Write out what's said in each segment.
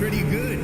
pretty good.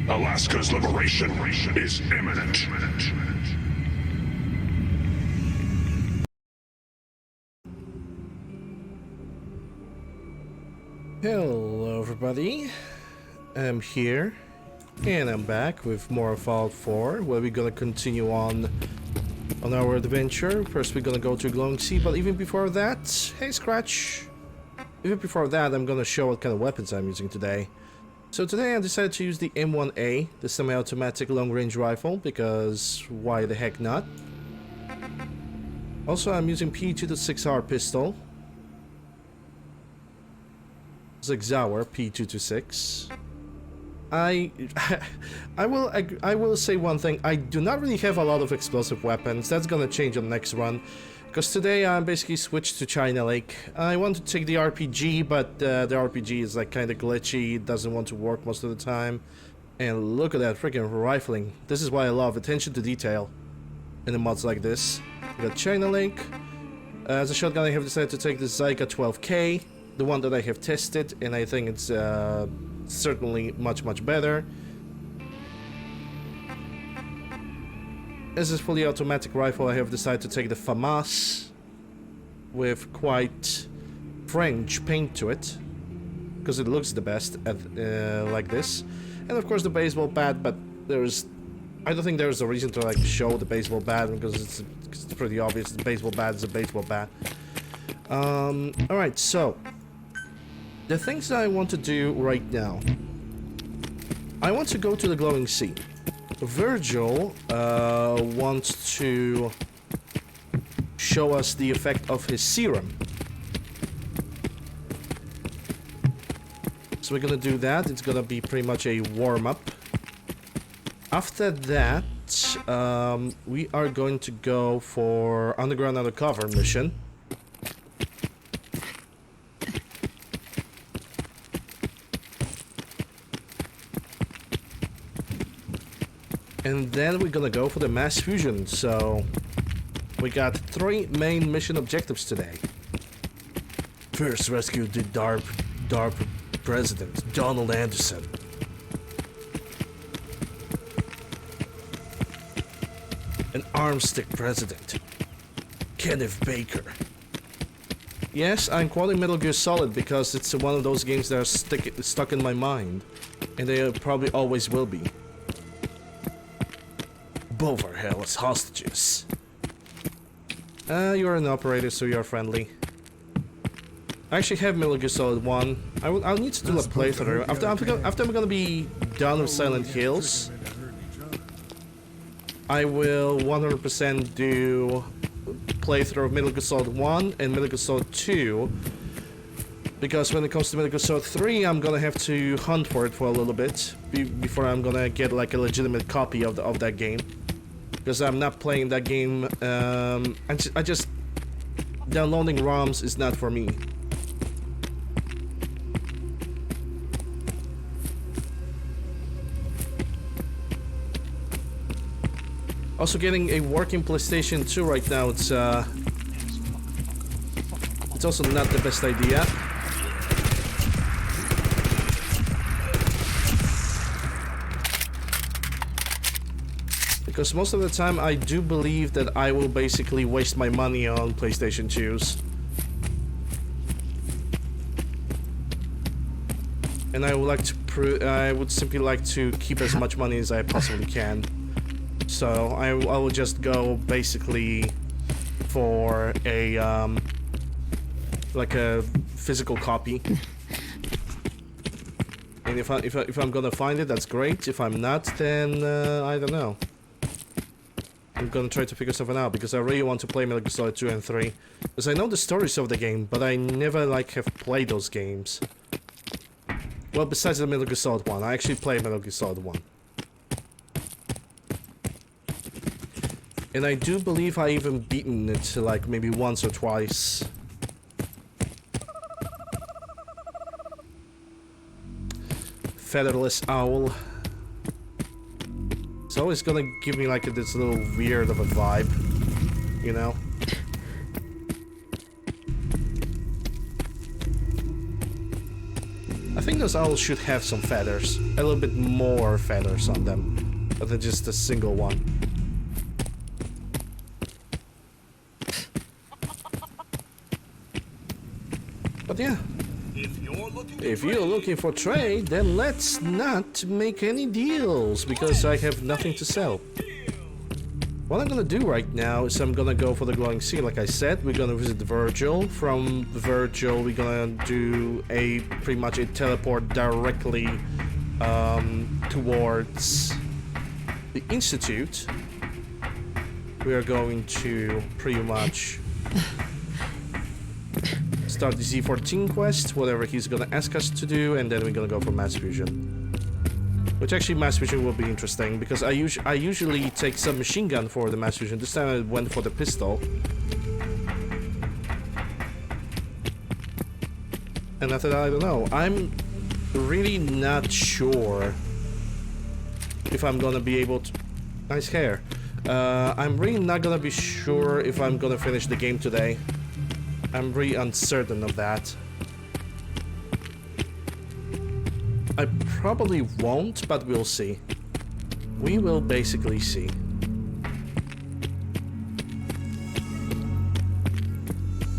Alaska's liberation is imminent. Hello everybody, I'm here, and I'm back with more Fallout 4, where we're gonna continue on our adventure. First we're gonna go to Glowing Sea, but even before that, hey Scratch! Even before that, I'm gonna show what kind of weapons I'm using today. So today I decided to use the M1A, the semi-automatic long-range rifle, because why the heck not? Also I'm using P226R pistol. Zigzauer P226. I will say one thing. I do not really have a lot of explosive weapons. That's gonna change on the next run, because today I'm basically switched to China Lake. I want to take the RPG, but the RPG is like kind of glitchy. It doesn't want to work most of the time. And look at that freaking rifling. This is why I love attention to detail in the mods like this. We got China Lake. As a shotgun, I have decided to take the Zyka 12K. the one that I have tested, and I think it's certainly much better. As a fully automatic rifle, I have decided to take the FAMAS with quite French paint to it, because it looks the best at like this. And of course the baseball bat, but I don't think there's a reason to like show the baseball bat, because it's pretty obvious the baseball bat is a baseball bat. Alright, so the things that I want to do right now. I want to go to the glowing sea. Virgil wants to show us the effect of his serum. So we're gonna do that. It's gonna be pretty much a warm-up. After that, we are going to go for Underground Undercover mission. And then we're gonna go for the mass fusion. So we got 3 main mission objectives today. First, rescue the DARP president, Donald Anderson. An armstick president, Kenneth Baker. Yes, I'm quoting Metal Gear Solid because it's one of those games that are stuck in my mind. And they probably always will be. Both are held as hostages. You're an operator, so you're friendly. I actually have Metal Gear Solid 1. I'll need to do a playthrough. After I'm gonna be done with Silent Hills, I will 100% do playthrough of Metal Gear Solid 1 and Metal Gear Solid 2. Because when it comes to Metal Gear Solid 3, I'm gonna have to hunt for it for a little bit before I'm gonna get like a legitimate copy of that game. Because I'm not playing that game. I just downloading ROMs is not for me. Also, getting a working PlayStation 2 right now, it's also not the best idea. Because most of the time I do believe that I will basically waste my money on PlayStation 2s. And I would simply like to keep as much money as I possibly can. So I will just go basically for a like a physical copy. And if I'm gonna find it, that's great. If I'm not, then I don't know. I'm gonna try to figure something out because I really want to play Metal Gear Solid 2 and 3. Because I know the stories of the game, but I never like have played those games. Well, besides the Metal Gear Solid 1, I actually played Metal Gear Solid 1. And I do believe I even beaten it like maybe once or twice. Featherless owl. It's always gonna give me like this little weird of a vibe, you know? I think those owls should have some feathers. A little bit more feathers on them. Other than just a single one. But yeah. If you're looking for trade, then let's not make any deals, because I have nothing to sell. What I'm gonna do right now is I'm gonna go for the glowing sea. Like I said, we're gonna visit Virgil. From Virgil, we're gonna do pretty much a teleport directly towards the Institute. We are going to pretty much start the Z14 quest, whatever he's gonna ask us to do, and then we're gonna go for mass fusion. Which actually mass fusion will be interesting, because I usually take submachine gun for the mass fusion. This time I went for the pistol. And after that, I don't know. I'm really not sure if I'm gonna be able to... Nice hair. I'm really not gonna be sure if I'm gonna finish the game today. I'm really uncertain of that. I probably won't, but we'll see. We will basically see.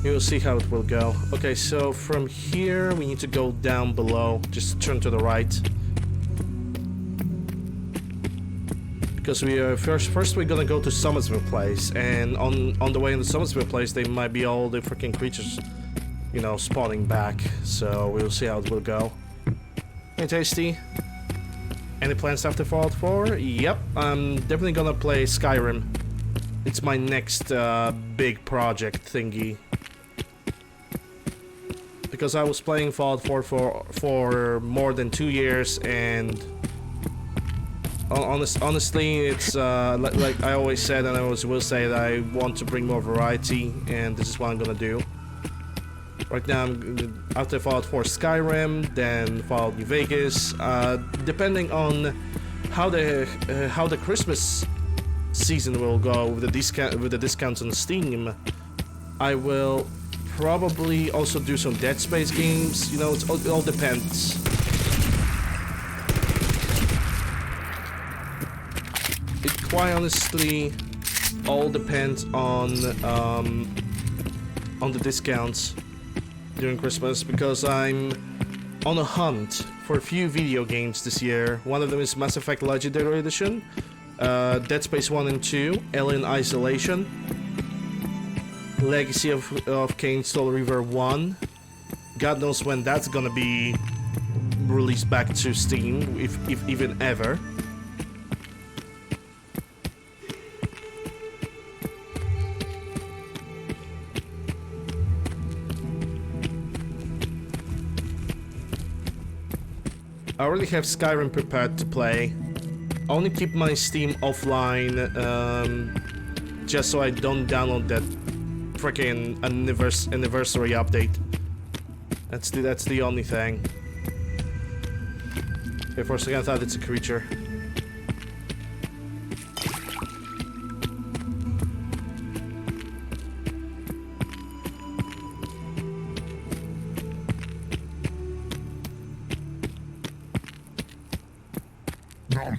We'll see how it will go. Okay, so from here we need to go down below. Just turn to the right. Because we are first we're gonna go to Summersville Place, and on the way in the Summersville Place they might be all the freaking creatures, you know, spawning back. So we'll see how it will go. Hey Tasty, any plans after Fallout 4? Yep, I'm definitely gonna play Skyrim. It's my next big project thingy. Because I was playing Fallout 4 for more than 2 years, and honestly, it's like I always said, and I always will say, that I want to bring more variety, and this is what I'm gonna do. Right now, I'm after Fallout 4 Skyrim, then Fallout New Vegas. Depending on how the Christmas season will go with the discounts on Steam, I will probably also do some Dead Space games. You know, it all depends. It quite honestly all depends on the discounts during Christmas, because I'm on a hunt for a few video games this year. One of them is Mass Effect Legendary Edition, Dead Space 1 and 2, Alien Isolation, Legacy of Kain Soul River 1. God knows when that's gonna be released back to Steam, if even ever. I already have Skyrim prepared to play. I only keep my Steam offline just so I don't download that freaking anniversary update. That's the only thing. Okay, for a second I thought it's a creature. Nom.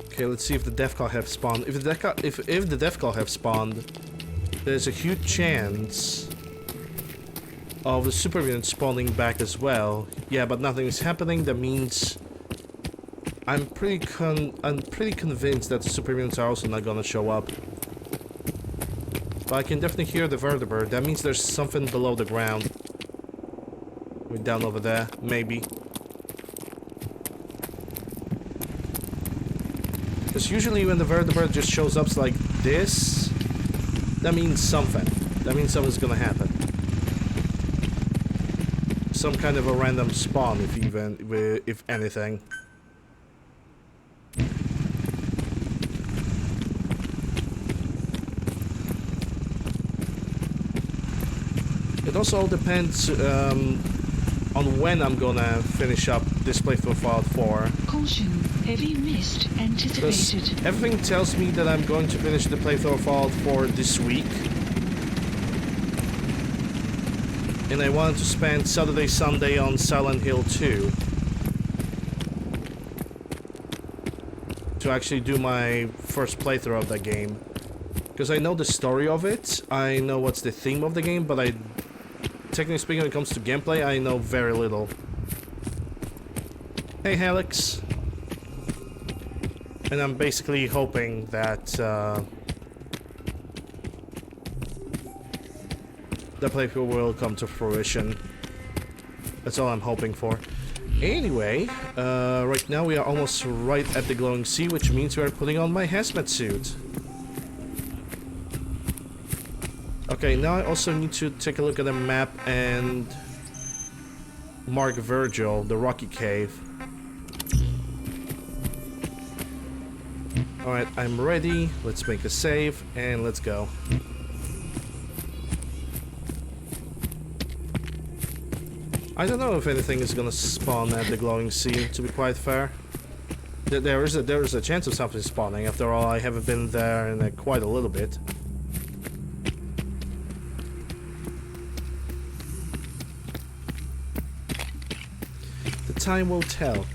Okay, let's see if the Deathclaw have spawned. If the Deathclaw have spawned, there's a huge chance of the supermutant spawning back as well. Yeah, but nothing is happening. That means I'm pretty convinced that the supermutants are also not gonna show up. But I can definitely hear the vertebrate. That means there's something below the ground. We're down over there, maybe. Because usually when the vertebrate just shows up like this, that means something. That means something's gonna happen. Some kind of a random spawn, if anything. It also all depends on when I'm gonna finish up this playthrough of Fallout 4. Caution, heavy mist anticipated. Because everything tells me that I'm going to finish the playthrough of Fallout 4 this week. And I wanted to spend Saturday, Sunday on Silent Hill 2. To actually do my first playthrough of that game. Because I know the story of it, I know what's the theme of the game, but technically speaking, when it comes to gameplay, I know very little. Hey, Alex. And I'm basically hoping that the playthrough will come to fruition. That's all I'm hoping for. Anyway, right now we are almost right at the glowing sea, which means we are putting on my hazmat suit. Okay, now I also need to take a look at the map and mark Virgil, the rocky cave. Alright, I'm ready. Let's make a save and let's go. I don't know if anything is gonna spawn at the glowing sea, to be quite fair. There is a chance of something spawning. After all, I haven't been there in quite a little bit. The time will tell.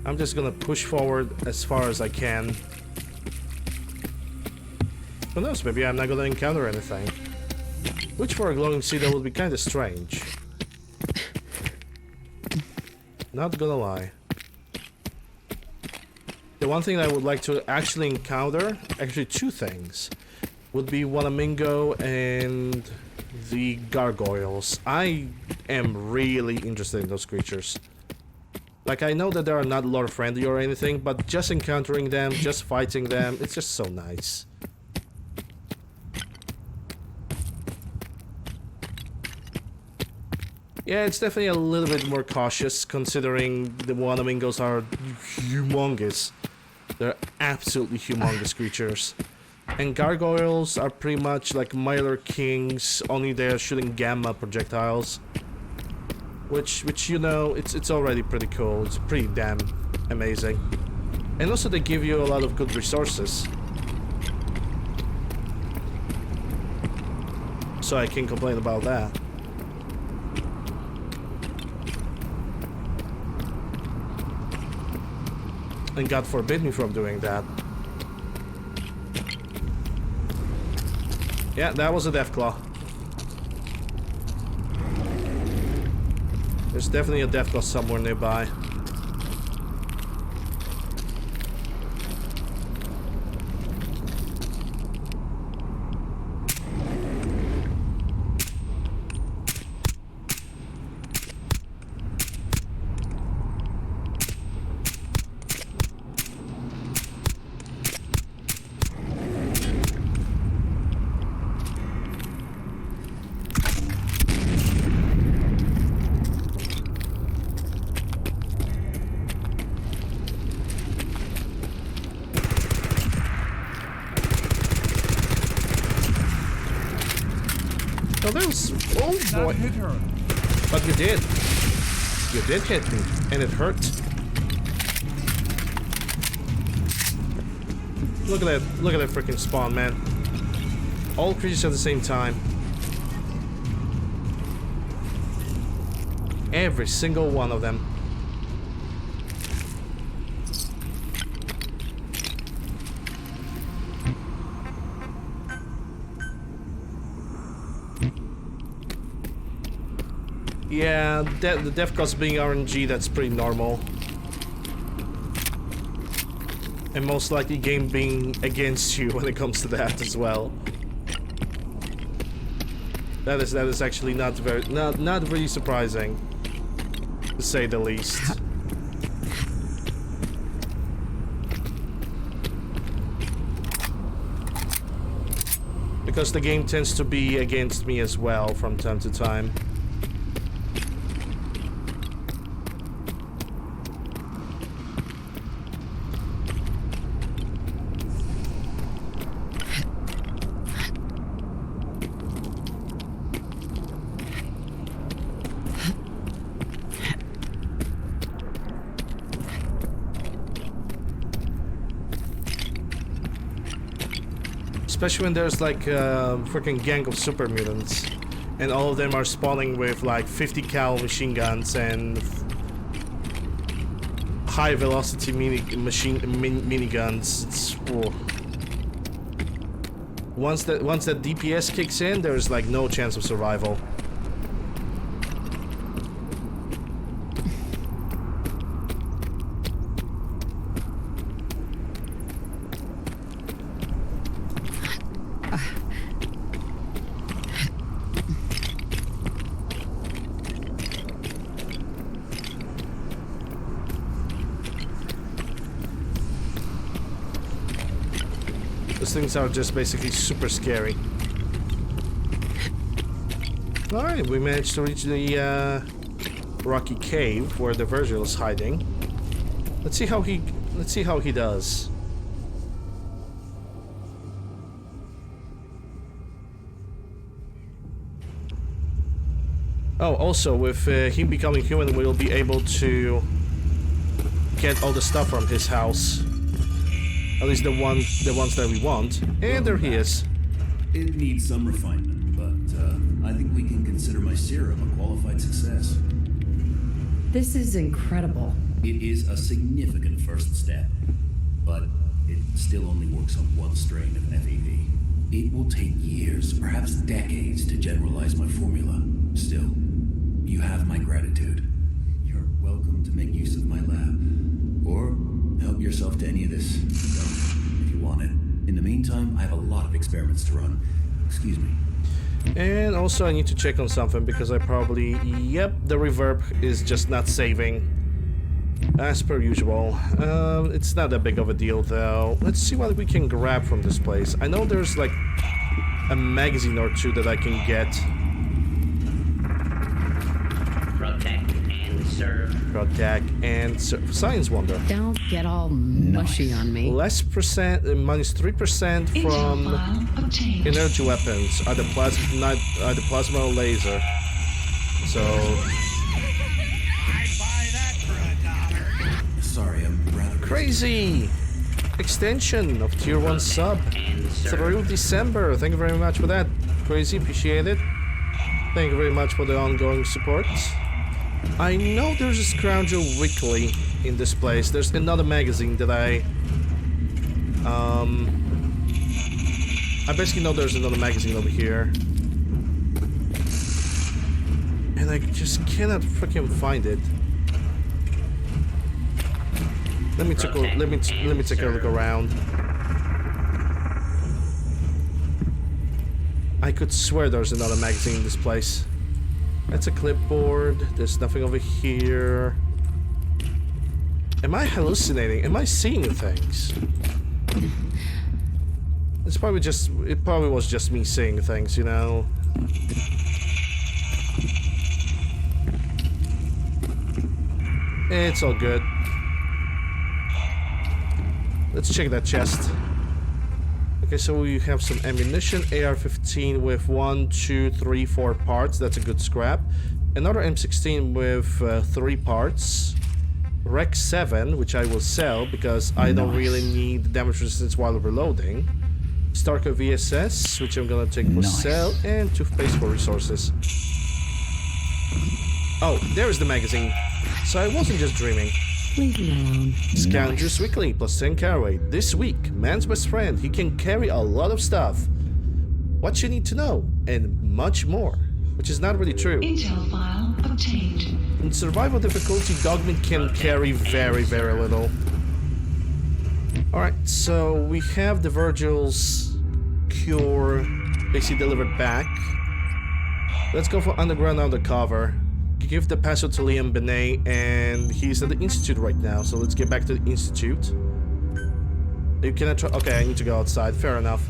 I'm just gonna push forward as far as I can. Who knows, maybe I'm not gonna encounter anything. Which for a glowing cedar would be kinda strange. Not gonna lie. The one thing I would like to actually encounter, actually two things, would be Wanamingo and the gargoyles. I am really interested in those creatures. Like, I know that they are not lore friendly or anything, but just encountering them, just fighting them, it's just so nice. Yeah, it's definitely a little bit more cautious, considering the Wanamingos are humongous. They're absolutely humongous creatures. And gargoyles are pretty much like Mylar Kings, only they're shooting gamma projectiles. Which you know, it's already pretty cool. It's pretty damn amazing. And also they give you a lot of good resources. So I can't complain about that. And God forbid me from doing that. Yeah, that was a Deathclaw. There's definitely a Deathclaw somewhere nearby. Oh, that was... Oh, boy. Hit her. But you did. You did hit me. And it hurt. Look at that. Look at that freaking spawn, man. All creatures at the same time. Every single one of them. Yeah, the Deathclaws being RNG, that's pretty normal. And most likely game being against you when it comes to that as well. That is actually not really surprising, to say the least. Because the game tends to be against me as well from time to time. Especially when there's like a freaking gang of super mutants, and all of them are spawning with like 50 cal machine guns and high velocity miniguns. It's, oh. Once that DPS kicks in, there's like no chance of survival. Those things are just basically super scary. Alright, we managed to reach the rocky cave where the Virgil is hiding. Let's see how he does. Oh, also, with him becoming human, we'll be able to get all the stuff from his house. At least the ones that we want. And there he is. It needs some refinement, but I think we can consider my serum a qualified success. This is incredible. It is a significant first step, but it still only works on one strain of FEV. It will take years, perhaps decades, to generalize my formula. Still, you have my gratitude. You're welcome to make use of my lab, or help yourself to any of this stuff if you want it. In the meantime, I have a lot of experiments to run. Excuse me. And also I need to check on something because I probably... Yep, the reverb is just not saving. As per usual. It's not that big of a deal though. Let's see what we can grab from this place. I know there's like a magazine or two that I can get. Protect and serve. Protect and serve. Science Wonder. Don't get all mushy on me. Less percent, minus 3% Intel from file obtained. energy weapons. Either plasma or laser. So... Sorry, I'm rather Crazy! Extension of Tier 1 sub. Through December. Thank you very much for that. Crazy, appreciate it. Thank you very much for the ongoing support. I know there's a Scoundrel Weekly in this place. There's another magazine that I basically know there's another magazine over here. And I just cannot freaking find it. Let me take a look around. I could swear there's another magazine in this place. That's a clipboard. There's nothing over here. Am I hallucinating? Am I seeing things? It probably was just me seeing things, you know. It's all good. Let's check that chest. Okay, so we have some ammunition, AR-15 with 1, 2, 3, 4 parts. That's a good scrap. Another M16 with 3 parts. Rec 7, which I will sell because I don't really need damage resistance while reloading. Starker VSS, which I'm gonna take for sale, and toothpaste for resources. Oh, there's the magazine. So I wasn't just dreaming. Leave me alone. Scoundrels Weekly plus 10 carry. This week, man's best friend. He can carry a lot of stuff. What you need to know, and much more. Which is not really true. Intel file obtained. In survival difficulty, Dogman can carry very, very little. Alright, so we have the Virgil's cure basically delivered back. Let's go for Underground Undercover. Give the password to Liam Benet, and he's at the Institute right now, so let's get back to the Institute. You cannot okay, I need to go outside, fair enough.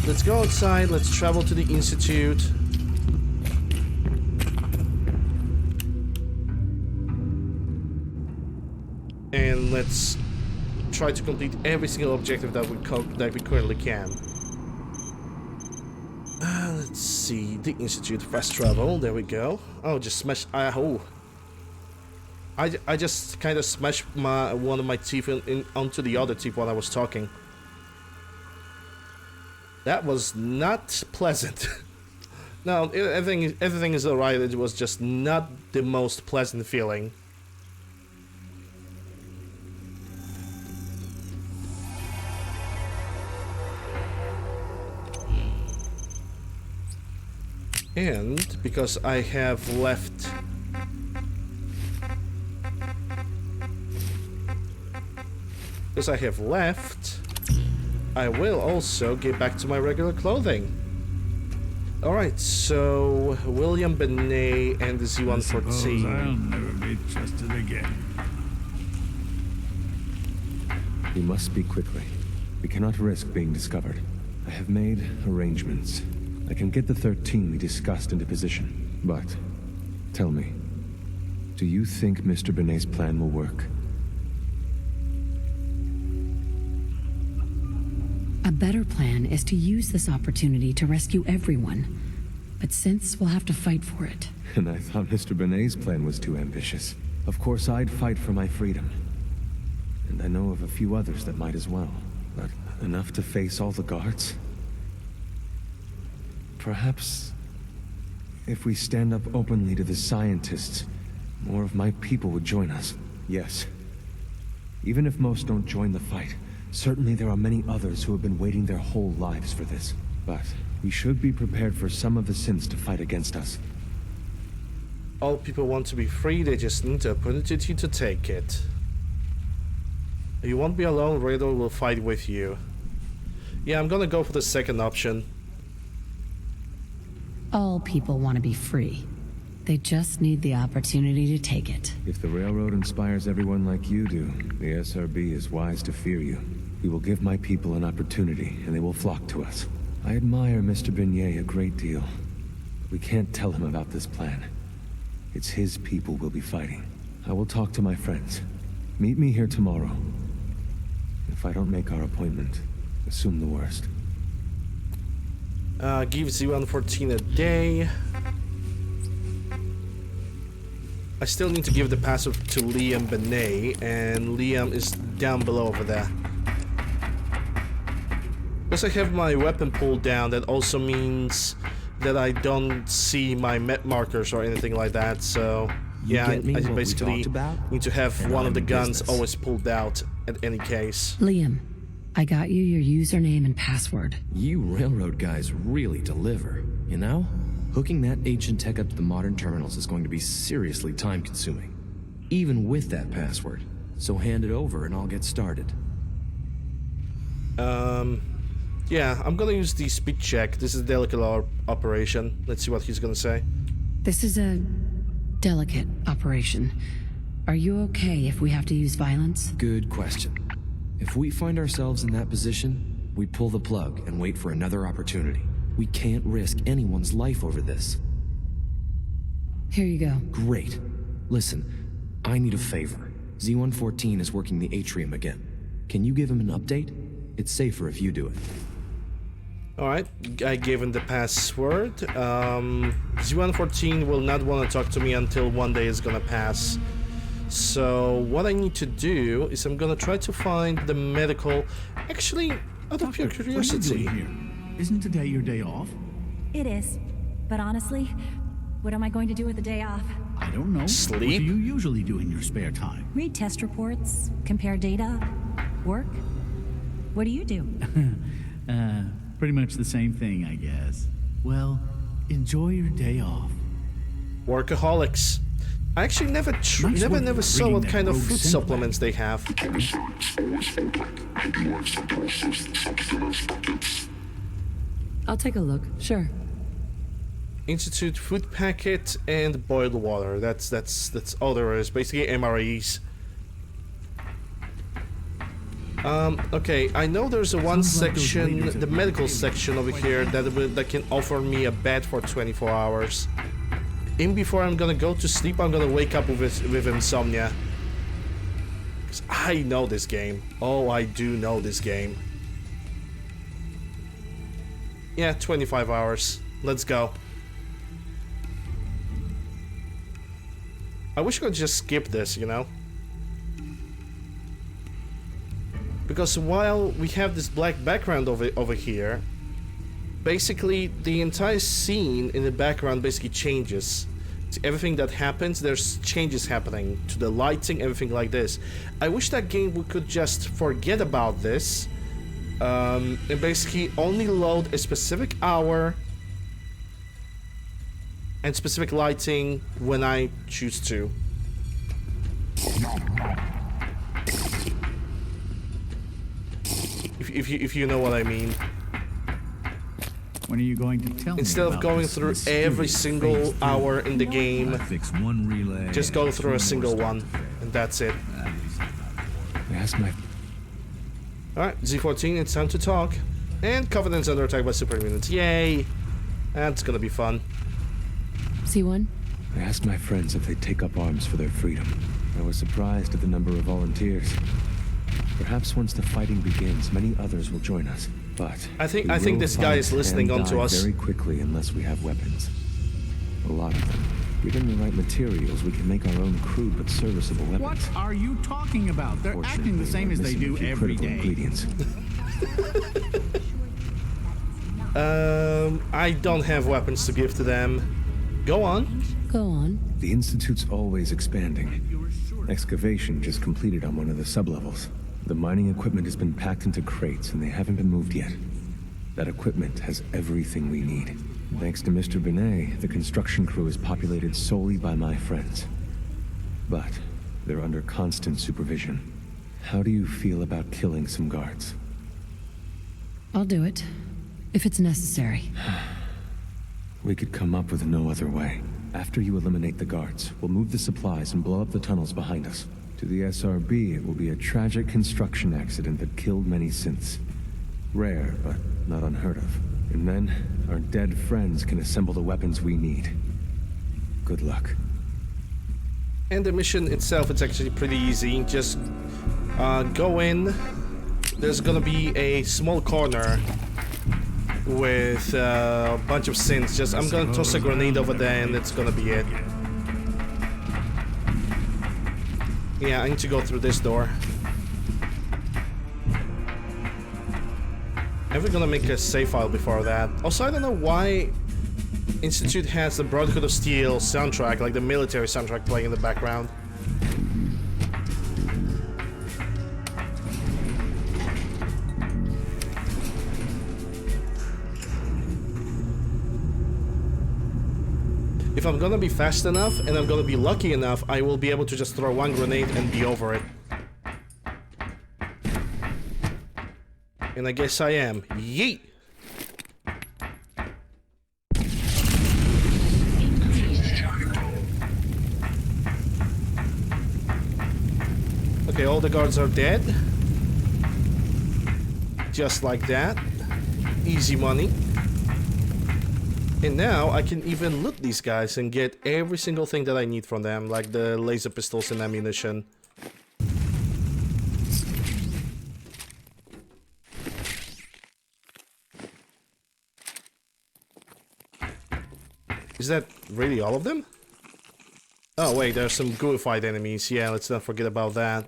Let's go outside, let's travel to the Institute. And let's try to complete every single objective that we currently can. Let's see, the Institute, fast travel, there we go. Oh, just smash, I just kind of smashed one of my teeth onto the other teeth while I was talking. That was not pleasant. No, everything is alright, it was just not the most pleasant feeling. And because I have left I will also get back to my regular clothing. Alright, so William Benet and the Z-114. I'll never be trusted again. We must speak quickly. We cannot risk being discovered. I have made arrangements. I can get the 13 we discussed into position. But, tell me, do you think Mr. Benet's plan will work? A better plan is to use this opportunity to rescue everyone. but since we'll have to fight for it. And I thought Mr. Benet's plan was too ambitious. Of course, I'd fight for my freedom. And I know of a few others that might as well. But enough to face all the guards? Perhaps if we stand up openly to the scientists, more of my people would join us. Yes. Even if most don't join the fight, certainly there are many others who have been waiting their whole lives for this. But we should be prepared for some of the sins to fight against us. All people want to be free, they just need the opportunity to take it. You won't be alone, Radar will fight with you. Yeah, I'm gonna go for the second option. All people want to be free. They just need the opportunity to take it. If the railroad inspires everyone like you do, the SRB is wise to fear you. We will give my people an opportunity, and they will flock to us. I admire Mr. Beignet a great deal. But we can't tell him about this plan. It's his people we'll be fighting. I will talk to my friends. Meet me here tomorrow. If I don't make our appointment, assume the worst. Give Z114 a day. I still need to give the password to Liam Benet, and Liam is down below over there. Plus I have my weapon pulled down, that also means that I don't see my map markers or anything like that, so yeah, I basically need to have one of the guns always pulled out at any case. Liam, I got you your username and password. You railroad guys really deliver, you know? Hooking that ancient tech up to the modern terminals is going to be seriously time-consuming, even with that password. So hand it over and I'll get started. Yeah, I'm gonna use the speed check. This is a delicate operation. Let's see what he's gonna say. This is a delicate operation. Are you okay if we have to use violence? Good question. If we find ourselves in that position, we pull the plug and wait for another opportunity. We can't risk anyone's life over this. Here you go. Great. Listen, I need a favor. Z114 is working the atrium again. Can you give him an update? It's safer if you do it. Alright, I gave him the password. Z114 will not want to talk to me until one day is gonna pass. So what I need to do is I'm gonna try to find the medical... Actually, out of pure curiosity... What are you doing here? Isn't today your day off? It is. But honestly, what am I going to do with the day off? I don't know. Sleep? What do you usually do in your spare time? Read test reports, compare data, work. What do you do? Pretty much the same thing, I guess. Well, enjoy your day off. Workaholics. I actually never saw what kind of food supplements they have. I'll take a look, sure. Institute food packet and boiled water. That's all there is. Basically MREs. Okay, I know there's a one section, the medical section over here that can offer me a bed for 24 hours. Even before I'm gonna go to sleep, I'm gonna wake up with insomnia. 'Cause I know this game. Oh, I do know this game. Yeah, 25 hours. Let's go. I wish I could just skip this, you know? Because while we have this black background over here, basically the entire scene in the background basically changes. Everything that happens, there's changes happening to the lighting, everything like this. I wish that game could just forget about this and basically only load a specific hour and specific lighting when I choose to. If you know what I mean. When are you going to tell me? Instead of going through every single hour in the game, Fix one relay. just go through a single one, and that's it. Alright, Z14, it's time to talk. And Covenant's under attack by superhumans. Yay! That's gonna be fun. C1? I asked my friends if they'd take up arms for their freedom. I was surprised at the number of volunteers. Perhaps once the fighting begins, many others will join us. But I think we will this guy is fight listening and onto die us. very quickly unless we have weapons. A lot of them. Given the right materials, we can make our own crude but serviceable weapons. What are you talking about? They're acting the same as they do every day. Ingredients. I don't have weapons to give to them. Go on. Go on. The Institute's always expanding. Excavation just completed on one of the sublevels. The mining equipment has been packed into crates and they haven't been moved yet. That equipment has everything we need. Thanks to Mr. Binet, the construction crew is populated solely by my friends. But they're under constant supervision. How do you feel about killing some guards? I'll do it. If it's necessary. We could come up with no other way. After you eliminate the guards, we'll move the supplies and blow up the tunnels behind us. To the SRB, it will be a tragic construction accident that killed many synths. Rare, but not unheard of. And then, our dead friends can assemble the weapons we need. Good luck. And the mission itself, it's actually pretty easy. Just go in. There's gonna be a small corner with a bunch of synths. Just I'm gonna toss a grenade over there and that's gonna be it. Yeah, I need to go through this door. I'm gonna make a save file before that. Also, I don't know why Institute has the Brotherhood of Steel soundtrack, like the military soundtrack playing in the background. If I'm gonna be fast enough and I'm gonna be lucky enough, I will be able to just throw one grenade and be over it. And I guess I am. Yeet! Okay, all the guards are dead. Just like that. Easy money. And now I can even loot these guys and get every single thing that I need from them, like the laser pistols and ammunition. Is that really all of them? Oh wait, there's some gooified enemies. Yeah, let's not forget about that.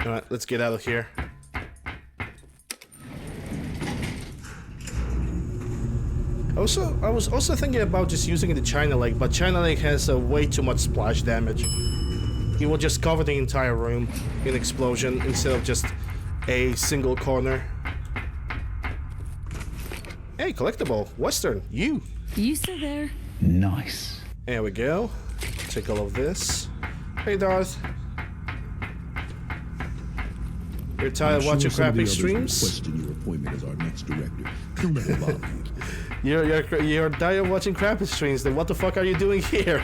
Alright, let's get out of here. I was also thinking about just using the China Lake, but China Lake has way too much splash damage. It will just cover the entire room in explosion instead of just a single corner. Hey, collectible. Western, you. You still there? Nice. There we go. Take all of this. Hey, Darth. You're tired of watching crappy streams? Question your appointment as our next director. Don't let it bother you. You're tired of watching crappy streams, then what the fuck are you doing here?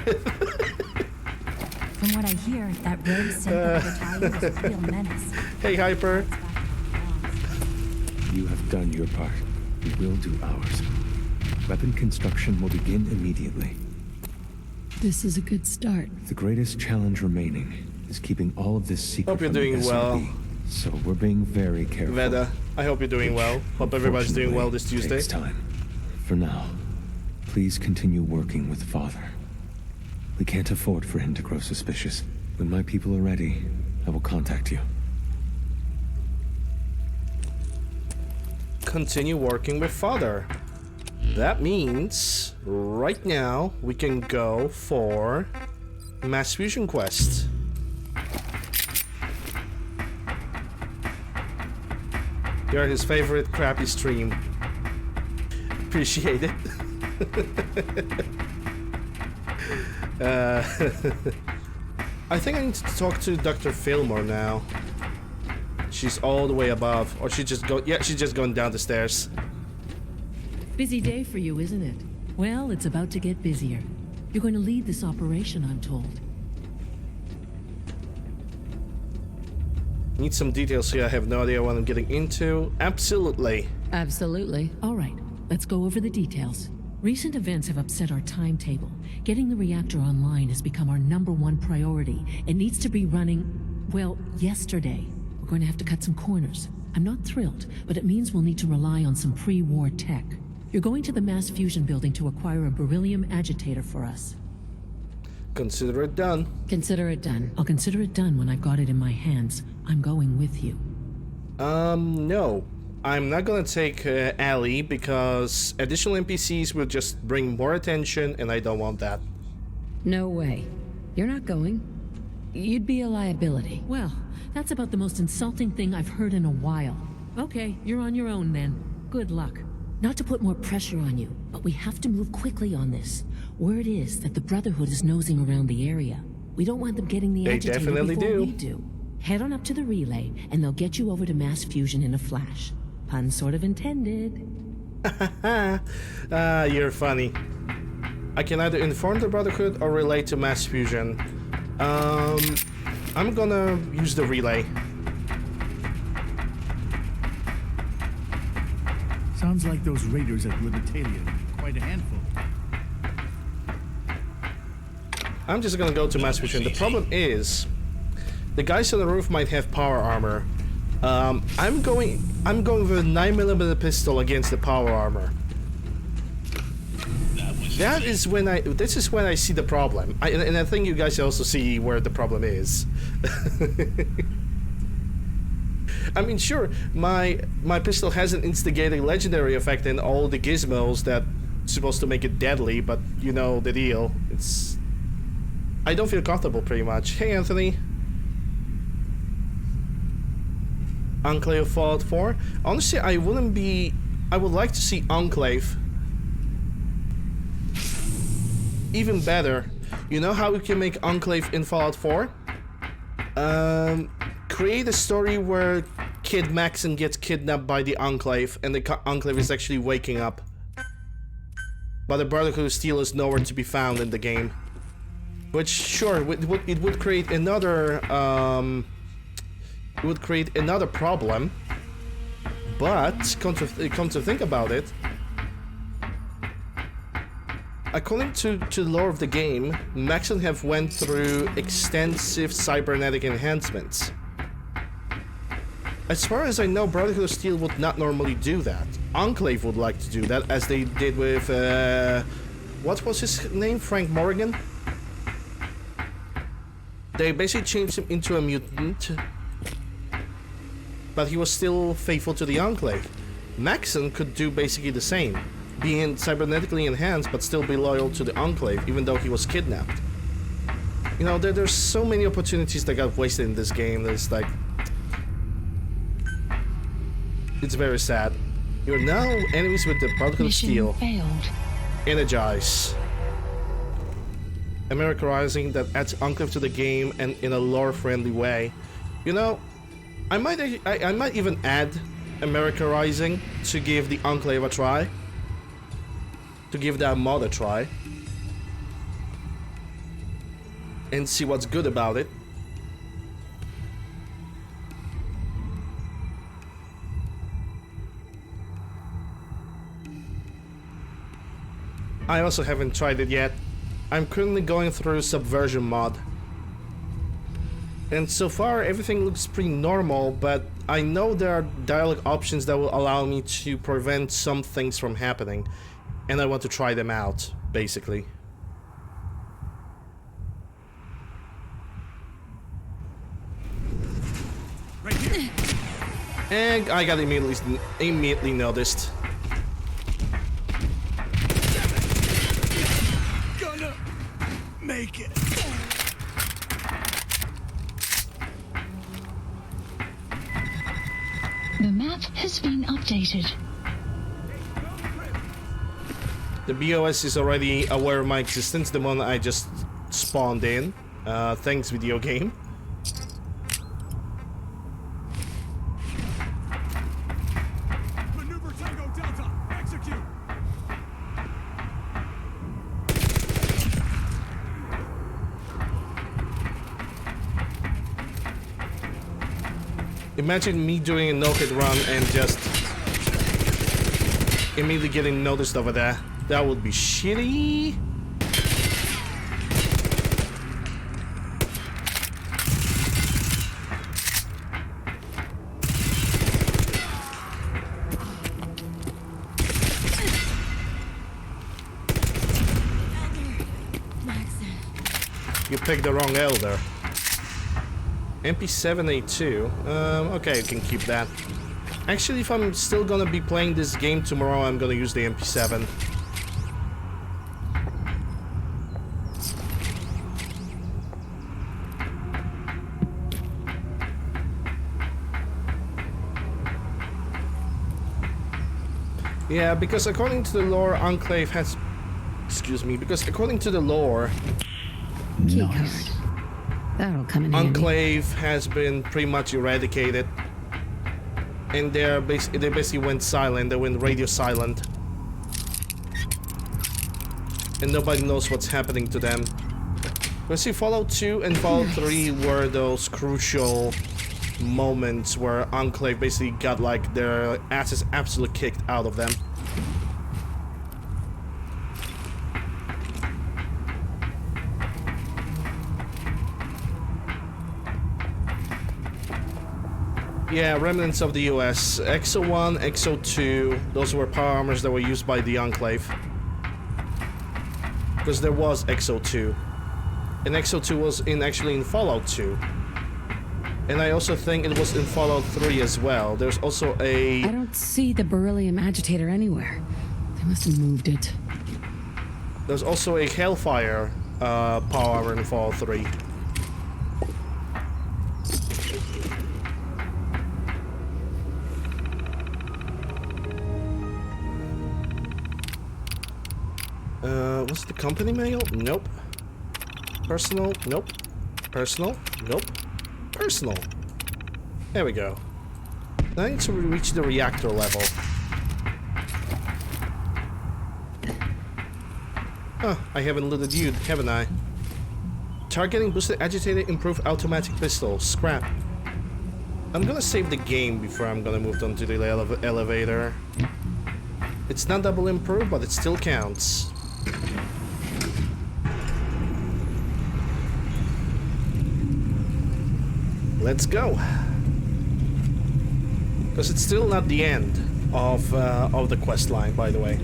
From what I hear, that rogue synth battalion is a real menace. Hey, Hyper. You have done your part. We will do ours. Weapon construction will begin immediately. This is a good start. The greatest challenge remaining is keeping all of this secret. Hope you're from the doing SRB. well. So we're being very careful. Veda, I hope you're doing well. Hope everybody's doing well this Tuesday. Takes time. For now, please continue working with Father. We can't afford for him to grow suspicious. When my people are ready, I will contact you. Continue working with Father. That means right now we can go for Mass Fusion Quest. You're his favorite crappy stream. Appreciate it. I think I need to talk to Dr. Fillmore now. She's all the way above, or she's just going down the stairs. Busy day for you, isn't it? Well, it's about to get busier. You're going to lead this operation, I'm told. Need some details here. I have no idea what I'm getting into. Absolutely. Absolutely. All right, let's go over the details. Recent events have upset our timetable. Getting the reactor online has become our #1 priority. It needs to be running, well, yesterday. We're going to have to cut some corners. I'm not thrilled, but it means we'll need to rely on some pre-war tech. You're going to the mass fusion building to acquire a beryllium agitator for us. Consider it done. Consider it done. I'll consider it done when I've got it in my hands. I'm going with you. No. I'm not gonna take Allie because additional NPCs will just bring more attention and I don't want that. No way. You're not going. You'd be a liability. Well, that's about the most insulting thing I've heard in a while. Okay, you're on your own then. Good luck. Not to put more pressure on you, but we have to move quickly on this. Word is that the Brotherhood is nosing around the area. We don't want them getting the agitator definitely before do. we do. Head on up to the relay, and they'll get you over to mass fusion in a flash. Pun sort of intended. You're funny. I can either inform the Brotherhood or relay to mass fusion. I'm gonna use the relay. Sounds like those raiders at Libertalia. Quite a handful. I'm just gonna go to mass fusion. The problem is, the guys on the roof might have power armor. I'm going with a 9mm pistol against the power armor. This is when I see the problem. And I think you guys also see where the problem is. I mean, sure, my pistol has an instigating legendary effect and all the gizmos that's supposed to make it deadly, but you know the deal. I don't feel comfortable pretty much. Hey, Anthony. Enclave Fallout 4. Honestly, I would like to see Enclave. Even better. You know how we can make Enclave in Fallout 4? Create a story where Kid Maxon gets kidnapped by the Enclave and the Enclave is actually waking up. But the Brotherhood of Steel is nowhere to be found in the game. Which, sure, it would create another, it would create another problem, but come to think about it, according to the lore of the game, Maxon have went through extensive cybernetic enhancements. As far as I know, Brotherhood of Steel would not normally do that. Enclave would like to do that, as they did with, what was his name? Frank Morrigan? They basically changed him into a mutant, but he was still faithful to the Enclave. Maxon could do basically the same, being cybernetically enhanced but still be loyal to the Enclave, even though he was kidnapped. You know, there's so many opportunities that got wasted in this game. There's like... It's very sad. You're now enemies with the Brotherhood of Steel. Failed. Energize. America Rising that adds Enclave to the game and in a lore-friendly way. You know, I might even add America Rising to give the Enclave a try. To give that mod a try. And see what's good about it. I also haven't tried it yet. I'm currently going through Subversion mod. And so far everything looks pretty normal, but I know there are dialogue options that will allow me to prevent some things from happening. And I want to try them out, basically. Right here. And I got immediately noticed. Gonna make it. The map has been updated. The BOS is already aware of my existence the moment I just spawned in. Thanks, video game. Maneuver Tango Delta. Execute. Imagine me doing a no-hit run and just immediately getting noticed over there. That would be shitty. You picked the wrong elder. MP7A2. Okay, you can keep that. Actually, if I'm still gonna be playing this game tomorrow, I'm gonna use the MP7. Yeah, because according to the lore, Enclave has... Excuse me, because according to the lore... Keycard. That'll come in handy. Enclave has been pretty much eradicated. And they basically went silent, they went radio silent. And nobody knows what's happening to them. Let's see, Fallout 2 and Fallout 3 were those crucial moments where Enclave basically got like their asses absolutely kicked out of them. Yeah, remnants of the US. XO1, XO2, those were power armors that were used by the Enclave. Because there was XO2. And XO2 was actually in Fallout 2. And I also think it was in Fallout 3 as well. There's also a... I don't see the beryllium agitator anywhere. They must have moved it. There's also a Hellfire power armor in Fallout 3. What's the company mail? Nope. Personal? Nope. Personal? Nope. Personal. There we go. Now I need to reach the reactor level. Huh, I haven't looted you, haven't I? Targeting boosted agitated improved automatic pistol. Scrap. I'm gonna save the game before I'm gonna move on to the elevator. It's not double improved, but it still counts. Let's go. Because it's still not the end of the quest line, by the way.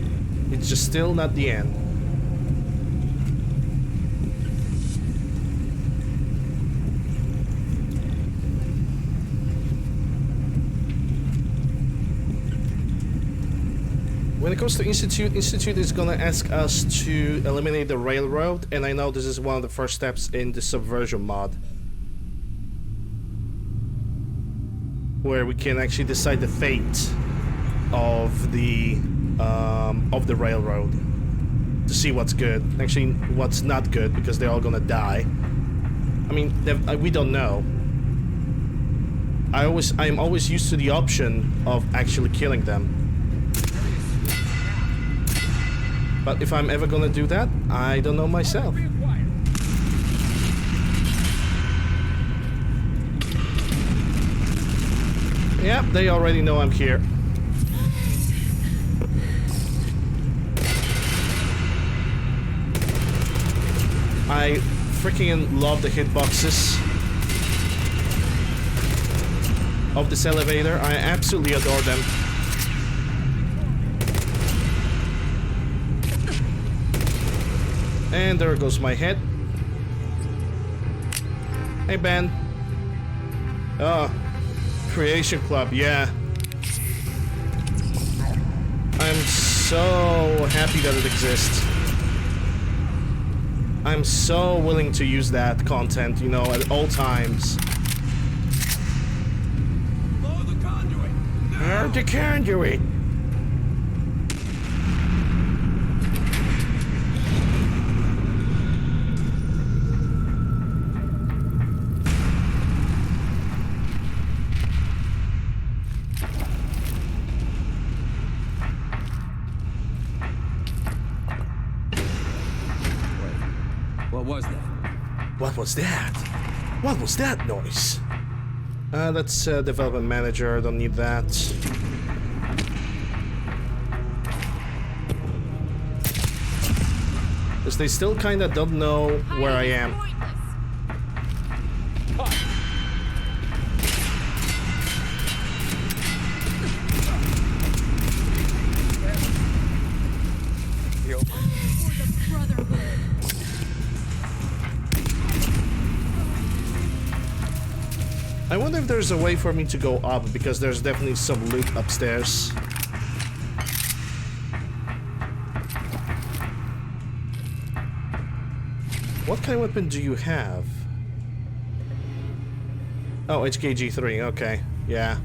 It's just still not the end. When it comes to Institute is gonna ask us to eliminate the railroad, and I know this is one of the first steps in the Subversion mod, where we can actually decide the fate of the railroad to see what's good, actually what's not good, because they're all gonna die. I mean, we don't know. I'm always used to the option of actually killing them. But if I'm ever gonna do that, I don't know myself. Yep, they already know I'm here. I freaking love the hitboxes of this elevator. I absolutely adore them. And there goes my head. Hey, Ben. Oh, Creation Club, yeah. I'm so happy that it exists. I'm so willing to use that content, you know, at all times. Blow the conduit! Blow the conduit! What was that? What was that? What was that noise? That's development manager, don't need that. Because they still kind of don't know where I am. I wonder if there's a way for me to go up, because there's definitely some loot upstairs. What kind of weapon do you have? Oh, HKG3, okay, yeah.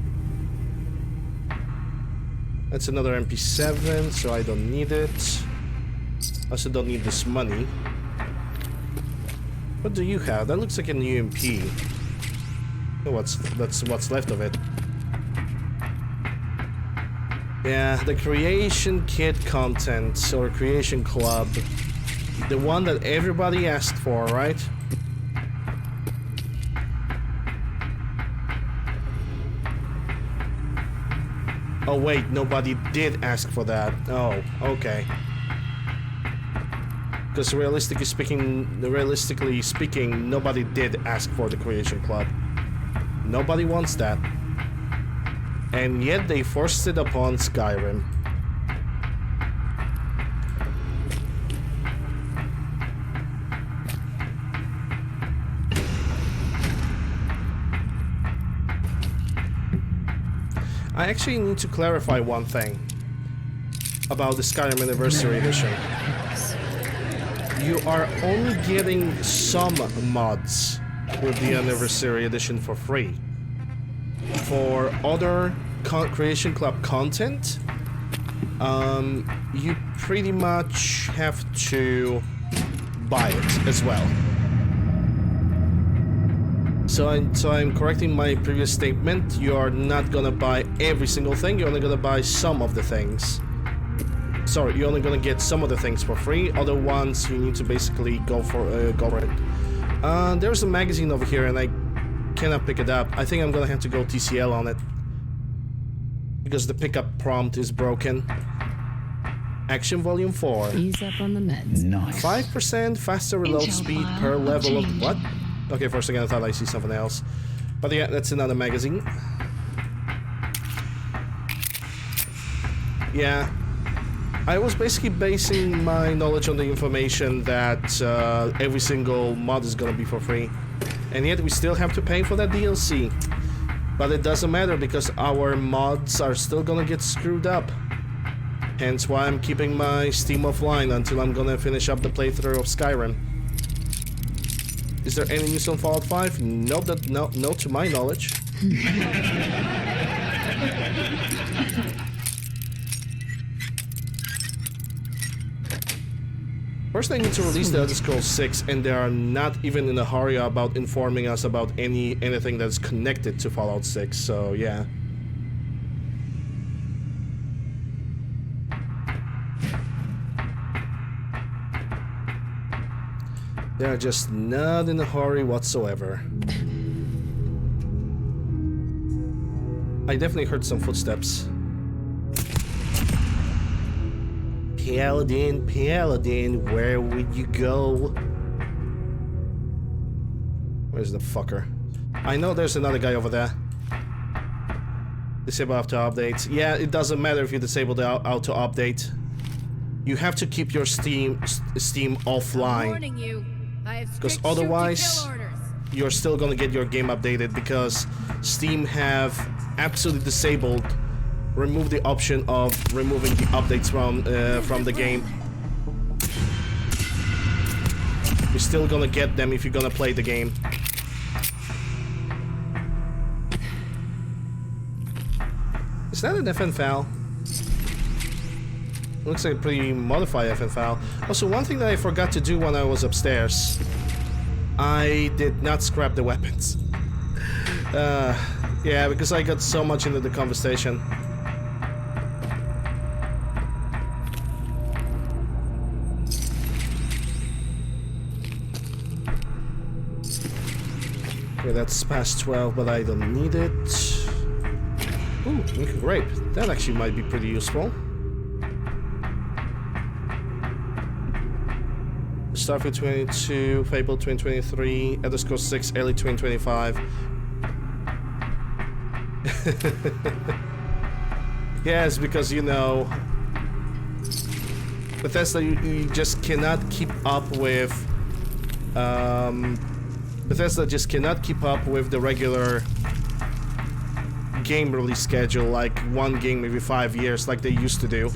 That's another MP7, so I don't need it. Also don't need this money. What do you have? That looks like an UMP. That's what's left of it. Yeah, the creation kit content, or creation club. The one that everybody asked for, right? Oh wait, nobody did ask for that. Oh, okay. Because realistically speaking, nobody did ask for the creation club. Nobody wants that. And yet they forced it upon Skyrim. I actually need to clarify one thing about the Skyrim Anniversary Edition. You are only getting some mods with the Anniversary Edition for free. For other Creation Club content, you pretty much have to buy it as well. So I'm correcting my previous statement. You are not gonna buy every single thing. You're only gonna buy some of the things. Sorry, you're only gonna get some of the things for free. Other ones you need to basically go for it. There's a magazine over here, and I cannot pick it up. I think I'm gonna have to go TCL on it because the pickup prompt is broken. Action Volume 4. Ease up on the meds. Nice. 5% faster reload Intel speed file per level of obtained. what? Okay, for a second I thought I see something else. But yeah, that's another magazine. Yeah. I was basically basing my knowledge on the information that every single mod is gonna be for free. And yet we still have to pay for that DLC. But it doesn't matter because our mods are still gonna get screwed up. Hence why I'm keeping my Steam offline until I'm gonna finish up the playthrough of Skyrim. Is there any news on Fallout 5? Nope, no to my knowledge. First they need to release the Elder Scrolls 6, and they are not even in a hurry about informing us about anything that's connected to Fallout 6, so yeah. They're just not in a hurry whatsoever. I definitely heard some footsteps. Paladin, where would you go? Where's the fucker? I know there's another guy over there. Disable auto updates. Yeah, it doesn't matter if you disable the auto update. You have to keep your Steam offline. Because otherwise, you're still gonna get your game updated because Steam have absolutely disabled, remove the option of removing the updates from the game. You're still gonna get them if you're gonna play the game. Is that an FN file? Looks like a pretty modified FN file. Also, one thing that I forgot to do when I was upstairs, I did not scrap the weapons. Yeah, because I got so much into the conversation. Okay, that's past 12, but I don't need it. Ooh, Inca grape. That actually might be pretty useful. Starfield 22, Fable 2023, Elder Scrolls 6, early 2025. Yes, because you know, Bethesda, you just cannot keep up with. Bethesda just cannot keep up with the regular game release schedule, like one game every 5 years, like they used to do.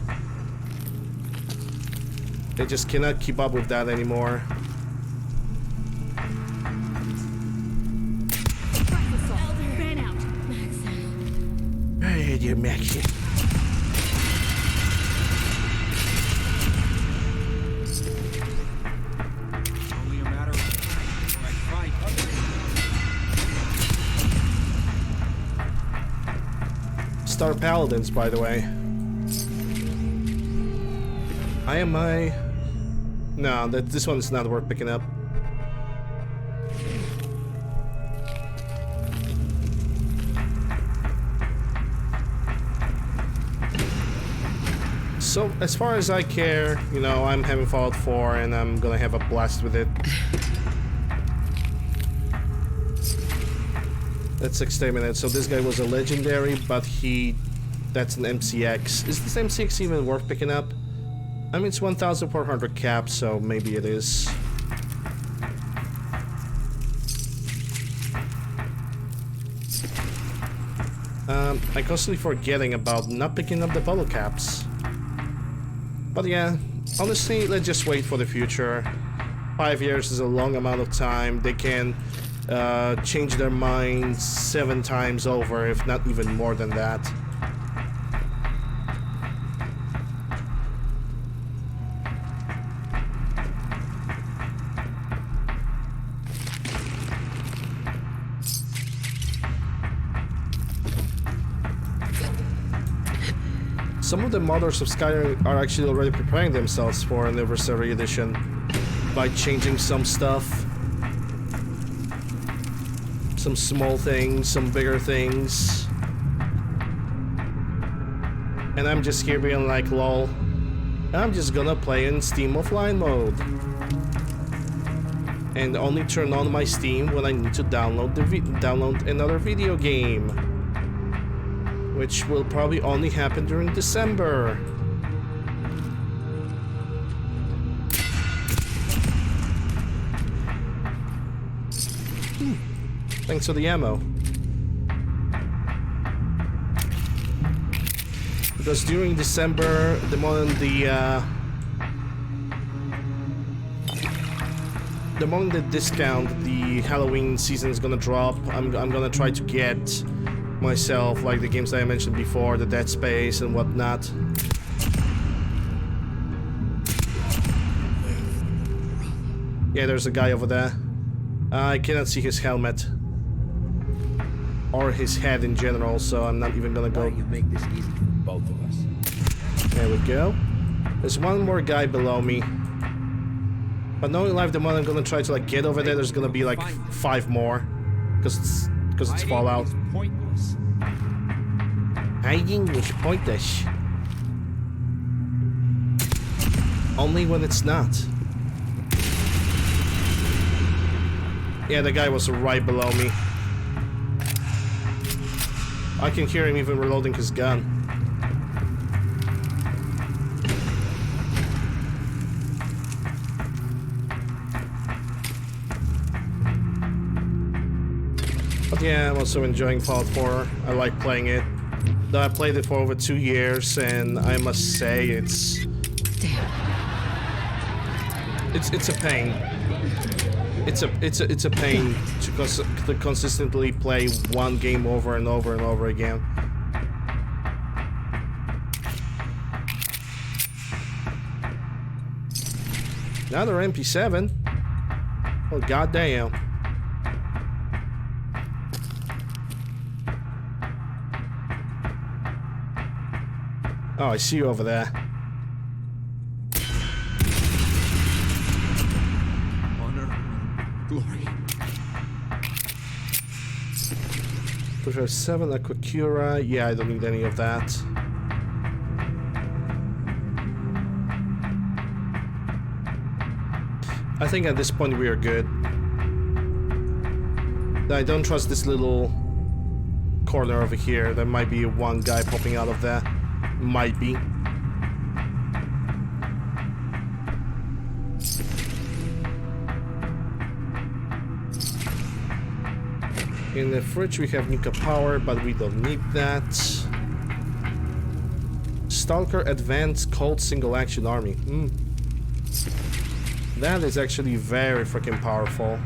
They just cannot keep up with that anymore. Hey, dear Maxie. Only a matter of time before I fight Star Paladins, by the way. No, this one is not worth picking up. So, as far as I care, you know, I'm having Fallout 4 and I'm gonna have a blast with it. That's 60 minutes. So this guy was a legendary, but that's an MCX. Is this MCX even worth picking up? I mean, it's 1,400 cap, so maybe it is. I'm constantly forgetting about not picking up the bottle caps. But yeah, honestly, let's just wait for the future. 5 years is a long amount of time. They can change their minds 7 times over, if not even more than that. Some of the modders of Skyrim are actually already preparing themselves for Anniversary Edition by changing some stuff. Some small things, some bigger things. And I'm just here being like, lol. I'm just gonna play in Steam offline mode. And only turn on my Steam when I need to download another video game. Which will probably only happen during December. Thanks for the ammo. Because during December, the moment the discount, the Halloween season is gonna drop, I'm gonna try to get myself, like the games that I mentioned before, the Dead Space and whatnot. Yeah, there's a guy over there. I cannot see his helmet. Or his head in general, so I'm not even gonna go. You make this easy for both of us. There we go. There's one more guy below me. But knowing life, the moment I'm gonna try to like get over there, there's gonna be like 5 more. Because it's Fallout. Hiding is pointless. Only when it's not. Yeah, the guy was right below me. I can hear him even reloading his gun. But yeah, I'm also enjoying Fallout 4. I like playing it. Though I played it for over 2 years, and I must say it's a pain. It's a pain to consistently play one game over and over and over again. Another MP7. Oh goddamn. Oh, I see you over there. honor, glory. Push 7, Aquacura. Yeah, I don't need any of that. I think at this point we are good. I don't trust this little corner over here. There might be one guy popping out of there. Might be. In the fridge we have nuclear power, but we don't need that. Stalker Advanced Cold Single Action Army. That is actually very freaking powerful.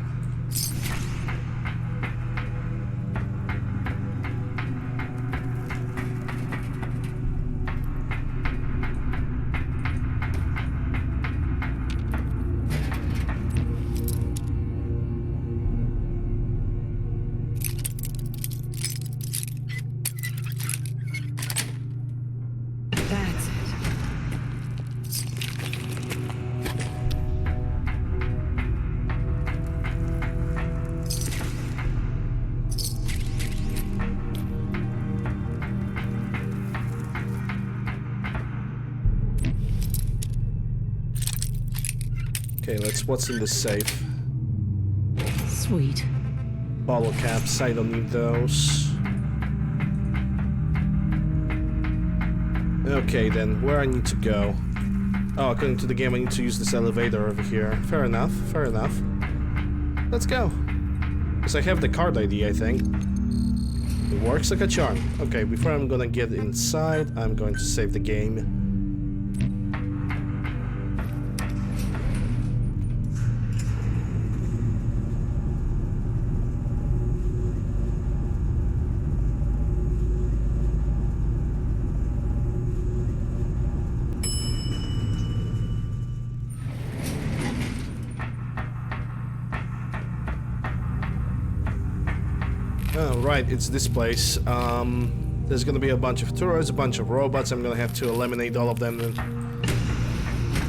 Okay, let's what's in the safe. Sweet. Bottle caps, I don't need those. Okay then, where I need to go? Oh, according to the game I need to use this elevator over here. Fair enough, fair enough. Let's go. Because I have the card ID, I think. It works like a charm. Okay, before I'm gonna get inside, I'm going to save the game. Oh, right, it's this place. There's gonna be a bunch of turrets, a bunch of robots. I'm gonna have to eliminate all of them.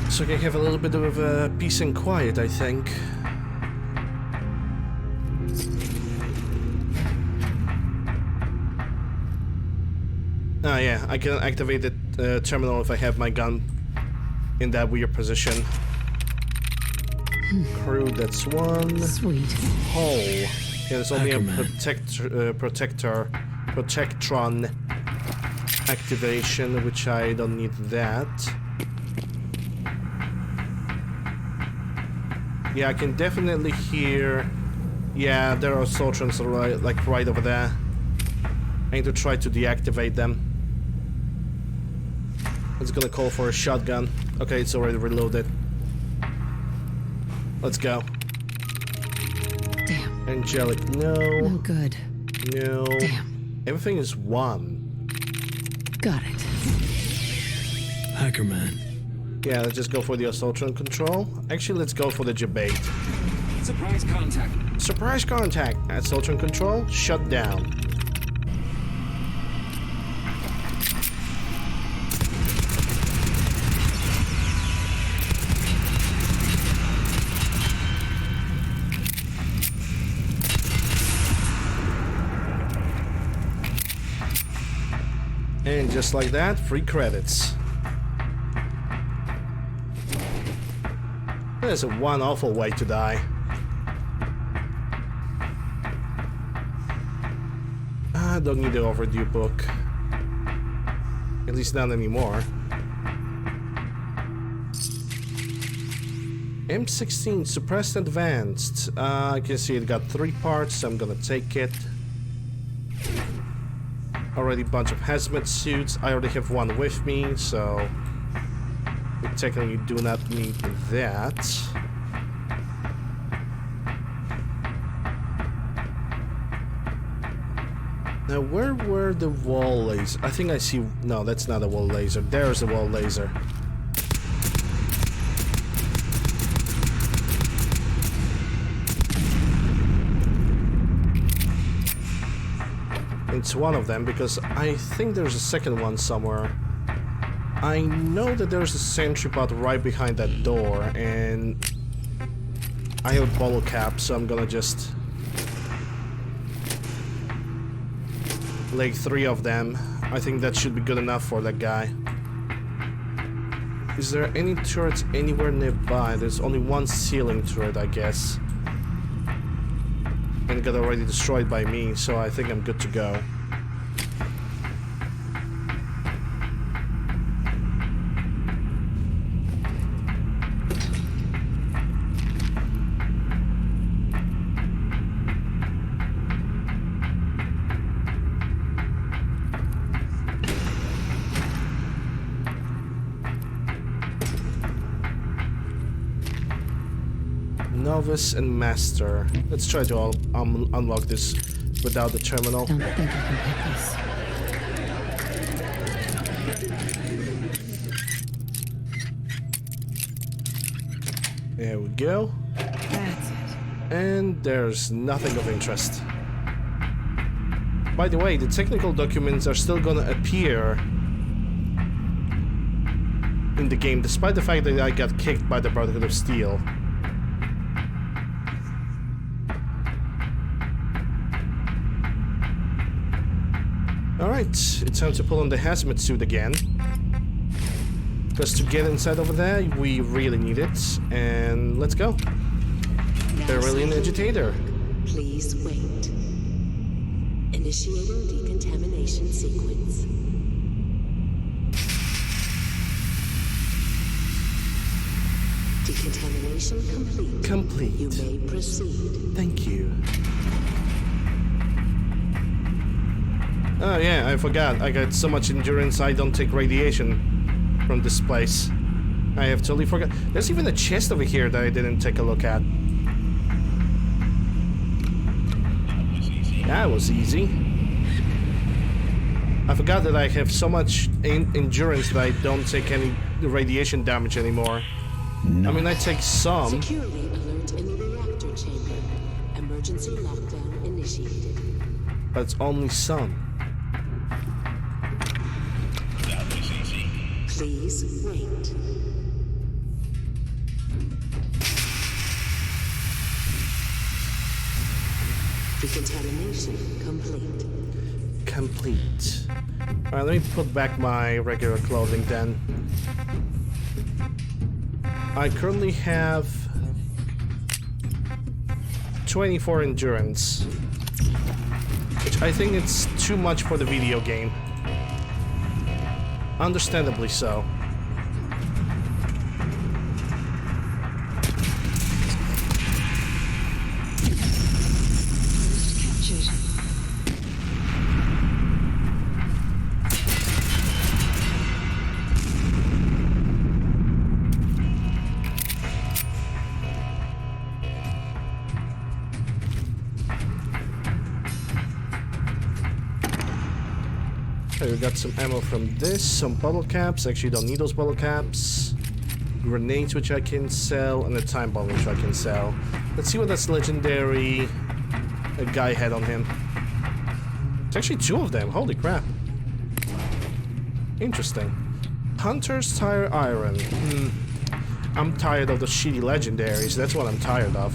So I can have a little bit of peace and quiet, I think. Ah, yeah, I can activate the terminal if I have my gun in that weird position. Crew, that's one. Sweet. Hole. Yeah, there's only a protectron activation, which I don't need that. Yeah, I can definitely hear. Yeah, there are Soltrons right over there. I need to try to deactivate them. It's gonna call for a shotgun. Okay, it's already reloaded. Let's go. Damn. Angelic, no. No good. No. Damn. Everything is one. Got it. Hacker man. Yeah, let's just go for the Assaultron control. Actually, let's go for the debate. Surprise contact. Surprise contact. Assaultron control, shut down. And just like that, free credits. There's one awful way to die. I don't need the overdue book. At least not anymore. M16 suppressed advanced. I can see it got 3 parts, so I'm gonna take it. Already a bunch of hazmat suits. I already have one with me, so we technically do not need that. Now, where were the wall lasers? I think I see. No, that's not a wall laser. There's a wall laser. It's one of them, because I think there's a second one somewhere. I know that there's a sentry pod right behind that door, and I have a bottle cap, so I'm gonna just lay 3 of them. I think that should be good enough for that guy. Is there any turrets anywhere nearby? There's only one ceiling turret, I guess. And got already destroyed by me, so I think I'm good to go. Novice and Master. Let's try to unlock this without the terminal. Don't think I can pick this. There we go. That's it. And there's nothing of interest. By the way, the technical documents are still gonna appear in the game, despite the fact that I got kicked by the Brotherhood of Steel. Alright, it's time to pull on the hazmat suit again. Because to get inside over there, we really need it. And let's go. Beryllian agitator. Please wait. Initiating decontamination sequence. Decontamination complete. Complete. You may proceed. Thank you. Oh yeah, I forgot. I got so much endurance I don't take radiation from this place. I have totally forgot. There's even a chest over here that I didn't take a look at. That was easy. I forgot that I have so much endurance that I don't take any radiation damage anymore. No. I mean, I take some. Securely alert in the reactor chamber. Emergency lockdown initiated. But it's only some. Please wait. Decontamination complete. Complete. Alright, let me put back my regular clothing then. I currently have 24 endurance, which I think it's too much for the video game. Understandably so. Okay, we got some ammo from this, some bottle caps. Actually, don't need those bottle caps. Grenades, which I can sell, and a time bomb, which I can sell. Let's see what this legendary guy had on him. It's actually two of them. Holy crap. Interesting. Hunter's Tire Iron. I'm tired of the shitty legendaries. That's what I'm tired of.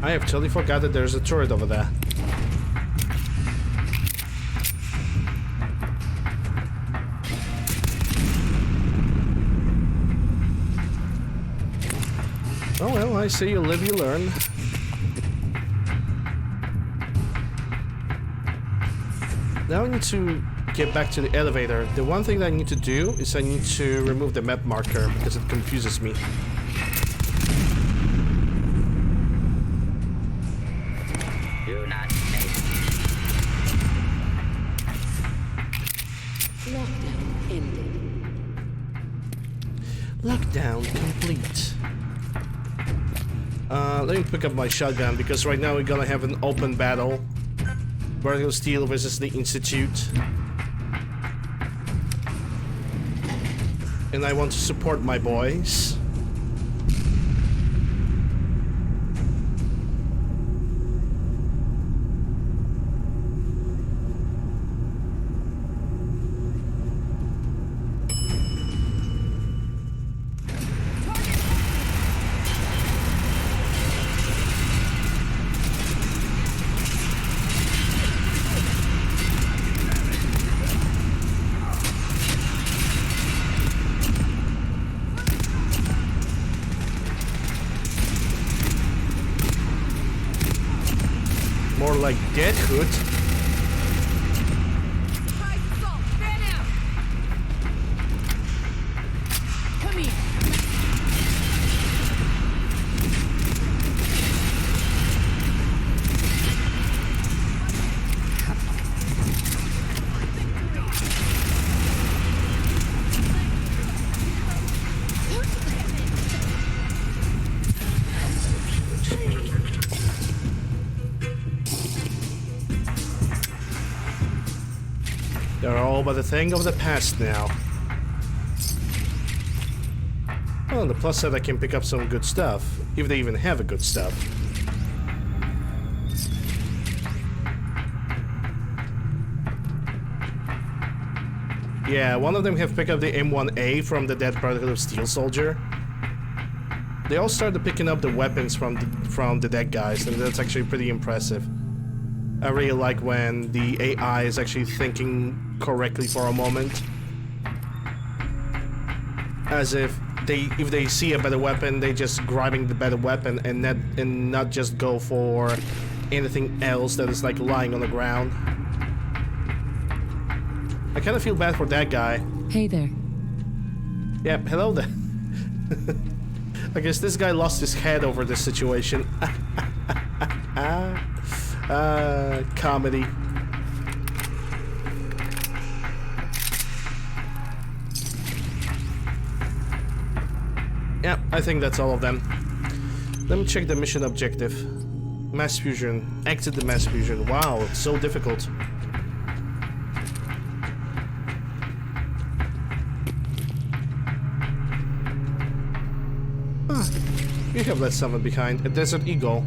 I have totally forgot that there's a turret over there. Oh well, I say you live, you learn. Now I need to get back to the elevator. The one thing that I need to do is I need to remove the map marker because it confuses me. Lockdown complete. Let me pick up my shotgun because right now we're gonna have an open battle. Brotherhood of Steel versus the Institute. And I want to support my boys. more like deadhood. Come here. They're all but a thing of the past now. Well, on the plus side, I can pick up some good stuff, if they even have a good stuff. Yeah, one of them have picked up the M1A from the dead Brotherhood of Steel Soldier. They all started picking up the weapons from the dead guys, and that's actually pretty impressive. I really like when the AI is actually thinking correctly for a moment. As if they see a better weapon, they just grabbing the better weapon and not just go for anything else that is like lying on the ground. I kind of feel bad for that guy. Hey there. Yep, hello there. I guess this guy lost his head over this situation. Comedy. Yeah, I think that's all of them. Let me check the mission objective. Mass fusion. Exit the mass fusion. Wow, it's so difficult. You have left someone behind. A Desert Eagle.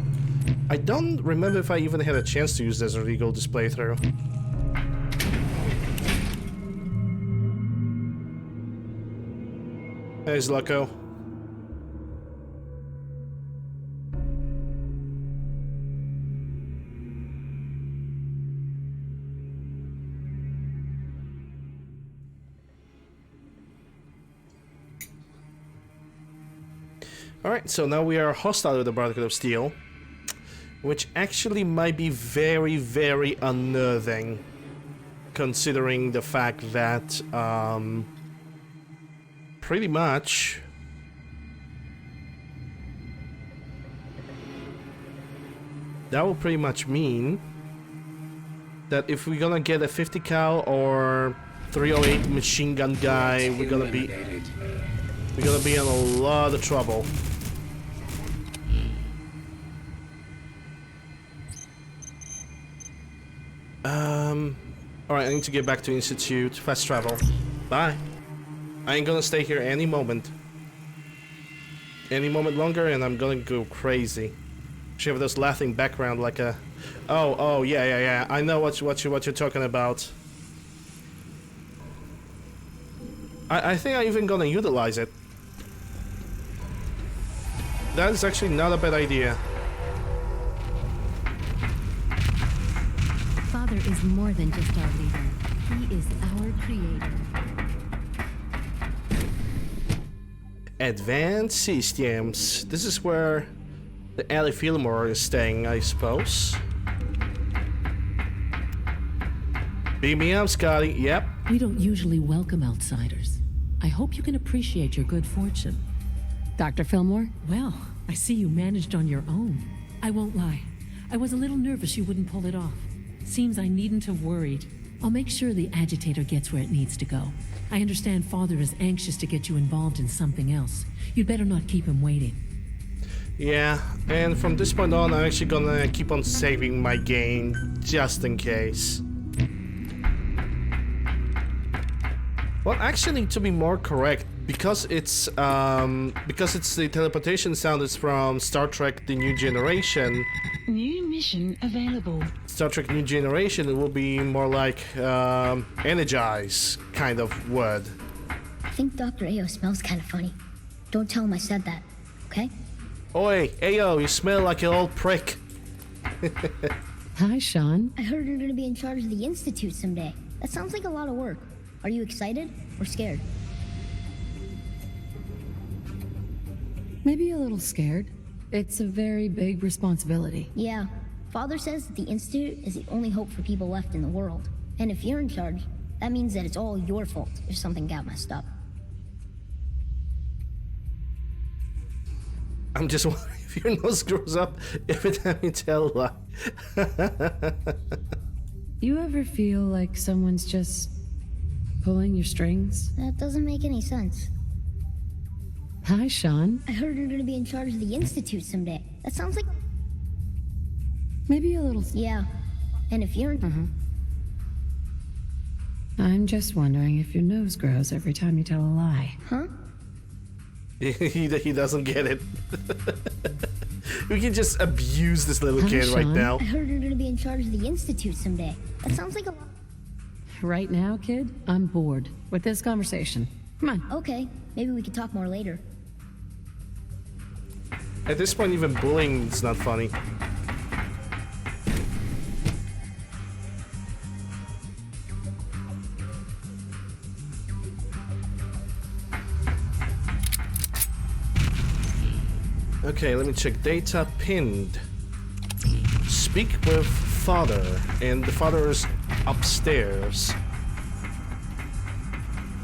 I don't remember if I even had a chance to use Desert Eagle this playthrough. There's Loco. Alright, so now we are hostile with the Brotherhood of Steel, which actually might be very, very unnerving, considering the fact that, pretty much that will pretty much mean that if we're gonna get a 50 cal or 308 machine gun guy, we're gonna be in a lot of trouble. Alright, I need to get back to Institute. Fast travel. Bye. I ain't gonna stay here any moment. Any moment longer and I'm gonna go crazy. She have this laughing background like a... Oh, yeah. I know what you're talking about. I think I'm even gonna utilize it. That is actually not a bad idea. Father is more than just our leader. He is our creator. Advanced systems. This is where the Ellie Fillmore is staying, I suppose. Beam me up, Scotty. Yep. We don't usually welcome outsiders. I hope you can appreciate your good fortune. Dr. Fillmore? Well, I see you managed on your own. I won't lie. I was a little nervous you wouldn't pull it off. Seems I needn't have worried. I'll make sure the agitator gets where it needs to go. I understand Father is anxious to get you involved in something else. You'd better not keep him waiting. Yeah, and from this point on, I'm actually gonna keep on saving my game, just in case. Well, actually, to be more correct, because it's the teleportation sound is from Star Trek: The New Generation. New mission available. Star Trek: New Generation, it will be more like energize kind of word. I think Dr. Ayo smells kind of funny. Don't tell him I said that, okay? Oi, Ayo, you smell like an old prick. Hi, Sean. I heard you're gonna be in charge of the Institute someday. That sounds like a lot of work. Are you excited or scared? Maybe a little scared. It's a very big responsibility. Yeah, Father says that the Institute is the only hope for people left in the world. And if you're in charge, that means that it's all your fault if something got messed up. I'm just wondering if your nose grows up every time you tell a lie. You ever feel like someone's just pulling your strings? That doesn't make any sense. Hi, Sean. I heard you're gonna be in charge of the Institute someday. That sounds like... Maybe a little... Yeah. And if you're in... I'm just wondering if your nose grows every time you tell a lie. Huh? He doesn't get it. We can just abuse this little kid right now. I heard you're gonna be in charge of the Institute someday. That sounds like a lot. Right now, kid, I'm bored with this conversation. Come on. Okay, maybe we could talk more later. At this point, even bullying is not funny. Okay, let me check. Data pinned. Speak with father, and the father is upstairs.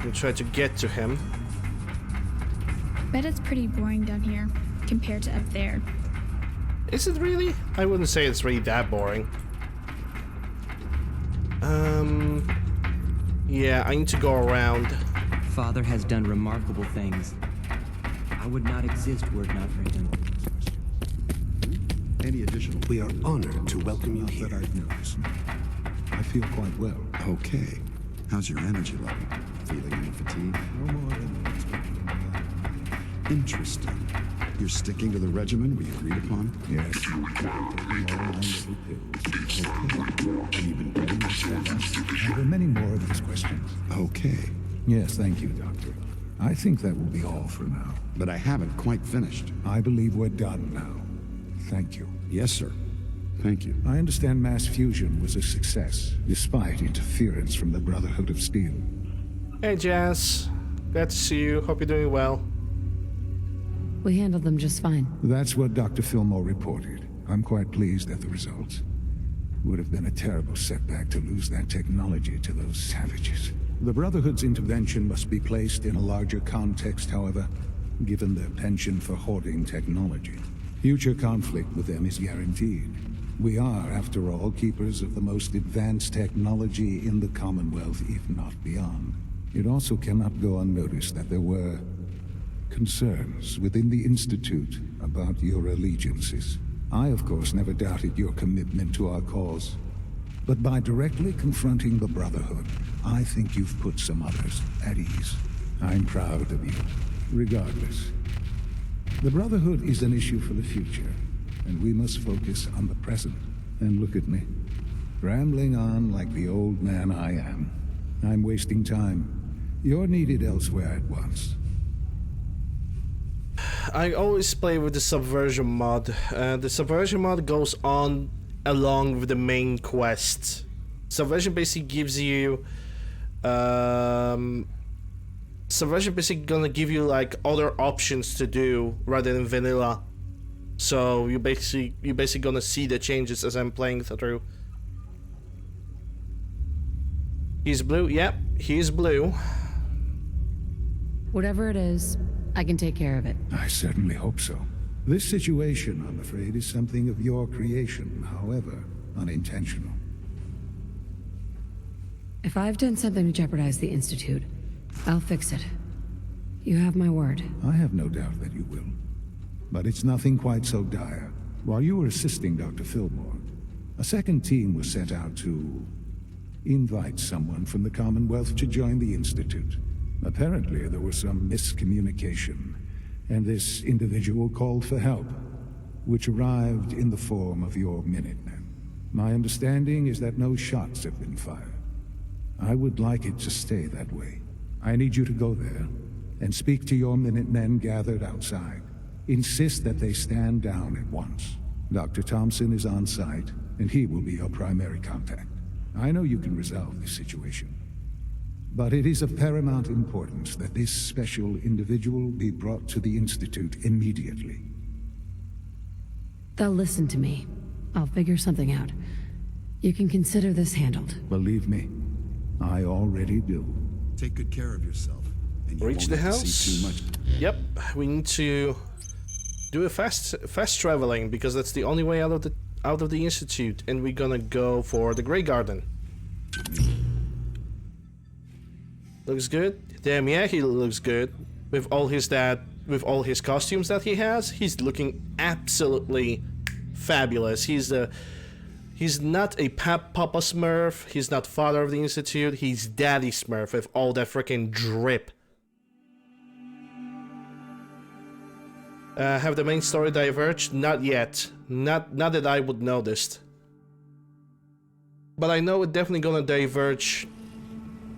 We'll try to get to him. Bet it's pretty boring down here compared to up there. Is it really? I wouldn't say it's really that boring. Yeah, I need to go around. Father has done remarkable things. I would not exist were it not for him. Any additional? We are honored to welcome you here. That I've noticed. I feel quite well. Okay. How's your energy level? Feeling any fatigue? No more than expected. Interesting. You're sticking to the regimen we agreed upon? Yes. Taking all my little pills. Okay. Have you been getting this There are many more of these questions. Okay. Yes, thank you, Doctor. I think that will be all for now. But I haven't quite finished. I believe we're done now. Thank you. Yes, sir. Thank you. I understand mass fusion was a success, despite interference from the Brotherhood of Steel. Hey, Jazz. Glad to see you. Hope you're doing well. We handled them just fine. That's what Dr. Fillmore reported. I'm quite pleased at the results. Would have been a terrible setback to lose that technology to those savages. The Brotherhood's intervention must be placed in a larger context, however, given their penchant for hoarding technology. Future conflict with them is guaranteed. We are, after all, keepers of the most advanced technology in the Commonwealth, if not beyond. It also cannot go unnoticed that there were concerns within the Institute about your allegiances. I, of course, never doubted your commitment to our cause. But by directly confronting the Brotherhood, I think you've put some others at ease. I'm proud of you, regardless. The Brotherhood is an issue for the future, and we must focus on the present. And look at me, rambling on like the old man I am. I'm wasting time. You're needed elsewhere at once. I always play with the Subversion mod. The Subversion mod goes on along with the main quest. Subversion basically gives you Subversion basically gonna give you like other options to do rather than vanilla. So you're basically gonna see the changes as I'm playing through. He's blue. Yep, he's blue. Whatever it is, I can take care of it. I certainly hope so. This situation, I'm afraid, is something of your creation, however unintentional. If I've done something to jeopardize the Institute, I'll fix it. You have my word. I have no doubt that you will. But it's nothing quite so dire. While you were assisting Dr. Fillmore, a second team was sent out to invite someone from the Commonwealth to join the Institute. Apparently, there was some miscommunication, and this individual called for help, which arrived in the form of your Minutemen. My understanding is that no shots have been fired. I would like it to stay that way. I need you to go there and speak to your Minutemen gathered outside. Insist that they stand down at once. Dr. Thompson is on site, and he will be your primary contact. I know you can resolve this situation. But it is of paramount importance that this special individual be brought to the Institute immediately. They'll listen to me. I'll figure something out. You can consider this handled. Believe me, I already do. Take good care of yourself. And you Reach won't the have to house? see too much. Yep, we need to do a fast traveling because that's the only way out of the institute, and we're gonna go for the Grey Garden. Looks good. Damn, yeah, he looks good with all his costumes that he has. He's looking absolutely fabulous. He's not a Papa Smurf. He's not father of the institute. He's Daddy Smurf with all that freaking drip. Have the main story diverged? Not yet. Not that I would notice. But I know it's definitely gonna diverge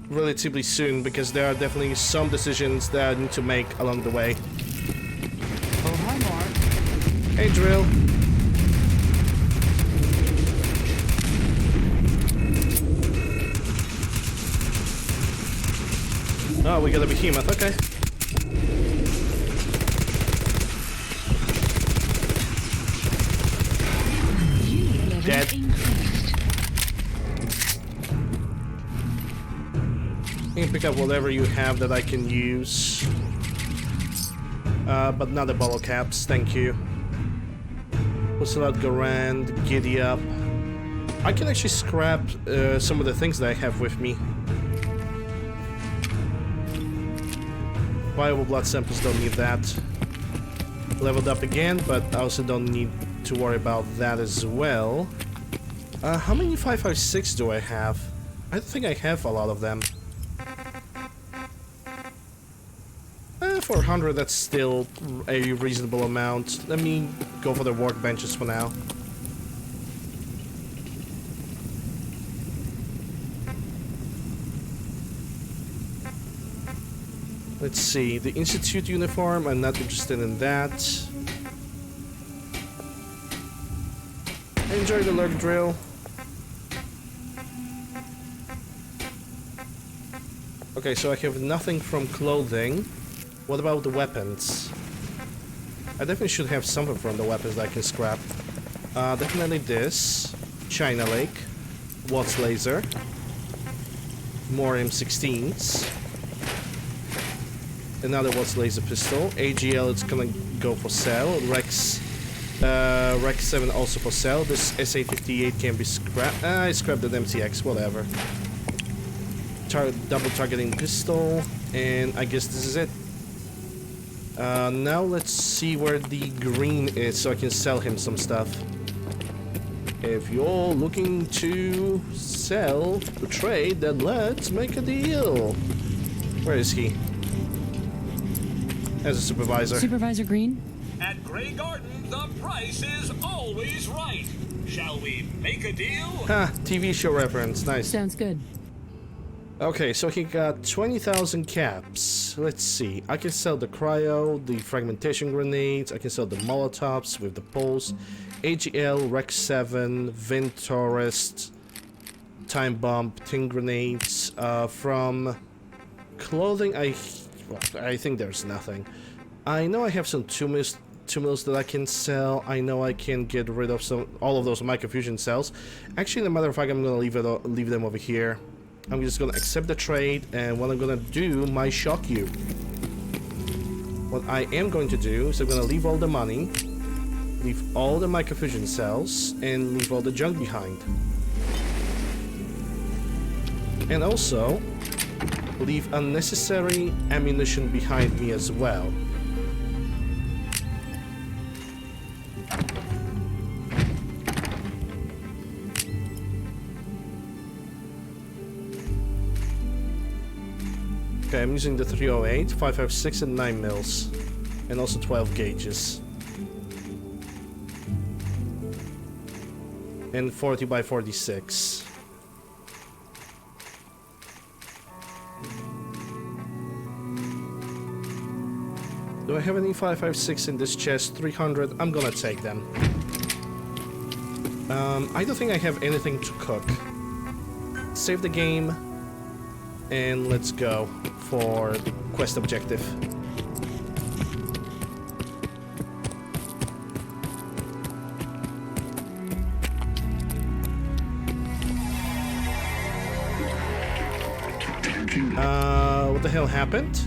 relatively soon because there are definitely some decisions that I need to make along the way. Oh, hi, Mark. Hey, Drill. Oh, we got a behemoth, okay. Dead. You can pick up whatever you have that I can use. But not the bottle caps, thank you. Ocelot, Garand, Giddy Up. I can actually scrap some of the things that I have with me. Viable blood samples, don't need that. Leveled up again, but I also don't need to worry about that as well. How many 5.56 do I have? I think I have a lot of them. 400, that's still a reasonable amount. Let me go for the workbenches for now. Let's see, the Institute uniform, I'm not interested in that. Enjoy the lurk drill. Okay, so I have nothing from clothing. What about the weapons? I definitely should have something from the weapons that I can scrap. Definitely this. China Lake. Watts laser. More M16s. Another Watts laser pistol. AGL, it's gonna go for sale. Rex 7 also for sale. This SA-58 can be scrapped. I scrapped the MCX, whatever. Double targeting pistol. And I guess this is it. Now let's see where the green is so I can sell him some stuff. If you're looking to sell, to trade, then let's make a deal. Where is he? As a supervisor. Supervisor Green? At Grey Garden, the price is always right. Shall we make a deal? Ha, TV show reference, nice. Sounds good. Okay, so he got 20,000 caps. Let's see. I can sell the cryo, the fragmentation grenades. I can sell the molotovs with the pulse. AGL, Rex 7, Vintorist, time bomb, tin grenades. From clothing, I think there's nothing. I know I have some 2 mils that I can sell. I know I can get rid of all of those microfusion cells. Actually, as a matter of fact, I'm gonna leave them over here. I'm just gonna accept the trade, and what I'm gonna do might shock you. What I am going to do is I'm gonna leave all the money, leave all the microfusion cells, and leave all the junk behind. And also, leave unnecessary ammunition behind me as well. Okay, I'm using the 308, 5.56 and 9 mils, and also 12 gauges. And 40 by 46. Do I have any 5.56 in this chest? 300, I'm gonna take them. I don't think I have anything to cook. Save the game. And let's go for the quest objective. hell happened?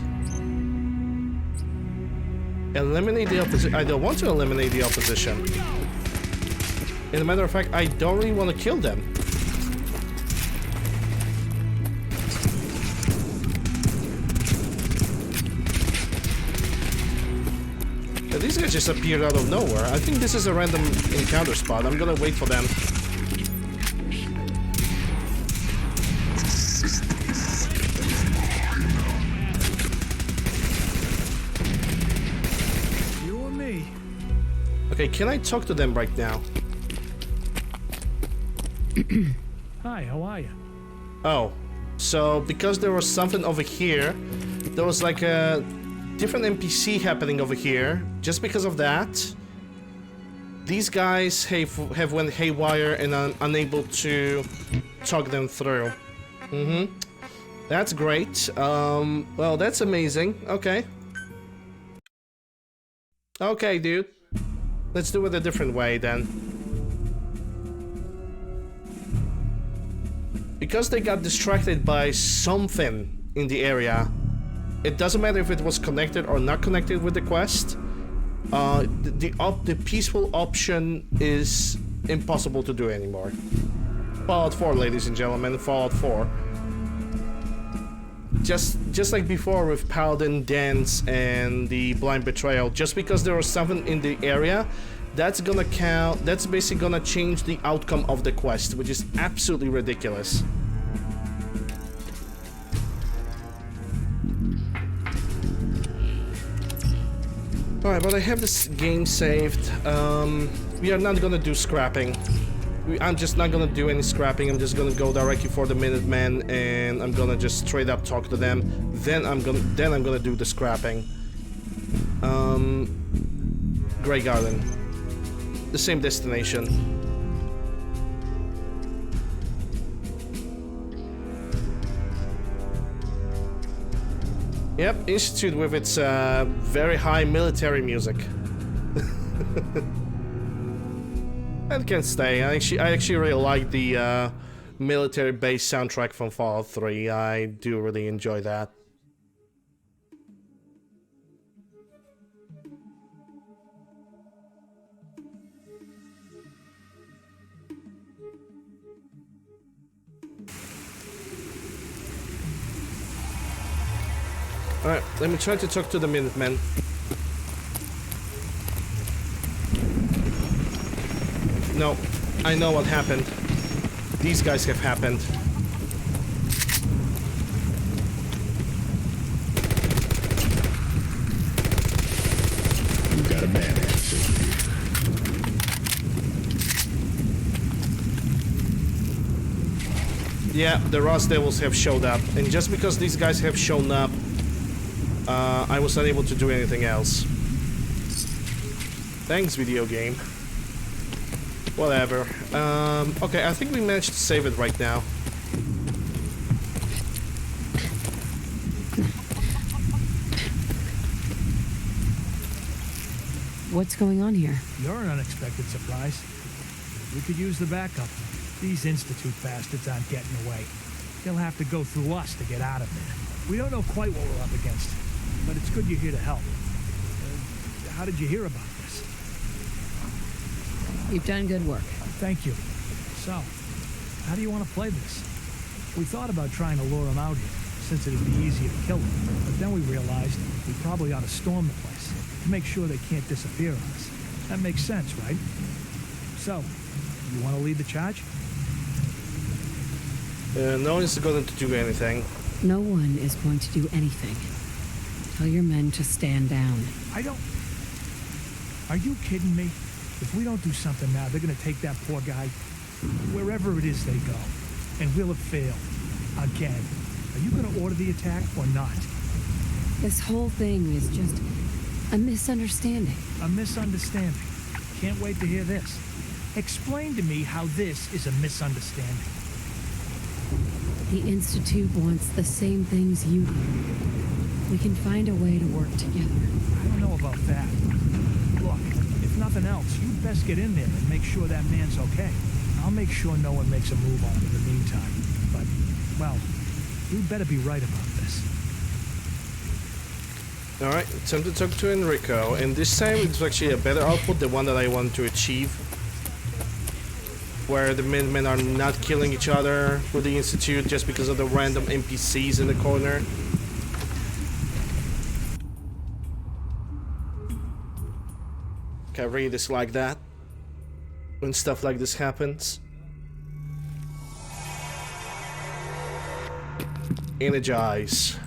Eliminate the opposition. I don't want to eliminate the opposition. As a matter of fact, I don't really want to kill them. Yeah, these guys just appeared out of nowhere. I think this is a random encounter spot. I'm gonna wait for them. Okay, can I talk to them right now? Hi, how are you? Oh, so because there was something over here, there was like a different NPC happening over here. Just because of that, these guys have went haywire and I'm unable to talk them through. That's great. Well, that's amazing. Okay. Okay, dude. Let's do it a different way then. Because they got distracted by something in the area, it doesn't matter if it was connected or not connected with the quest. The peaceful option is impossible to do anymore. Fallout 4, ladies and gentlemen, Fallout 4. Just like before with Paladin Dance and the Blind Betrayal, just because there was something in the area, that's gonna count, that's basically gonna change the outcome of the quest, which is absolutely ridiculous. Alright, but I have this game saved. We are not gonna do scrapping. I'm just not gonna do any scrapping. I'm just gonna go directly for the Minutemen, and I'm gonna just straight up talk to them. Then I'm gonna do the scrapping. Grey Garden, the same destination. Yep, Institute with its very high military music. That can stay. I actually really like the military-based soundtrack from Fallout 3. I do really enjoy that. Alright, let me try to talk to the Minutemen. No, I know what happened. These guys have happened. You got a man answer. Yeah, the Rust Devils have showed up, and just because these guys have shown up, I was unable to do anything else. Thanks, video game. Whatever. Okay, I think we managed to save it right now. What's going on here? You're an unexpected surprise. We could use the backup. These Institute bastards aren't getting away. They'll have to go through us to get out of there. We don't know quite what we're up against, but it's good you're here to help. How did you hear about this? You've done good work. Thank you. So, how do you want to play this? We thought about trying to lure him out here, since it'd be easier to kill him, but then we realized we probably ought to storm the place to make sure they can't disappear on us. That makes sense, right? So, you want to lead the charge? No one's going to do anything. No one is going to do anything. Tell your men to stand down. I don't... Are you kidding me? If we don't do something now, they're gonna take that poor guy wherever it is they go. And we'll have failed. Again. Are you gonna order the attack or not? This whole thing is just a misunderstanding. A misunderstanding. Can't wait to hear this. Explain to me how this is a misunderstanding. The Institute wants the same things you do. We can find a way to work together. I don't know about that. Look, if nothing else, you'd best get in there and make sure that man's okay. I'll make sure no one makes a move on him in the meantime. But, well, you'd better be right about this. Alright, time to talk to Enrico, and this time it's actually a better output, the one that I want to achieve. Where the Minutemen are not killing each other with the Institute just because of the random NPCs in the corner. Okay, I really dislike that when stuff like this happens. Energize.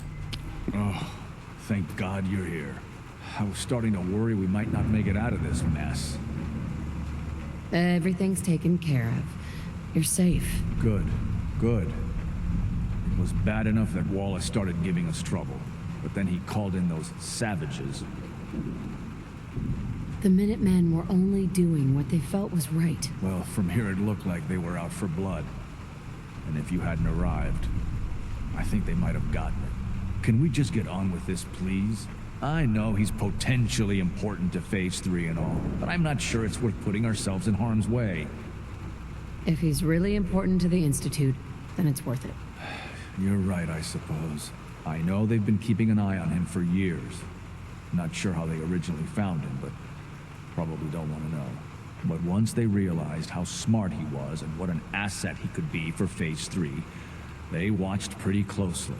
Oh, thank God you're here. I was starting to worry we might not make it out of this mess. Everything's taken care of. You're safe. Good. Good. It was bad enough that Wallace started giving us trouble, but then he called in those savages. The Minutemen were only doing what they felt was right. Well, from here it looked like they were out for blood. And if you hadn't arrived, I think they might have gotten it. Can we just get on with this, please? I know he's potentially important to Phase 3 and all, but I'm not sure it's worth putting ourselves in harm's way. If he's really important to the Institute, then it's worth it. You're right, I suppose. I know they've been keeping an eye on him for years. Not sure how they originally found him, but probably don't want to know. But once they realized how smart he was and what an asset he could be for Phase 3, they watched pretty closely.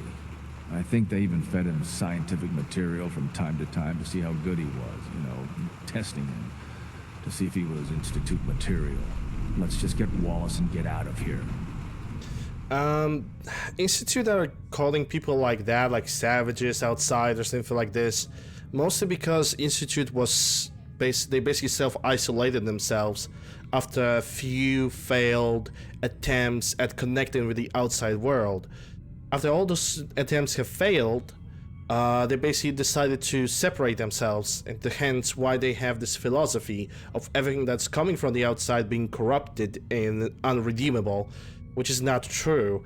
I think they even fed him scientific material from time to time to see how good he was, you know, testing him, to see if he was Institute material. Let's just get Wallace and get out of here. Institute are calling people like that, like savages outside or something like this, mostly because Institute was they basically self-isolated themselves after a few failed attempts at connecting with the outside world. After all those attempts have failed, they basically decided to separate themselves, and hence why they have this philosophy of everything that's coming from the outside being corrupted and unredeemable, which is not true.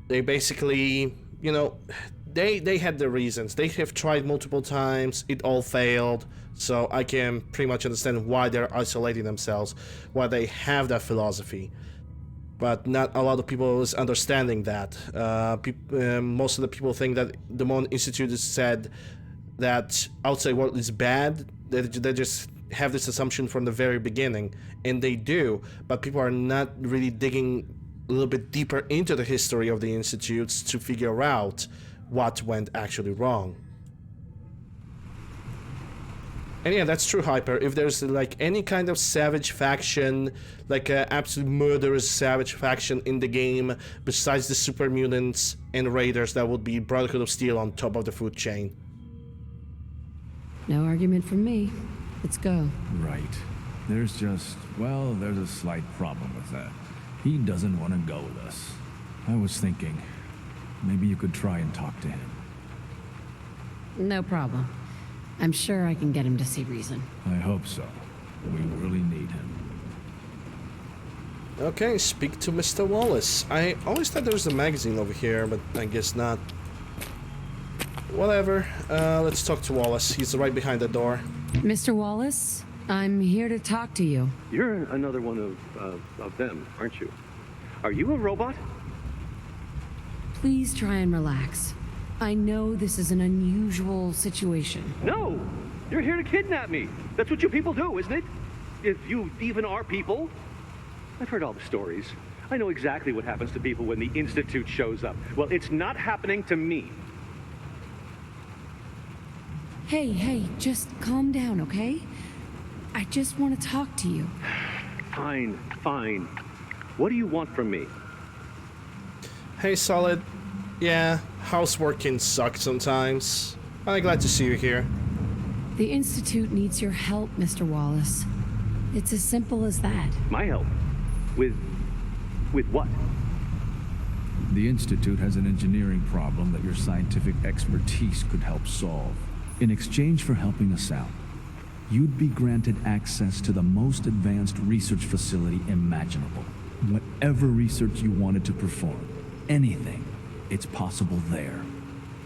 They basically, you know, they had their reasons. They have tried multiple times, it all failed, so I can pretty much understand why they're isolating themselves, why they have that philosophy. But not a lot of people is understanding that. Most of the people think that the moment Institute has said that outside world is bad, they just have this assumption from the very beginning, and they do, but people are not really digging a little bit deeper into the history of the Institutes to figure out what went actually wrong. And yeah, that's true, Hyper. If there's like any kind of savage faction, like an absolute murderous savage faction in the game, besides the super mutants and raiders, that would be Brotherhood of Steel on top of the food chain. No argument from me. Let's go. Right. There's just, well, there's a slight problem with that. He doesn't want to go with us. I was thinking, maybe you could try and talk to him. No problem. I'm sure I can get him to see reason. I hope so. We really need him. Okay, speak to Mr. Wallace. I always thought there was a magazine over here, but I guess not. Whatever. Let's talk to Wallace. He's right behind the door. Mr. Wallace, I'm here to talk to you. You're another one of them, aren't you? Are you a robot? Please try and relax. I know this is an unusual situation. No! You're here to kidnap me. That's what you people do, isn't it? If you even are people. I've heard all the stories. I know exactly what happens to people when the Institute shows up. Well, it's not happening to me. Hey, just calm down, okay? I just want to talk to you. Fine. What do you want from me? Hey, Solid. Yeah, housework can suck sometimes. I'm glad to see you here. The Institute needs your help, Mr. Wallace. It's as simple as that. My help? With what? The Institute has an engineering problem that your scientific expertise could help solve. In exchange for helping us out, you'd be granted access to the most advanced research facility imaginable. Whatever research you wanted to perform, anything, it's possible there.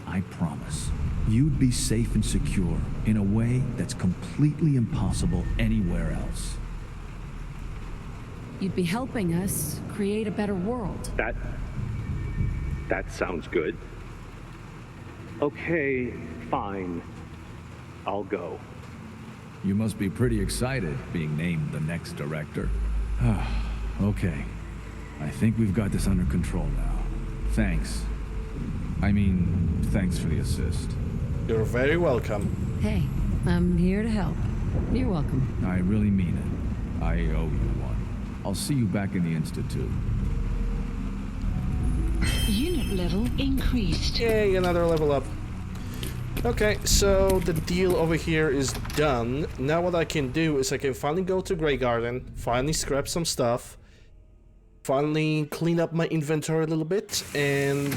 I promise. You'd be safe and secure in a way that's completely impossible anywhere else. You'd be helping us create a better world. That sounds good. Okay, fine. I'll go. You must be pretty excited being named the next director. Okay. I think we've got this under control now. Thanks. I mean, thanks for the assist. You're very welcome. Hey, I'm here to help. You're welcome. I really mean it. I owe you one. I'll see you back in the Institute. Unit level increased. Yay, another level up. Okay, so the deal over here is done. Now what I can do is I can finally go to Grey Garden, finally scrap some stuff, finally clean up my inventory a little bit, and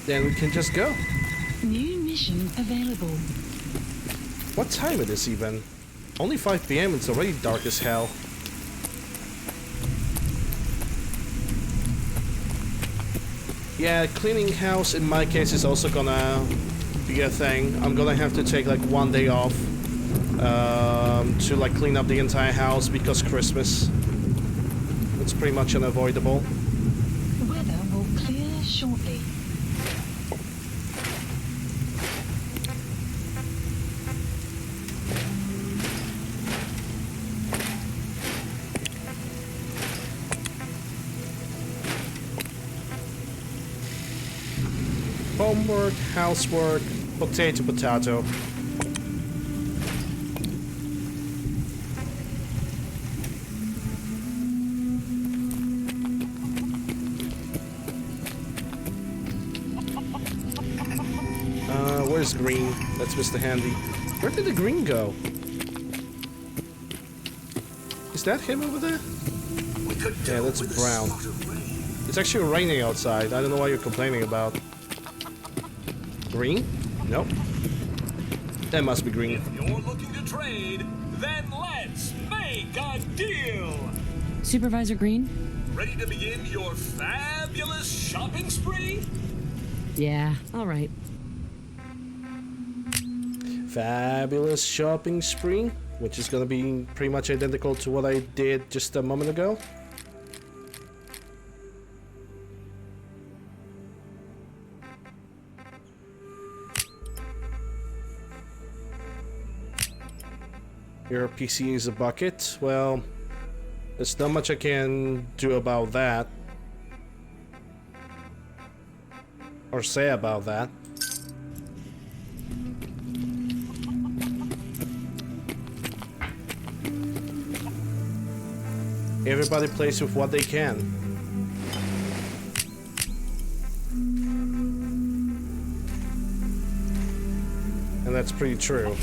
then we can just go. New mission available. What time it is even? Only 5 PM, it's already dark as hell. Yeah, cleaning house in my case is also gonna be a thing. I'm gonna have to take like 1 day off to like clean up the entire house because Christmas. It's pretty much unavoidable. Weather will clear shortly. Homework, housework, potato, potato. Where's Green? That's Mr. Handy. Where did the Green go? Is that him over there? Yeah, that's Brown. It's actually raining outside. I don't know what you're complaining about. Green? Nope. That must be Green. If you're looking to trade, then let's make a deal! Supervisor Green? Ready to begin your fabulous shopping spree? Yeah, all right. Fabulous shopping spree, which is gonna be pretty much identical to what I did just a moment ago. Your PC is a bucket. Well, there's not much I can do about that. Or say about that. Everybody plays with what they can. And that's pretty true.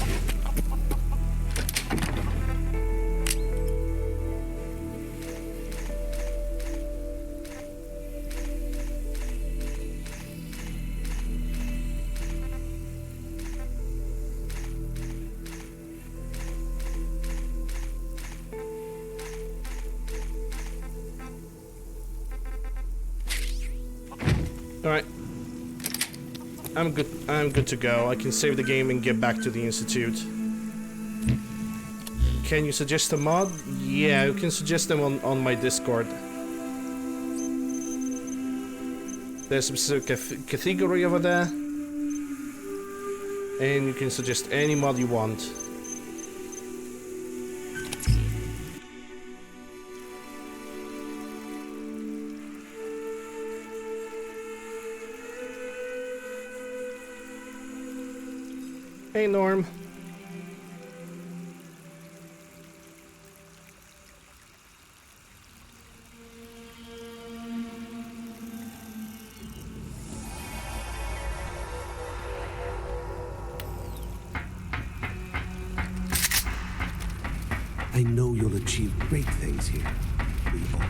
Alright. I'm good to go. I can save the game and get back to the Institute. Can you suggest a mod? Yeah, you can suggest them on my Discord. There's a specific category over there. And you can suggest any mod you want. Hey, Norm. I know you'll achieve great things here. We all do.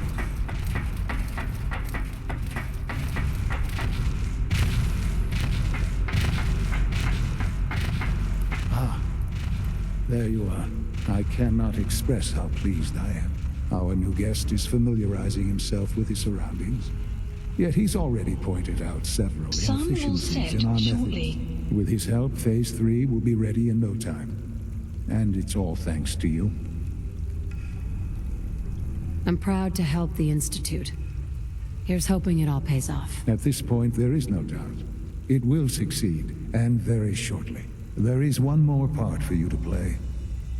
There you are. I cannot express how pleased I am. Our new guest is familiarizing himself with his surroundings. Yet he's already pointed out several Sun will inefficiencies set in our shortly. methods. With his help, Phase 3 will be ready in no time. And it's all thanks to you. I'm proud to help the Institute. Here's hoping it all pays off. At this point, there is no doubt. It will succeed, and very shortly. There is one more part for you to play,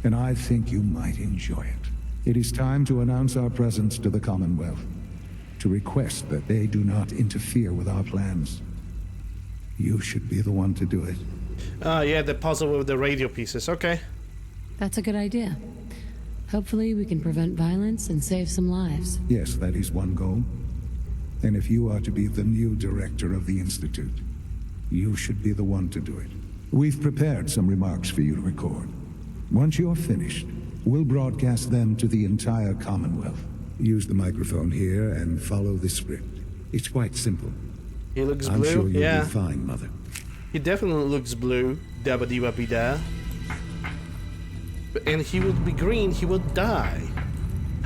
and I think you might enjoy it. It is time to announce our presence to the Commonwealth, to request that they do not interfere with our plans. You should be the one to do it. Yeah, the puzzle with the radio pieces, okay. That's a good idea. Hopefully we can prevent violence and save some lives. Yes, that is one goal. And if you are to be the new director of the Institute, you should be the one to do it. We've prepared some remarks for you to record. Once you're finished, we'll broadcast them to the entire Commonwealth. Use the microphone here and follow the script. It's quite simple. He looks I'm blue, sure you'll yeah. be fine, Mother. He definitely looks blue. Dabba-dee-wabby-da. And he would be green, he would die.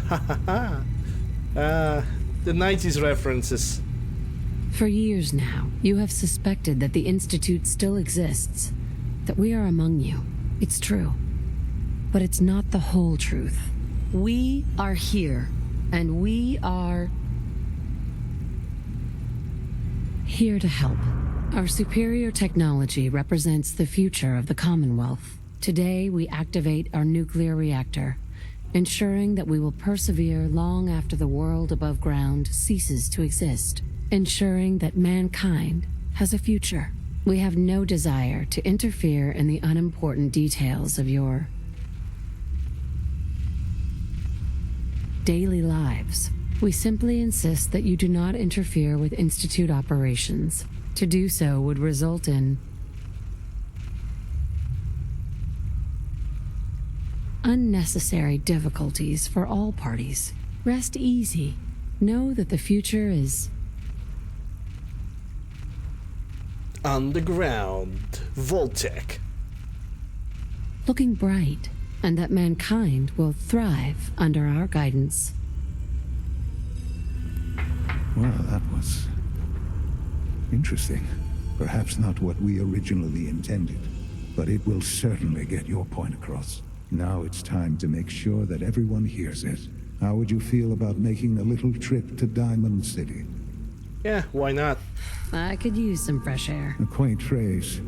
Ha ha ha. The 90s references. For years now, you have suspected that the Institute still exists, that we are among you. It's true. But it's not the whole truth. We are here, and we are here to help. Our superior technology represents the future of the Commonwealth. Today, we activate our nuclear reactor, ensuring that we will persevere long after the world above ground ceases to exist, ensuring that mankind has a future. We have no desire to interfere in the unimportant details of your daily lives. We simply insist that you do not interfere with Institute operations. To do so would result in unnecessary difficulties for all parties. Rest easy. Know that the future is underground. Voltec. looking bright, and that mankind will thrive under our guidance. Well, that was interesting. Perhaps not what we originally intended, but it will certainly get your point across. Now it's time to make sure that everyone hears it. How would you feel about making a little trip to Diamond City? Yeah, why not? I could use some fresh air. A quaint phrase,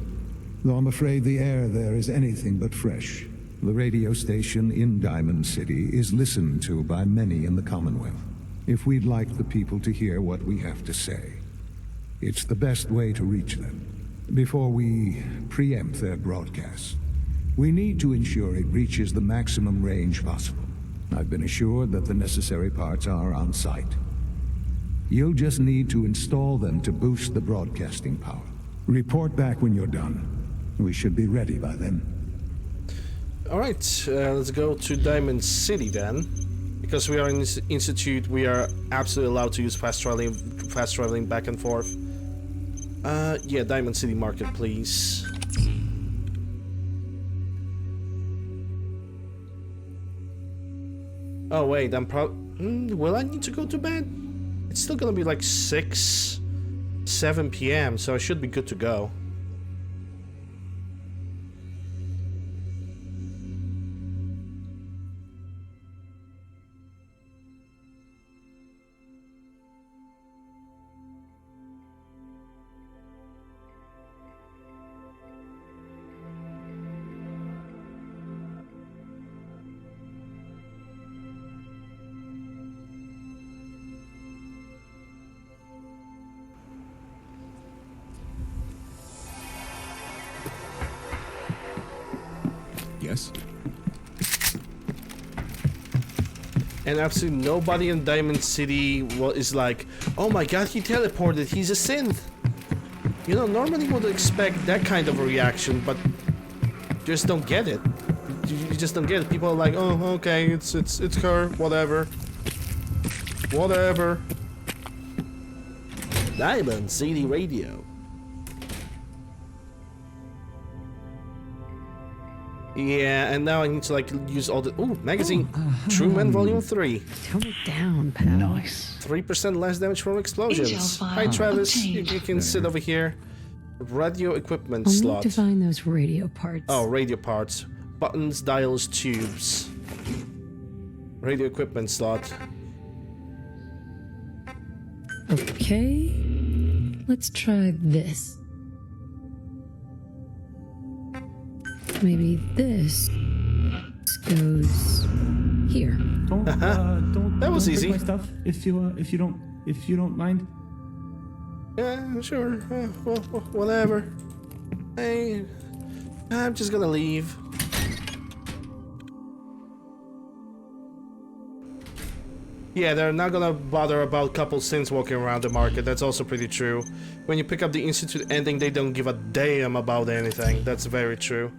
though I'm afraid the air there is anything but fresh. The radio station in Diamond City is listened to by many in the Commonwealth. If we'd like the people to hear what we have to say, it's the best way to reach them. Before we preempt their broadcast, we need to ensure it reaches the maximum range possible. I've been assured that the necessary parts are on site. You'll just need to install them to boost the broadcasting power. Report back when you're done. We should be ready by then. Alright, let's go to Diamond City then. Because we are in this institute, we are absolutely allowed to use fast traveling back and forth. Yeah, Diamond City Market, please. Oh wait, will I need to go to bed? It's still gonna be like 6, 7 p.m, so I should be good to go. Yes? And absolutely nobody in Diamond City is like, oh my god, he teleported, he's a synth. You know, normally would expect that kind of a reaction, but just don't get it. You just don't get it. People are like, oh, okay, it's her, whatever. Whatever. Diamond City Radio. Yeah, and now I need to like use all the magazine. Truman Volume 3. Tone it down, pal. Nice. 3% less damage from explosions. Hi Travis, you can sit over here. Radio equipment I'll slot. need to find those radio parts. Oh, radio parts. Buttons, dials, tubes. Radio equipment slot. Okay. Let's try this. Maybe this goes here. Don't That was don't easy. Take my stuff if you don't mind. Yeah, sure. Well, whatever. I'm just gonna leave. Yeah, they're not gonna bother about couple sins walking around the market. That's also pretty true. When you pick up the Institute ending, they don't give a damn about anything. That's very true.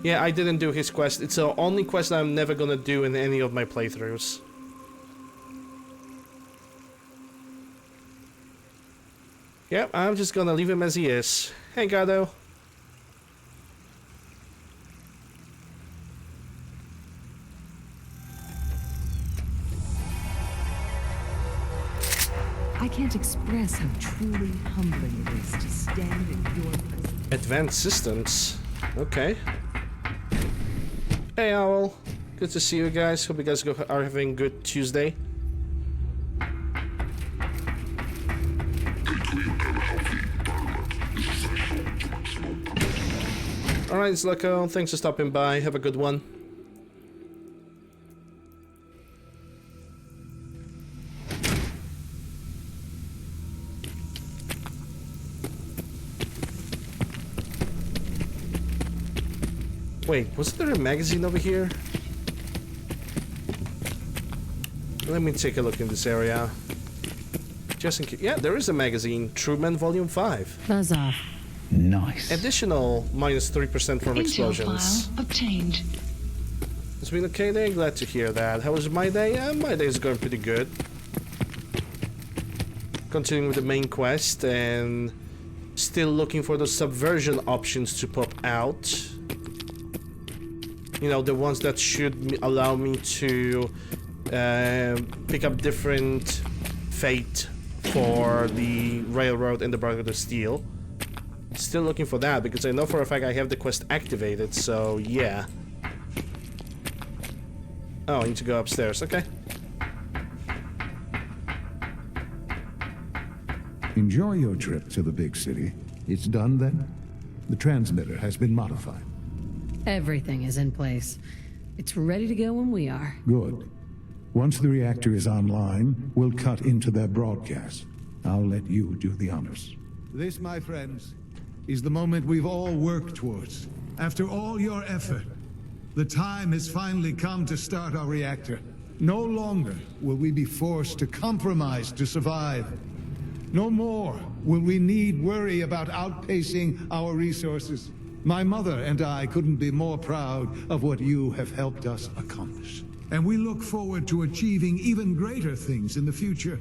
Yeah, I didn't do his quest. It's the only quest I'm never gonna do in any of my playthroughs. Yep, I'm just gonna leave him as he is. Hey, Gado. I can't express how truly humbling it is to stand in your presence. Advanced systems. Okay. Hey, Owl. Good to see you guys. Hope you guys are having a good Tuesday. Alright, Zloko. Thanks for stopping by. Have a good one. Wait, wasn't there a magazine over here? Let me take a look in this area. Just in case. Yeah, there is a magazine. Truman Volume 5. Buzz off. Nice. Additional -3% from explosions. File obtained. It's been okay day? Glad to hear that. How was my day? My day is going pretty good. Continuing with the main quest and still looking for those subversion options to pop out. You know, the ones that should allow me to pick up different fate for the Railroad and the Brotherhood of Steel. Still looking for that because I know for a fact I have the quest activated, so yeah. Oh, I need to go upstairs, okay. Enjoy your trip to the big city. It's done then? The transmitter has been modified. Everything is in place. It's ready to go when we are. Good. Once the reactor is online, we'll cut into their broadcast. I'll let you do the honors. This, my friends, is the moment we've all worked towards. After all your effort, the time has finally come to start our reactor. No longer will we be forced to compromise to survive. No more will we need worry about outpacing our resources. My mother and I couldn't be more proud of what you have helped us accomplish. And we look forward to achieving even greater things in the future.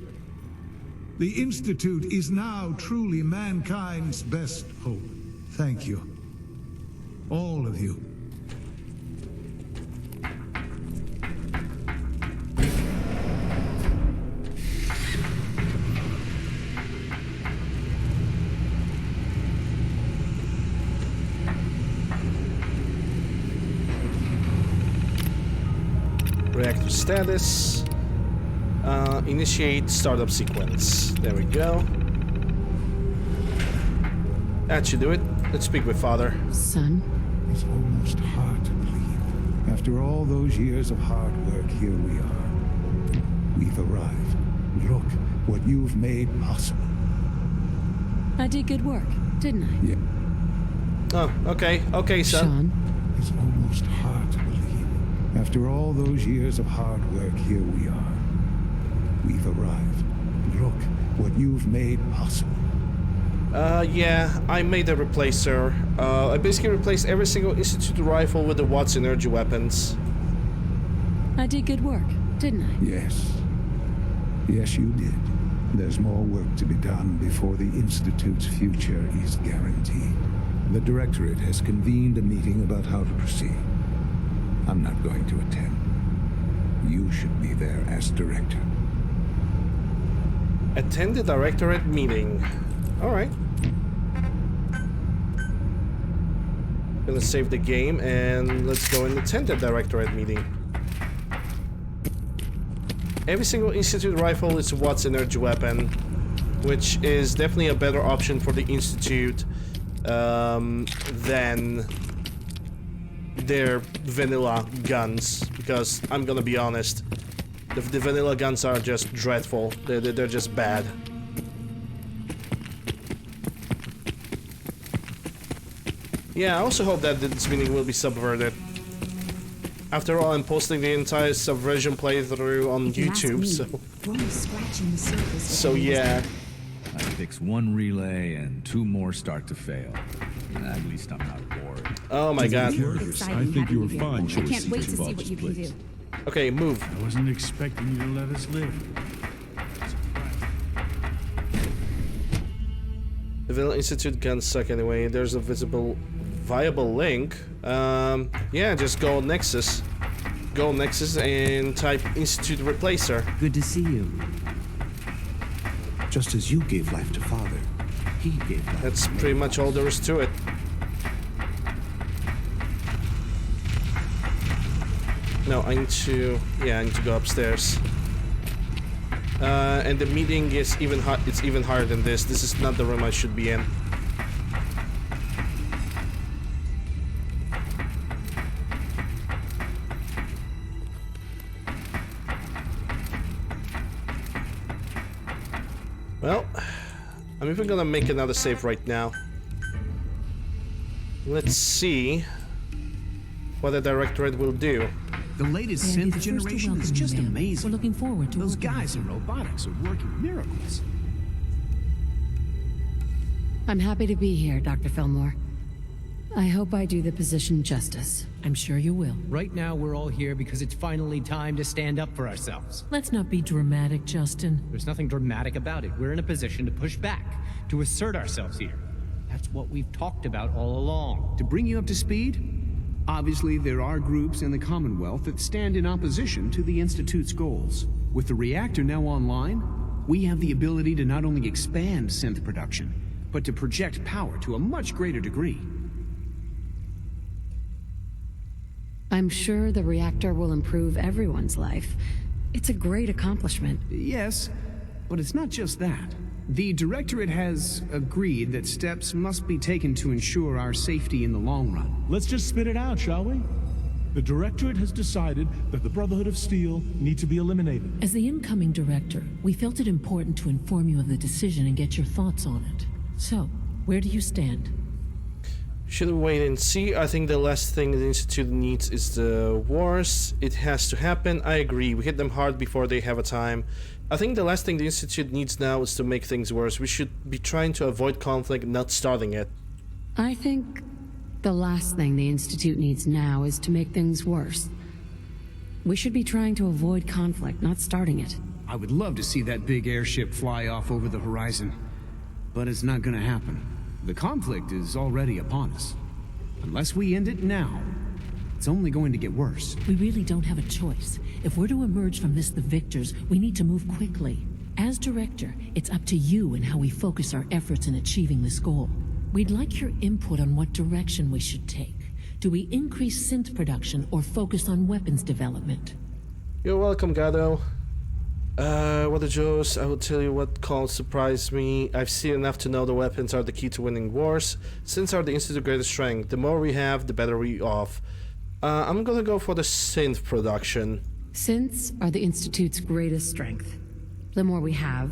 The Institute is now truly mankind's best hope. Thank you. All of you. Reactor status. Initiate startup sequence. There we go. That should do it. Let's speak with Father. Son? It's almost hard to believe. After all those years of hard work, here we are. We've arrived. Look what you've made possible. I did good work, didn't I? Yeah. Oh, okay. Okay, son. Sean? It's almost hard to believe. After all those years of hard work, here we are. We've arrived. Look what you've made possible. Yeah, I made a replacer. I basically replaced every single Institute rifle with the Watts energy weapons. I did good work, didn't I? Yes. Yes, you did. There's more work to be done before the Institute's future is guaranteed. The Directorate has convened a meeting about how to proceed. I'm not going to attend. You should be there as Director. Attend the Directorate meeting. Alright. Gonna save the game and let's go and attend the Directorate meeting. Every single Institute rifle is a Watts energy weapon, which is definitely a better option for the Institute than their vanilla guns, because I'm gonna be honest, the vanilla guns are just dreadful. They're just bad. Yeah, I also hope that this meeting will be subverted. After all, I'm posting the entire Subversion playthrough on YouTube, so... We're only scratching the surface. So yeah. I fix one relay and 2 more start to fail. At least I'm not bored. Oh my god. I think you were fine. I can't wait to see what you can do. Okay, move. I wasn't expecting you to let us live. The Vanilla Institute guns suck anyway. There's a viable link. Yeah, just go Nexus. Go Nexus and type Institute Replacer. Good to see you. Just as you gave life to Father, he gave life. That's pretty much all there is to it. No, I need to go upstairs. And the meeting is even it's even harder than this. This is not the room I should be in. Well, I'm even gonna make another save right now. Let's see what the Directorate will do. The latest synth generation is just amazing. We're looking forward to Those guys in robotics are working miracles. I'm happy to be here, Dr. Fillmore. I hope I do the position justice. I'm sure you will. Right now, we're all here because it's finally time to stand up for ourselves. Let's not be dramatic, Justin. There's nothing dramatic about it. We're in a position to push back, to assert ourselves here. That's what we've talked about all along. To bring you up to speed, obviously there are groups in the Commonwealth that stand in opposition to the Institute's goals. With the reactor now online, we have the ability to not only expand synth production, but to project power to a much greater degree. I'm sure the reactor will improve everyone's life. It's a great accomplishment. Yes, but it's not just that. The Directorate has agreed that steps must be taken to ensure our safety in the long run. Let's just spit it out, shall we? The Directorate has decided that the Brotherhood of Steel need to be eliminated. As the incoming director, we felt it important to inform you of the decision and get your thoughts on it. So, where do you stand? Should we wait and see? I think the last thing the Institute needs is the wars. It has to happen. I agree. We hit them hard before they have a time. I think the last thing the Institute needs now is to make things worse. We should be trying to avoid conflict, not starting it. I think the last thing the Institute needs now is to make things worse. We should be trying to avoid conflict, not starting it. I would love to see that big airship fly off over the horizon, but it's not gonna happen. The conflict is already upon us. Unless we end it now, it's only going to get worse. We really don't have a choice. If we're to emerge from this the victors, we need to move quickly. As director, it's up to you and how we focus our efforts in achieving this goal. We'd like your input on what direction we should take. Do we increase synth production or focus on weapons development? You're welcome, Gado. What a Joes, I will tell you what call surprised me. I've seen enough to know the weapons are the key to winning wars. Synths are the Institute's greatest strength. The more we have, the better we off. I'm gonna go for the synth production. Synths are the Institute's greatest strength. The more we have,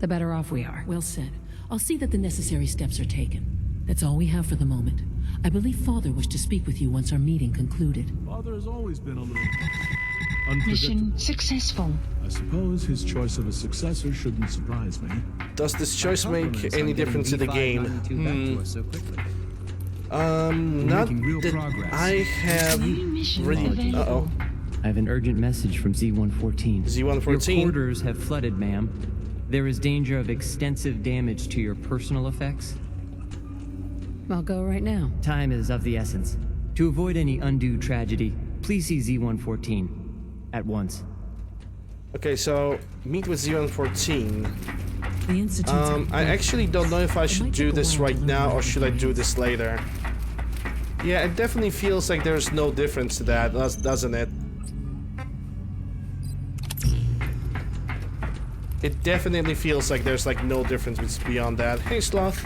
the better off we are. Well said. I'll see that the necessary steps are taken. That's all we have for the moment. I believe Father wished to speak with you once our meeting concluded. Father has always been a little Mission successful. I suppose his choice of a successor shouldn't surprise me. Does this choice make any difference in the game? Not that I have really... Uh-oh. I have an urgent message from Z-114. Z-114? Your quarters have flooded, ma'am. There is danger of extensive damage to your personal effects. I'll go right now. Time is of the essence. To avoid any undue tragedy, please see Z-114 at once. Okay, so meet with Z-114. The Institute's I actually don't know if I should do this right now or should I do this later. Yeah, it definitely feels like there's no difference to that, doesn't it? It definitely feels like there's like no difference beyond that. Hey, Sloth.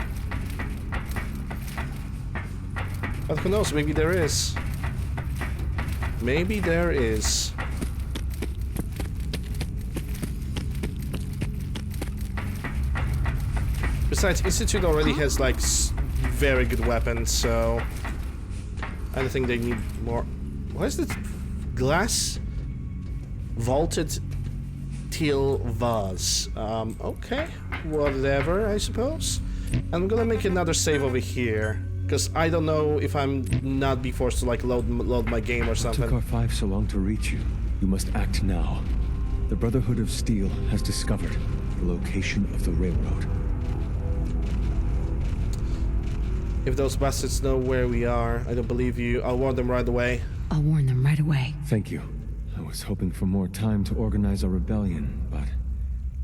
But who knows, maybe there is. Maybe there is. Besides, Institute already has like very good weapons, so I don't think they need more. What is this? Glass vaulted teal vase. Okay, whatever, I suppose. I'm gonna make another save over here, because I don't know if I'm not be forced to like load my game or something. It took R5 so long to reach you. You must act now. The Brotherhood of Steel has discovered the location of the railroad. If those bastards know where we are, I don't believe you. I'll warn them right away. I'll warn them right away. Thank you. I was hoping for more time to organize a rebellion, but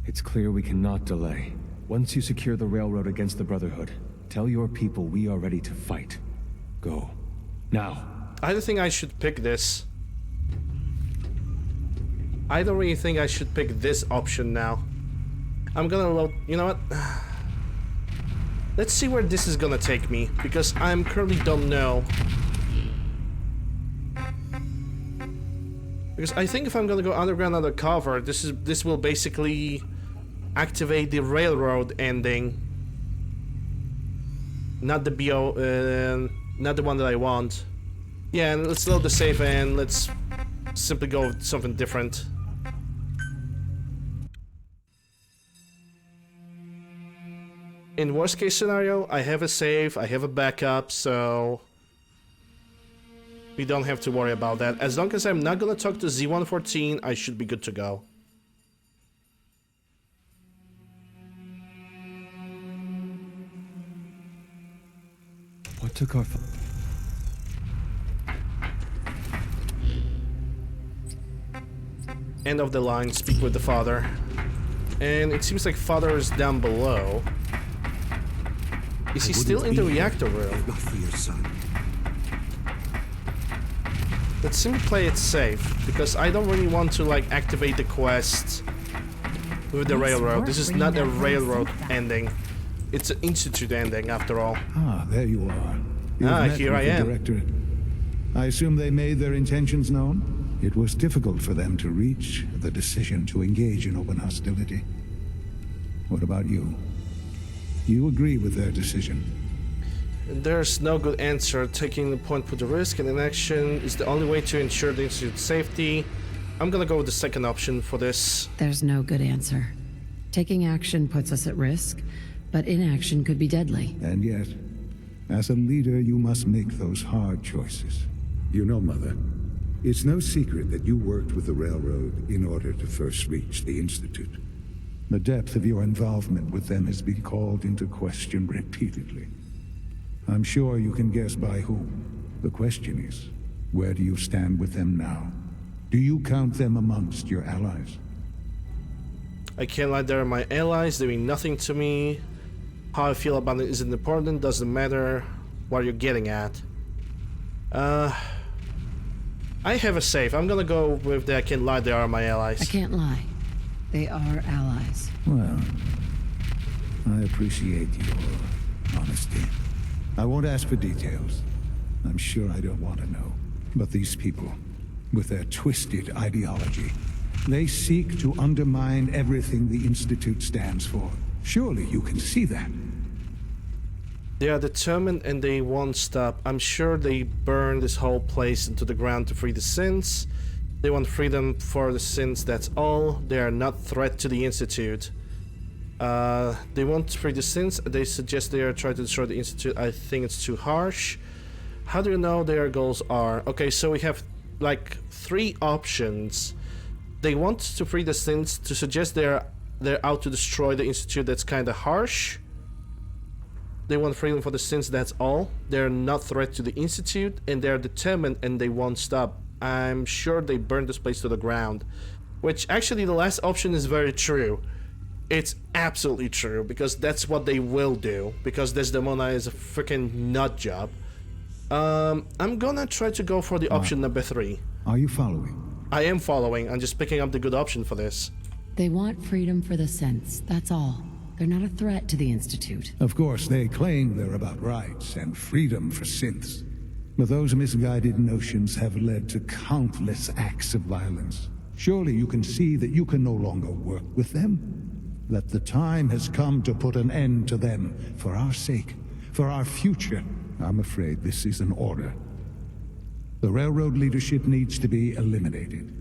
it's clear we cannot delay. Once you secure the railroad against the Brotherhood, tell your people we are ready to fight. Go. Now. I don't think I should pick this. I don't really think I should pick this option now. I'm gonna load... You know what? Let's see where this is gonna take me, because I'm currently don't know. Because I think if I'm gonna go underground undercover, this will basically activate the railroad ending. Not the not the one that I want. Yeah, and let's load the save and let's simply go with something different. In worst case scenario, I have a save, I have a backup, so we don't have to worry about that. As long as I'm not gonna talk to Z-114, I should be good to go. What took our... End of the line, speak with the father. And it seems like father is down below. Is he still in the reactor room? Not for your son. Let's simply play it safe, because I don't really want to like activate the quest with the railroad. This is not a railroad ending. It's an Institute ending, after all. Ah, there you are. You've met here with I the am. Directorate. I assume they made their intentions known? It was difficult for them to reach the decision to engage in open hostility. What about you? You agree with their decision? There's no good answer. Taking the point put the risk, and inaction is the only way to ensure the Institute's safety. I'm gonna go with the second option for this. There's no good answer. Taking action puts us at risk, but inaction could be deadly. And yet, as a leader, you must make those hard choices. You know, Mother, it's no secret that you worked with the Railroad in order to first reach the Institute. The depth of your involvement with them has been called into question repeatedly. I'm sure you can guess by whom. The question is, where do you stand with them now? Do you count them amongst your allies? I can't lie, they're my allies, doing nothing to me. How I feel about it isn't important, doesn't matter what you're getting at. I have a save. I'm gonna go with the I can't lie, they are my allies. I can't lie. They are allies. Well, I appreciate your honesty. I won't ask for details. I'm sure I don't want to know. But these people, with their twisted ideology, they seek to undermine everything the Institute stands for. Surely you can see that. They are determined and they won't stop. I'm sure they burn this whole place into the ground to free the Sins. They want freedom for the Sins, that's all. They are not threat to the Institute. They want to free the Sins. They suggest they are trying to destroy the Institute. I think it's too harsh. How do you know their goals are? Okay, so we have like 3 options. They want to free the Sins. To suggest they're out to destroy the Institute, that's kind of harsh. They want freedom for the Sins, that's all. They're not threat to the Institute, and they're determined and they won't stop. I'm sure they burned this place to the ground. Which, actually, the last option is very true. It's absolutely true, because that's what they will do. Because Desdemona is a freaking nut job. I'm gonna try to go for the option number 3. Are you following? I am following. I'm just picking up the good option for this. They want freedom for the Sense, that's all. They're not a threat to the Institute. Of course, they claim they're about rights and freedom for synths. But those misguided notions have led to countless acts of violence. Surely you can see that you can no longer work with them? That the time has come to put an end to them, for our sake, for our future. I'm afraid this is an order. The railroad leadership needs to be eliminated.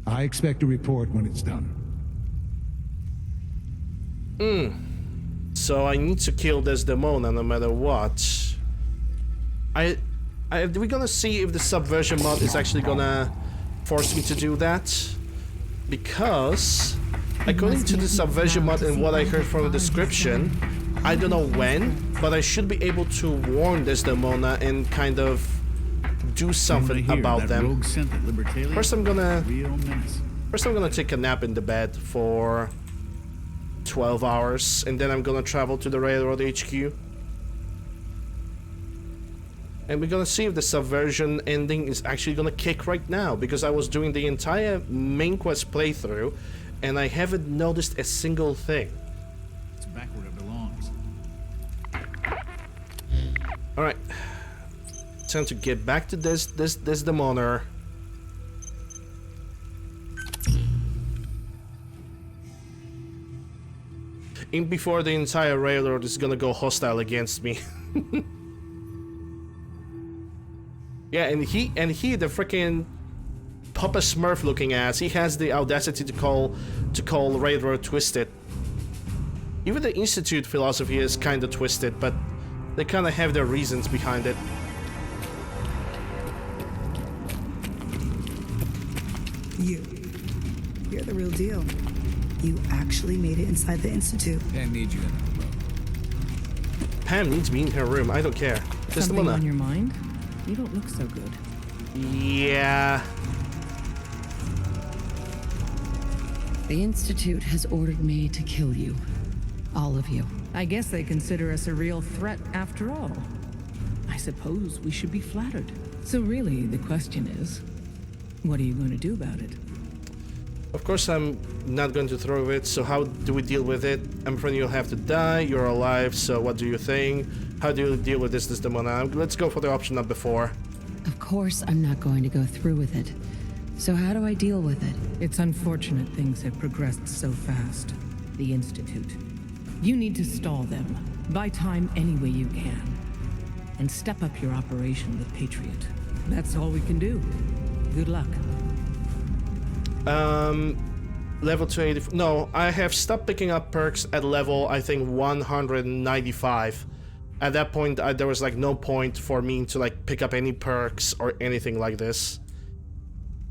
I expect a report when it's done. So I need to kill Desdemona no matter what. We're gonna see if the Subversion mod is actually gonna force me to do that. Because, according to the Subversion mod and what I heard from the description, I don't know when, but I should be able to warn Desdemona and kind of do something about them. First I'm gonna take a nap in the bed for 12 hours, and then I'm gonna travel to the Railroad HQ. And we're gonna see if the Subversion ending is actually gonna kick right now, because I was doing the entire main quest playthrough and I haven't noticed a single thing. It's back where it belongs. Alright. Time to get back to Desdemona. Before the entire railroad is gonna go hostile against me. Yeah, and he, the freaking Papa Smurf looking ass, he has the audacity to call Railroad twisted. Even the Institute philosophy is kinda twisted, but they kinda have their reasons behind it. You're the real deal. You actually made it inside the Institute. Pam needs you in her room. Pam needs me in her room, I don't care. Something on your mind? You don't look so good. Yeah. The Institute has ordered me to kill you. All of you. I guess they consider us a real threat after all. I suppose we should be flattered. So really, the question is, what are you going to do about it? Of course I'm not going to throw it, so how do we deal with it? I'm afraid you'll have to die, you're alive, so what do you think? How do you deal with this Desdemona? Let's go for the option number 4. Of course I'm not going to go through with it. So how do I deal with it? It's unfortunate things have progressed so fast. The Institute. You need to stall them. Buy time any way you can. And step up your operation with Patriot. That's all we can do. Good luck. Level 280. No, I have stopped picking up perks at level, I think, 195. At that point, there was like no point for me to like pick up any perks or anything like this.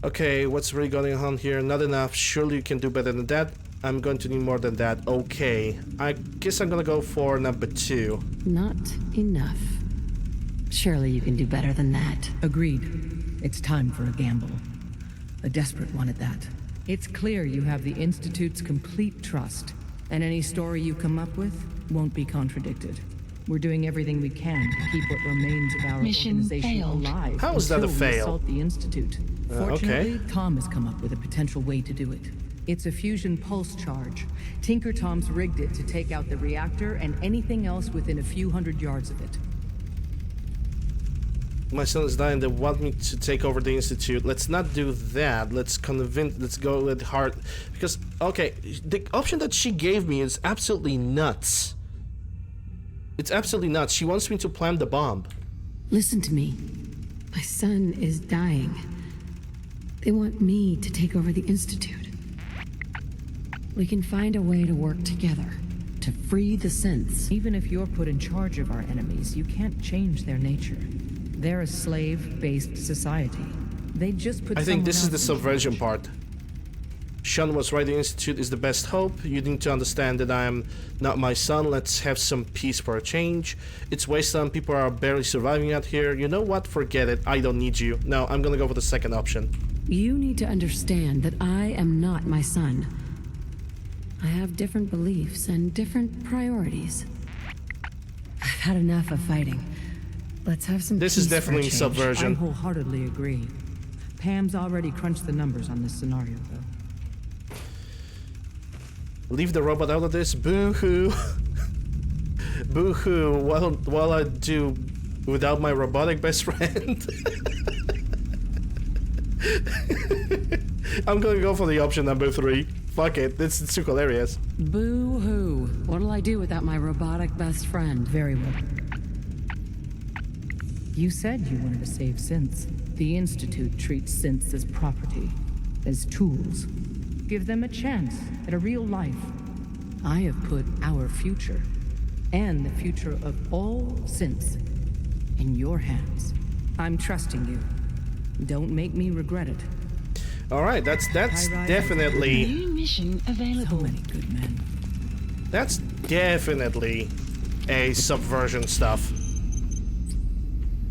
Okay, what's really going on here? Not enough. Surely you can do better than that. I'm going to need more than that. Okay, I guess I'm gonna go for number 2. Not enough. Surely you can do better than that. Agreed. It's time for a gamble. A desperate one at that. It's clear you have the Institute's complete trust, and any story you come up with won't be contradicted. We're doing everything we can to keep what remains of our organization alive. How is that a fail? We assault the Institute. Fortunately, okay. Tom has come up with a potential way to do it. It's a fusion pulse charge. Tinker Tom's rigged it to take out the reactor and anything else within a few hundred yards of it. My son is dying. They want me to take over the Institute. Let's not do that. Let's go with heart. Because, okay, the option that she gave me is absolutely nuts. It's absolutely nuts. She wants me to plant the bomb. Listen to me. My son is dying. They want me to take over the Institute. We can find a way to work together, to free the synths. Even if you're put in charge of our enemies, you can't change their nature. They're a slave-based society. They just put I think this is the someone else subversion part. Sean was right, the Institute is the best hope. You need to understand that I am not my son. Let's have some peace for a change. It's wasteland, people are barely surviving out here. You know what? Forget it. I don't need you. No, I'm gonna go for the second option. You need to understand that I am not my son. I have different beliefs and different priorities. I've had enough of fighting. Let's have some This peace is definitely for a change. subversion. I wholeheartedly agree. Pam's already crunched the numbers on this scenario, though. Leave the robot out of this. Boo-hoo. Boo-hoo. While I do without my robotic best friend. I'm gonna go for the option number 3. Fuck it, it's too hilarious. Boo-hoo. What'll I do without my robotic best friend? Very well. You said you wanted to save synths. The Institute treats synths as property, as tools. Give them a chance at a real life. I have put our future, and the future of all synths, in your hands. I'm trusting you. Don't make me regret it. Alright, that's definitely... New mission available. So many good men. That's definitely a Subversion stuff.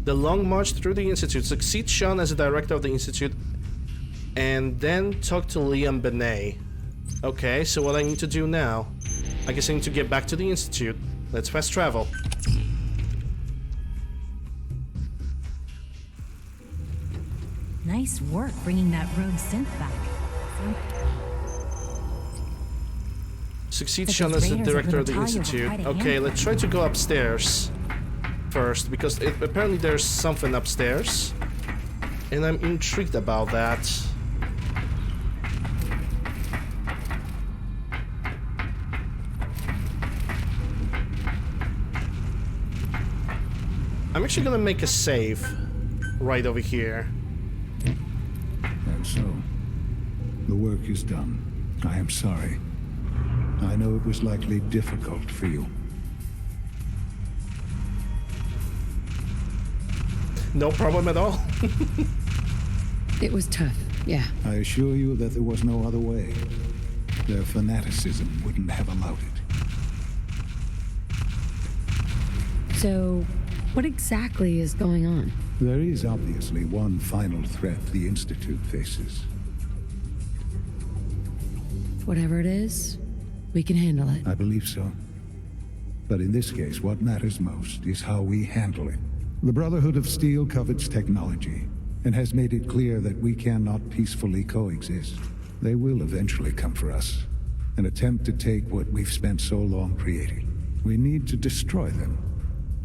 The long march through the Institute. Succeed Sean as a director of the Institute. And then talk to Liam Benet. Okay, so what I need to do now? I guess I need to get back to the Institute. Let's fast travel. Nice work bringing that rogue synth back. Succeed Sean as the director of the Institute. Okay, let's try to go upstairs first, because apparently there's something upstairs. And I'm intrigued about that. I'm actually gonna make a save right over here. And so, the work is done. I am sorry. I know it was likely difficult for you. No problem at all. It was tough, yeah. I assure you that there was no other way. Their fanaticism wouldn't have allowed it. So, what exactly is going on? There is obviously one final threat the Institute faces. Whatever it is, we can handle it. I believe so. But in this case, what matters most is how we handle it. The Brotherhood of Steel covets technology, and has made it clear that we cannot peacefully coexist. They will eventually come for us, and attempt to take what we've spent so long creating. We need to destroy them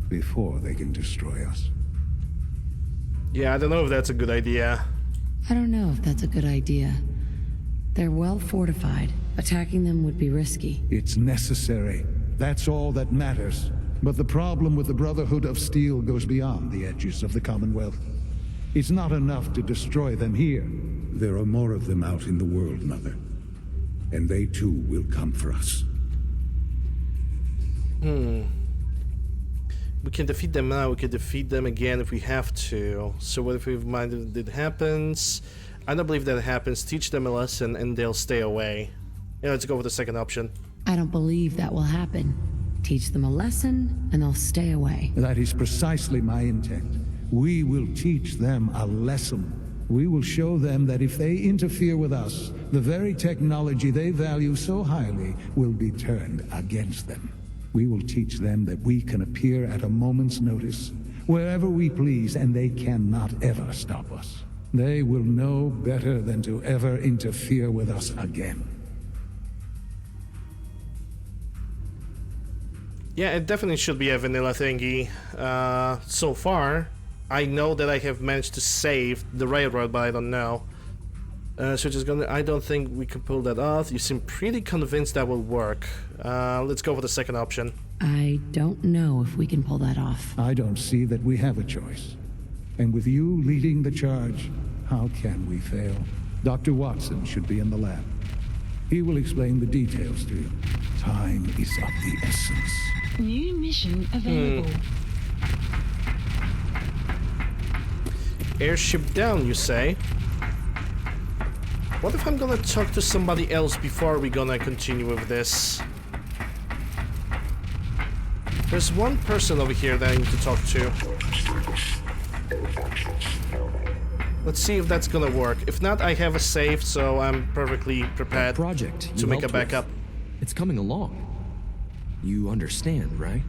before they can destroy us. Yeah, I don't know if that's a good idea. I don't know if that's a good idea. They're well fortified. Attacking them would be risky. It's necessary. That's all that matters. But the problem with the Brotherhood of Steel goes beyond the edges of the Commonwealth. It's not enough to destroy them here. There are more of them out in the world, Mother. And they too will come for us. We can defeat them now, we can defeat them again if we have to. So what if we mind it happens? I don't believe that happens. Teach them a lesson and they'll stay away. Yeah, let's go with the second option. I don't believe that will happen. Teach them a lesson and they'll stay away. That is precisely my intent. We will teach them a lesson. We will show them that if they interfere with us, the very technology they value so highly will be turned against them. We will teach them that we can appear at a moment's notice, wherever we please, and they cannot ever stop us. They will know better than to ever interfere with us again. Yeah, it definitely should be a vanilla thingy. So far, I know that I have managed to save the railroad, but I don't know. So just gonna, I don't think we can pull that off. You seem pretty convinced that will work. Let's go for the second option. I don't know if we can pull that off. I don't see that we have a choice. And with you leading the charge, how can we fail? Dr. Watson should be in the lab. He will explain the details to you. Time is of the essence. New mission available. Airship down, you say? What if I'm gonna talk to somebody else before we gonna continue with this? There's one person over here that I need to talk to. Let's see if that's gonna work. If not, I have a save, so I'm perfectly prepared to make a backup. It's coming along. You understand, right?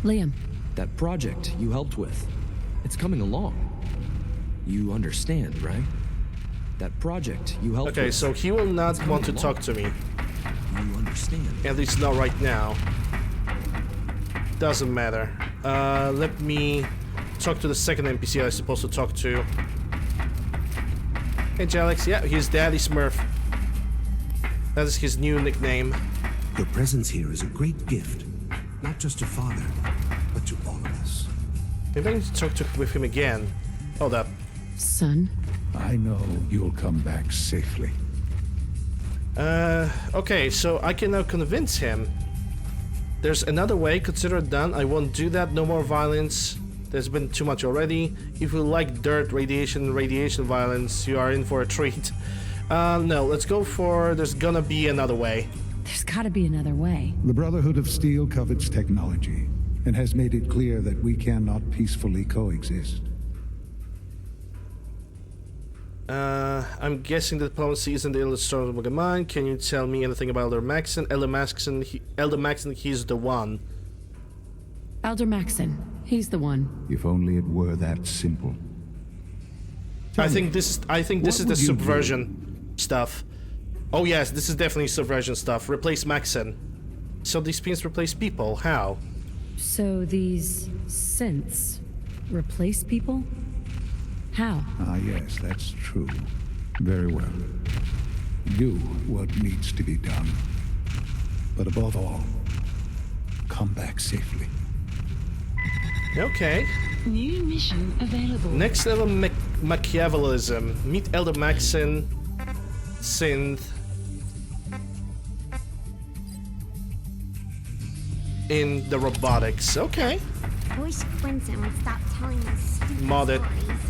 Liam. That project you helped with. It's coming along. You understand, right? That project you helped with. Okay, so he will not want to talk to me. You understand. At least not right now. Doesn't matter. Let me talk to the second NPC I'm supposed to talk to. Hey, Jalix. Yeah, he's Daddy Smurf. That is his new nickname. Your presence here is a great gift, not just to Father, but to all of us. Maybe I need to talk with him again. Hold up. Son? I know you'll come back safely. Okay, so I can now convince him. There's another way, consider it done. I won't do that, no more violence. There's been too much already. If you like dirt, radiation violence, you are in for a treat. No, let's go for there's gonna be another way. There's gotta be another way. The Brotherhood of Steel covets technology and has made it clear that we cannot peacefully coexist. I'm guessing the diplomacy isn't the illustration of my mind. Can you tell me anything about Elder Maxon? Elder Maxon, he's the one. Elder Maxon, he's the one. If only it were that simple. I think this is the subversion stuff. Oh yes, this is definitely subversion stuff. Replace Maxon. So these pins replace people. How? So these synths replace people? How? Ah, yes, that's true. Very well. Do what needs to be done. But above all, come back safely. Okay. New mission available. Next level Machiavellism. Meet Elder Maxon, synth. In the robotics. Okay. I wish Quentin would stop telling us stupid Modded. stories.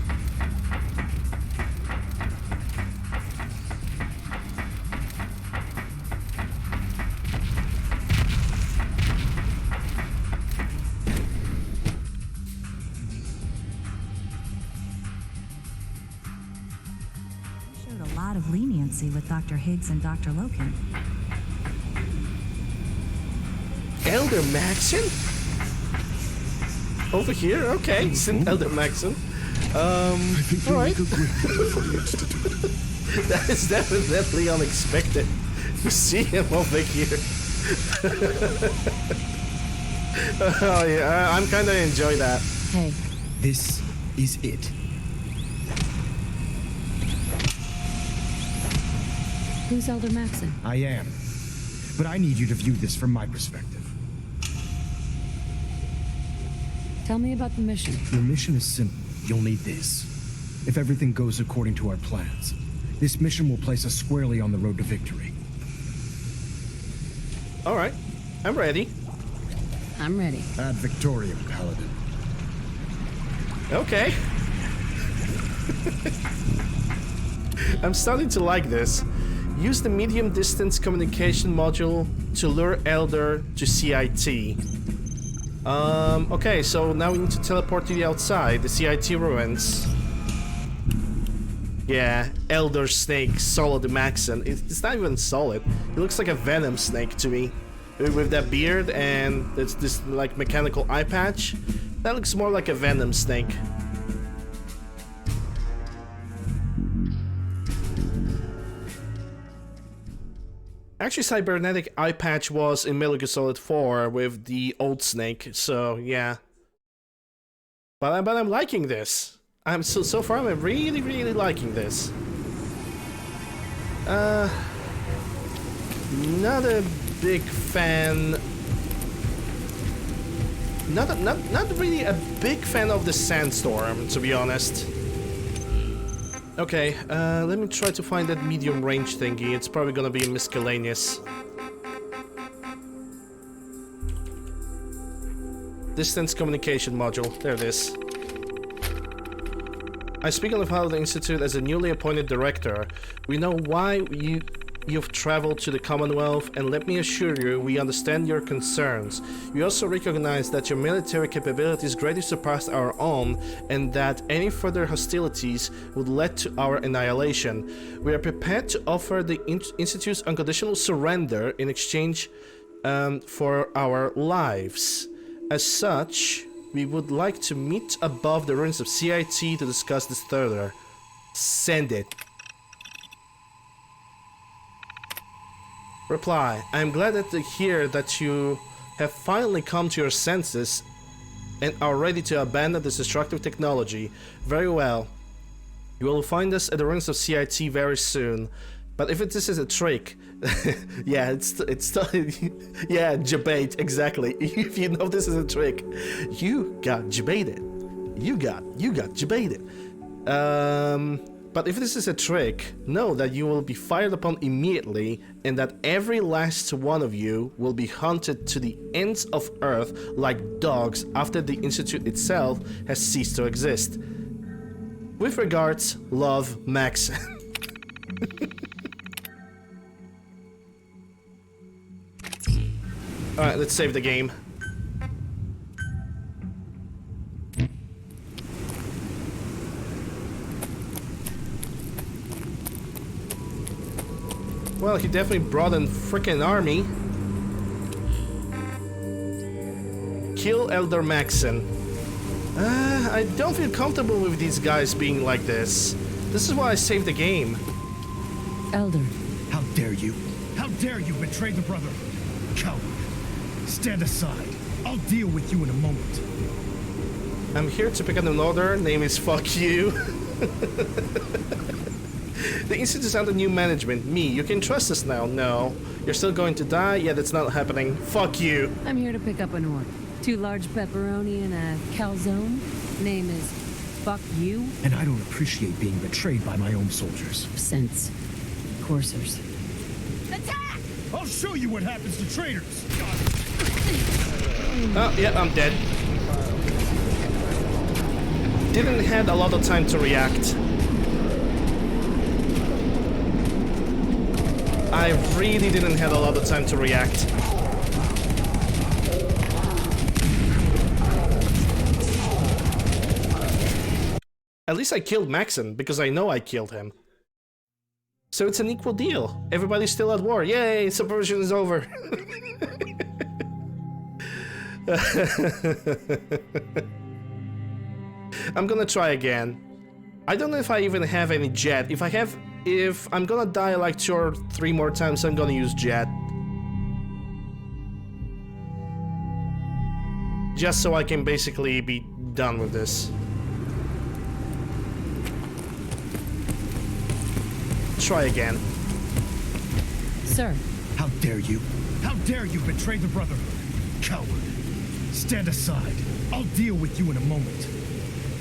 Showed a lot of leniency with Dr. Higgs and Dr. Loken. Elder Maxon? Over here? Okay, Synth Elder Maxon. Alright. That is definitely unexpected to see him over here. Oh yeah, I'm kinda enjoy that. Hey. This is it. Who's Elder Maxon? I am. But I need you to view this from my perspective. Tell me about the mission. Your mission is simple. You'll need this. If everything goes according to our plans, this mission will place us squarely on the road to victory. Alright, I'm ready. I'm ready. Ad Victoriam, Paladin. Okay. I'm starting to like this. Use the medium distance communication module to lure Elder to CIT. Okay, so now we need to teleport to the outside, the CIT ruins. Yeah, Elder Snake, Solid Maxon. It's not even solid. It looks like a Venom Snake to me. With that beard and it's this like mechanical eye patch. That looks more like a Venom Snake. Actually, cybernetic eye patch was in Metal Gear Solid 4 with the old Snake, so yeah. But I'm liking this. So far I'm really liking this. Not a big fan. Not really a big fan of the Sandstorm, to be honest. Okay, let me try to find that medium range thingy. It's probably gonna be miscellaneous. Distance communication module. There it is. I speak on behalf of the Institute as a newly appointed director. We know why you've traveled to the Commonwealth, and let me assure you, we understand your concerns. We also recognize that your military capabilities greatly surpass our own, and that any further hostilities would lead to our annihilation. We are prepared to offer the Institute's unconditional surrender in exchange for our lives. As such, we would like to meet above the ruins of CIT to discuss this further. Send it. Reply. I am glad to hear that you have finally come to your senses and are ready to abandon this destructive technology. Very well. You will find us at the ruins of CIT very soon. But if this is a trick, yeah, it's yeah, debate, exactly. If you know this is a trick, you got debated. You got debated. But if this is a trick, know that you will be fired upon immediately, and that every last one of you will be hunted to the ends of Earth like dogs after the Institute itself has ceased to exist. With regards, love, Max. Alright, let's save the game. Well, he definitely brought a freaking army. Kill Elder Maxon. I don't feel comfortable with these guys being like this. This is why I saved the game. Elder. How dare you? How dare you betray the Brotherhood? Coward. Stand aside. I'll deal with you in a moment. I'm here to pick up an order. Name is fuck you. The Institute is under new management. Me, you can trust us now. No. You're still going to die? Yeah, that's not happening. Fuck you. I'm here to pick up an order. 2 large pepperoni and a calzone. Name is fuck you. And I don't appreciate being betrayed by my own soldiers. Sense. Coursers. Attack! I'll show you what happens to traitors. Oh, yeah, I'm dead. Didn't have a lot of time to react. I really didn't have a lot of time to react. At least I killed Maxon, because I know I killed him. So it's an equal deal. Everybody's still at war. Yay, Subversion is over. I'm gonna try again. I don't know if I even have any jet. If I'm gonna die like 2 or 3 more times, I'm gonna use jet. Just so I can basically be done with this. Try again. Sir. How dare you? How dare you betray the Brotherhood? Coward. Stand aside. I'll deal with you in a moment.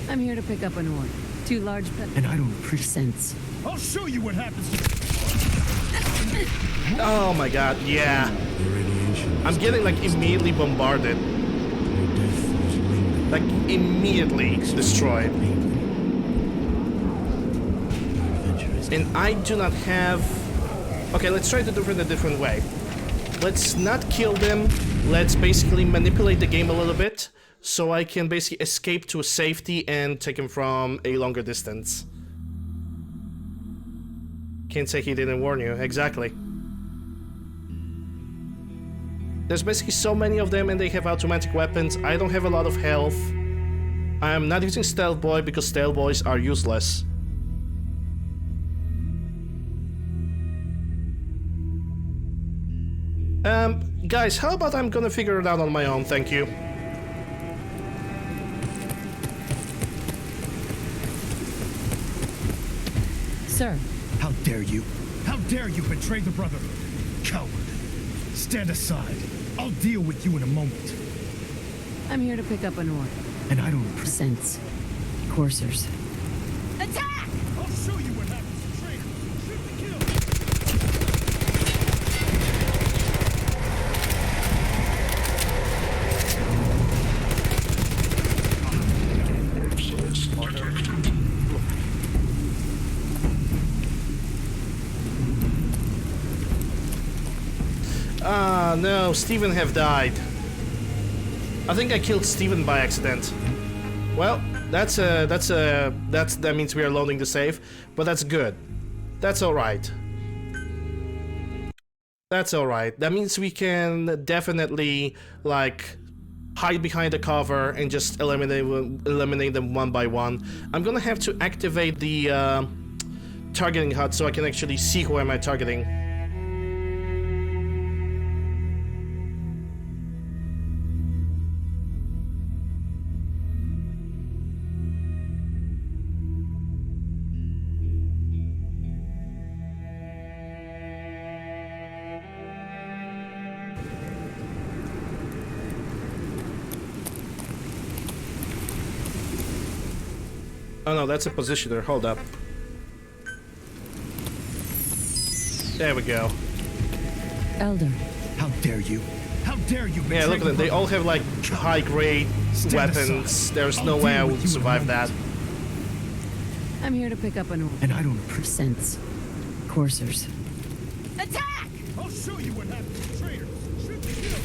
I'm here to pick up an order. 2 large and I don't appreciate sense. I'll show you what happens to Oh my god, yeah. I'm getting like immediately bombarded. Like immediately destroyed. And I do not have... Okay, let's try to do it in a different way. Let's not kill them. Let's basically manipulate the game a little bit, so I can basically escape to safety and take him from a longer distance. Can't say he didn't warn you, exactly. There's basically so many of them and they have automatic weapons. I don't have a lot of health. I'm not using Stealth Boy because Stealth Boys are useless. Guys, how about I'm gonna figure it out on my own, thank you. Sir. How dare you? How dare you betray the Brotherhood? Coward. Stand aside. I'll deal with you in a moment. I'm here to pick up an order. And I don't sense. Coursers. Attack! I'll show you what happens to traitors. Shoot to kill. Ah, no, Steven have died. I think I killed Steven by accident. Well, that means we are loading the save, but that's good. That's alright. That's alright. That means we can definitely, like, hide behind the cover and just eliminate them one by one. I'm gonna have to activate the targeting HUD so I can actually see who am I targeting. Oh no, that's a positioner. Hold up. There we go. Elder. How dare you? How dare you? Yeah, look at them. They all have like high-grade weapons. There's no way I would survive that. I'm here to pick up an order. And I don't approve. Sense. Coursers. Attack! I'll show you what happens to traitors. Shoot the kill.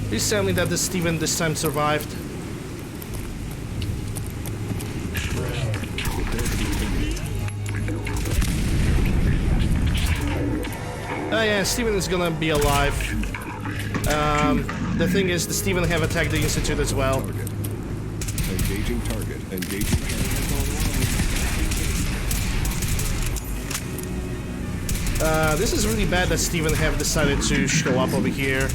Please tell me that the Steven this time survived. Oh yeah, Steven is gonna be alive. The thing is, the Steven have attacked the Institute as well. Engaging target. Engaging This is really bad that Steven have decided to show up over here.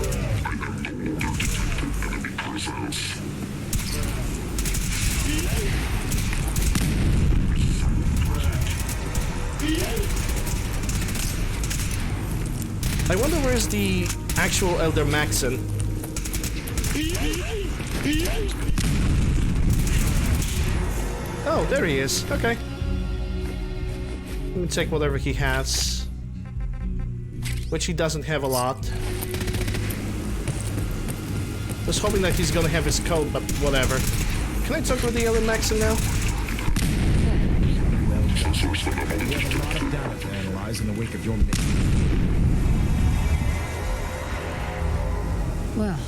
I wonder where's the actual Elder Maxon. Oh, there he is. Okay. Let me take whatever he has. Which he doesn't have a lot. Was hoping that he's gonna have his code, but whatever. Can I talk with the Elder Maxon now? Well, we have a lot of data to analyze in the wake of your mission. Well,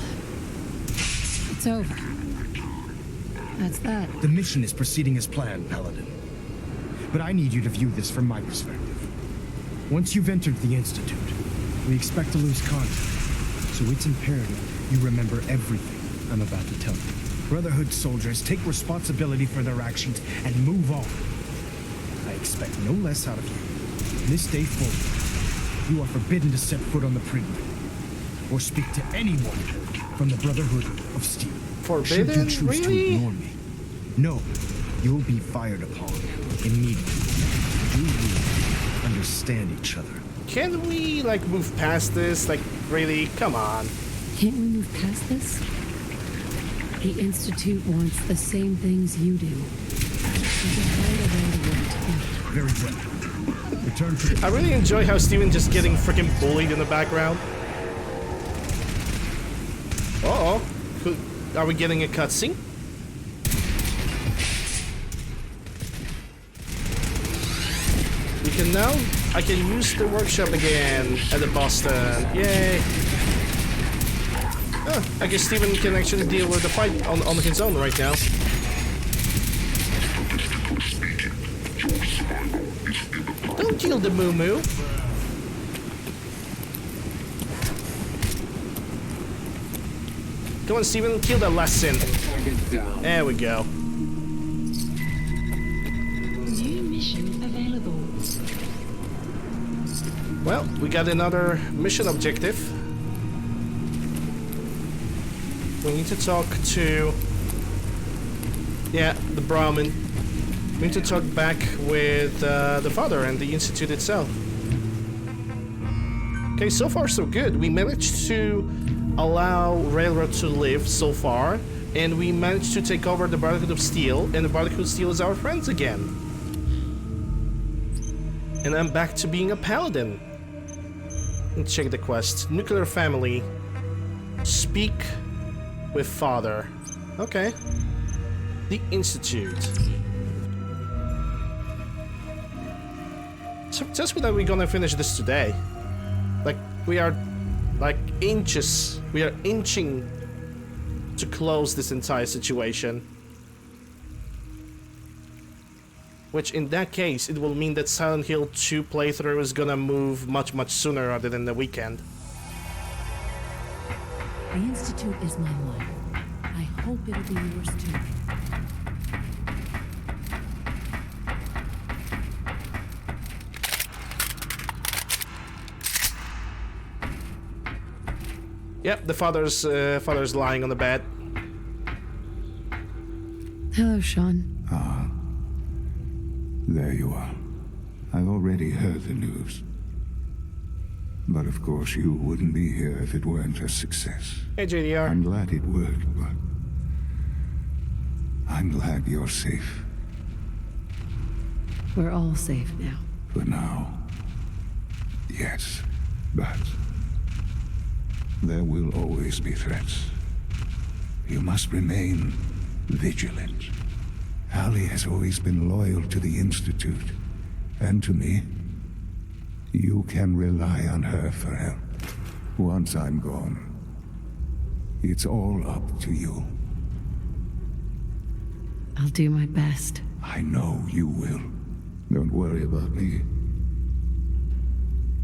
it's over. That's that. The mission is proceeding as planned, Paladin. But I need you to view this from my perspective. Once you've entered the Institute, we expect to lose contact. So it's imperative you remember everything I'm about to tell you. Brotherhood soldiers take responsibility for their actions and move on. I expect no less out of you. From this day forward, you are forbidden to set foot on the Prison or speak to anyone from the Brotherhood of Steel. Forbidden? Should you choose Really? to ignore me, no, you'll be fired upon immediately. You will understand each other. Can we, like, move past this? Like, really? Come on. Can't we move past this? The Institute wants the same things you do. Very well. Return to I really enjoy how Steven just getting freaking bullied in the background. Uh-oh. Are we getting a cutscene? We can now... I can use the workshop again at the Boston. Yay! Oh, I guess Steven can actually deal with the fight on his own right now. Don't kill the moo-moo. Come on, Steven, kill that last sin. There we go. New mission available. Well, we got another mission objective. We need to talk to... yeah, the Brahmin. We need to talk back with the father and the Institute itself. Okay, so far so good. We managed to allow Railroad to live so far, and we managed to take over the Brotherhood of Steel, and the Brotherhood of Steel is our friends again. And I'm back to being a paladin. Let's check the quest. Nuclear family. Speak with father. Okay. The Institute. So just that we're gonna finish this today. Like, we are like inches. We are inching to close this entire situation. Which in that case, it will mean that Silent Hill 2 playthrough is gonna move much sooner rather than the weekend. The Institute is my life. I hope it'll be yours too. Yep, the father's lying on the bed. Hello, Sean. There you are. I've already heard the news. But of course you wouldn't be here if it weren't a success. Hey, JDR. I'm glad it worked, but I'm glad you're safe. We're all safe now. For now. Yes, but there will always be threats. You must remain vigilant. Allie has always been loyal to the Institute, and to me. You can rely on her for help. Once I'm gone, it's all up to you. I'll do my best. I know you will. Don't worry about me.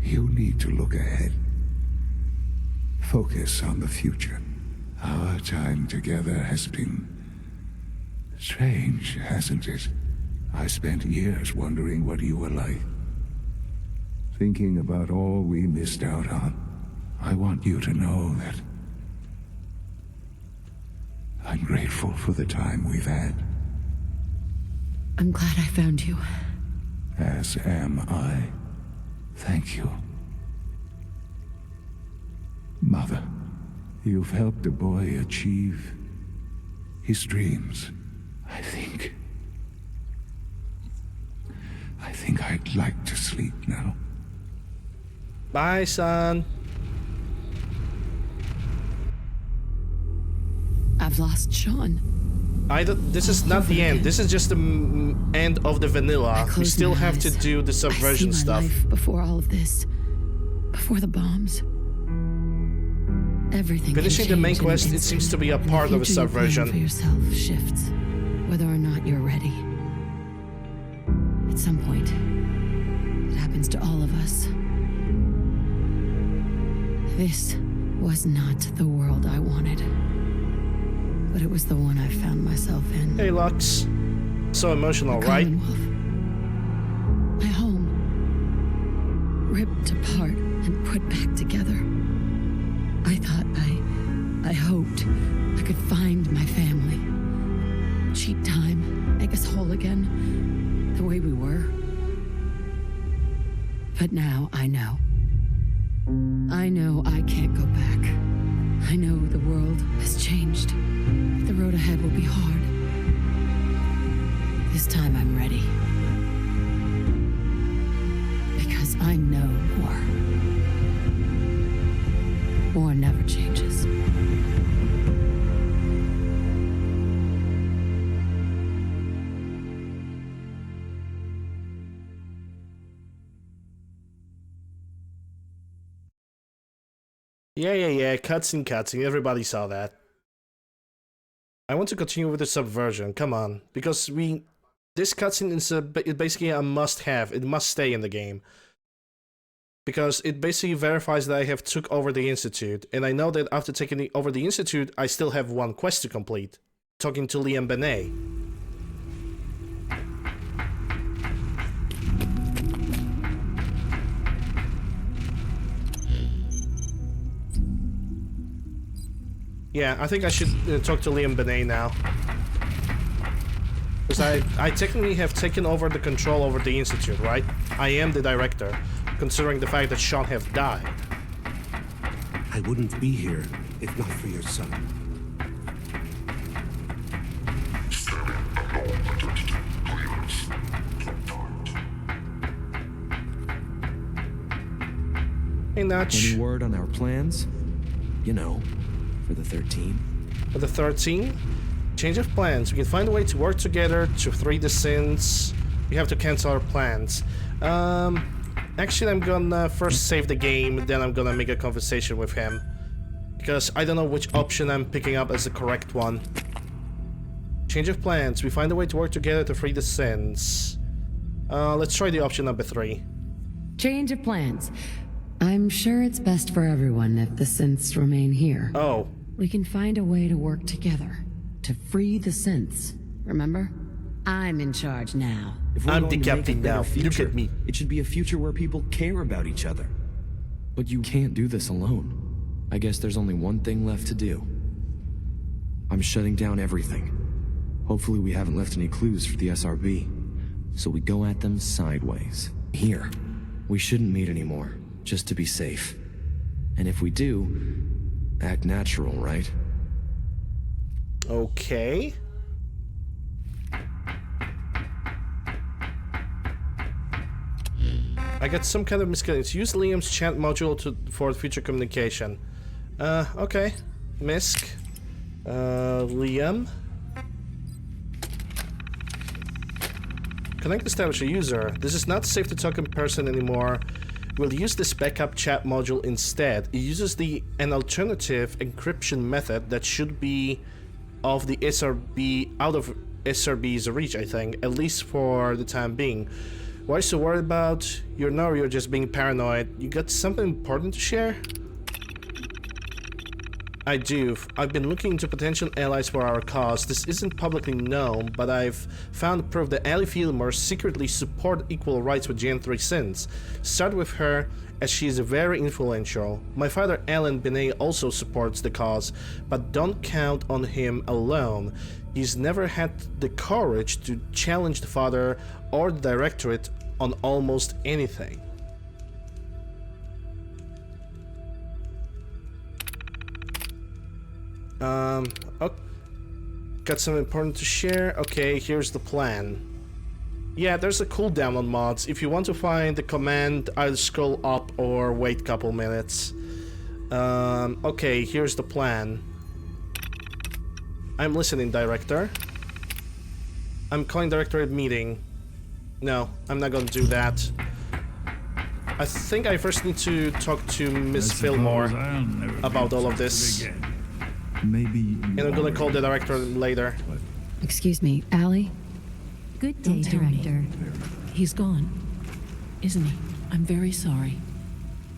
You need to look ahead. Focus on the future. Our time together has been strange, hasn't it? I spent years wondering what you were like. Thinking about all we missed out on. I want you to know that I'm grateful for the time we've had. I'm glad I found you. As am I. Thank you. Mother, you've helped a boy achieve his dreams. I think I'd like to sleep now. Bye, son. I've lost Sean. This is not the end. This is just the end of the vanilla. We still have to do the subversion stuff. Life before all of this, before the bombs, everything. Finishing the main quest, it seems to be a part of a subversion. For yourself shifts, whether or not you're ready. At some point, it happens to all of us. This was not the world I wanted. But it was the one I found myself in. Hey, Lux. So emotional, right? My home. Ripped apart and put back together. I thought I hoped I could find my family. Cheat time, make us whole again, the way we were. But now I know. I know I can't go back. I know the world has changed. The road ahead will be hard. This time I'm ready. Because I know war. War never changes. Yeah. Cutscene. Everybody saw that. I want to continue with the subversion. Come on, because this cutscene is basically a must-have. It must stay in the game because it basically verifies that I have took over the Institute, and I know that after taking over the Institute, I still have one quest to complete: talking to Liam Benet. Yeah, I think I should talk to Liam Benet now. Because I technically have taken over the control over the Institute, right? I am the director, considering the fact that Sean have died. I wouldn't be here if not for your son. Hey, Notch. Any word on our plans? You know, for the 13? For the 13? Change of plans. We can find a way to work together to free the sins. We have to cancel our plans. Actually, I'm gonna first save the game, then I'm gonna make a conversation with him. Because I don't know which option I'm picking up as the correct one. Change of plans. We find a way to work together to free the sins. Let's try the option number 3. Change of plans. I'm sure it's best for everyone if the synths remain here. Oh. We can find a way to work together. To free the synths. Remember? I'm in charge now. If we're I'm going the to make captain a better now. Future, Look at me. It should be a future where people care about each other. But you can't do this alone. I guess there's only one thing left to do. I'm shutting down everything. Hopefully we haven't left any clues for the SRB. so we go at them sideways. Here. We shouldn't meet anymore, just to be safe. And if we do, act natural, right? Okay. I got some kind of misguidance. Use Liam's chat module for future communication. Okay. Misc. Liam. Connect establish a user. This is not safe to talk in person anymore. We'll use this backup chat module instead. It uses an alternative encryption method that should be of the SRB out of SRB's reach, I think, at least for the time being. Why are you so worried about? You're just being paranoid. You got something important to share? I do. I've been looking into potential allies for our cause. This isn't publicly known, but I've found proof that Ellie Fillmore secretly support equal rights with Gen 3 Sins. Start with her, as she is very influential. My father Alan Benet also supports the cause, but don't count on him alone. He's never had the courage to challenge the father or the Directorate on almost anything. Oh, got some important to share. Okay, here's the plan. Yeah, there's a cooldown on mods. If you want to find the command, either scroll up or wait a couple minutes. Okay, here's the plan. I'm listening, Director. I'm calling Directorate meeting. No, I'm not gonna do that. I think I first need to talk to Miss Fillmore about all of this. Maybe. And I'm gonna call the Director later. Excuse me, Allie? Good day, Don't tell me. Director. He's gone, isn't he? I'm very sorry.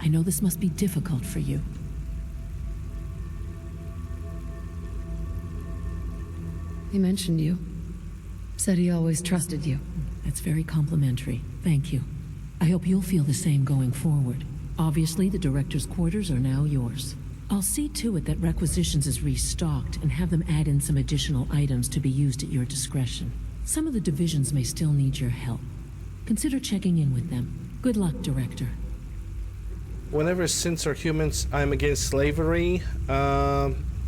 I know this must be difficult for you. He mentioned you. Said he always trusted you. That's very complimentary. Thank you. I hope you'll feel the same going forward. Obviously, the Director's quarters are now yours. I'll see to it that Requisitions is restocked and have them add in some additional items to be used at your discretion. Some of the divisions may still need your help. Consider checking in with them. Good luck, Director. Whenever Sins are humans, I'm against slavery.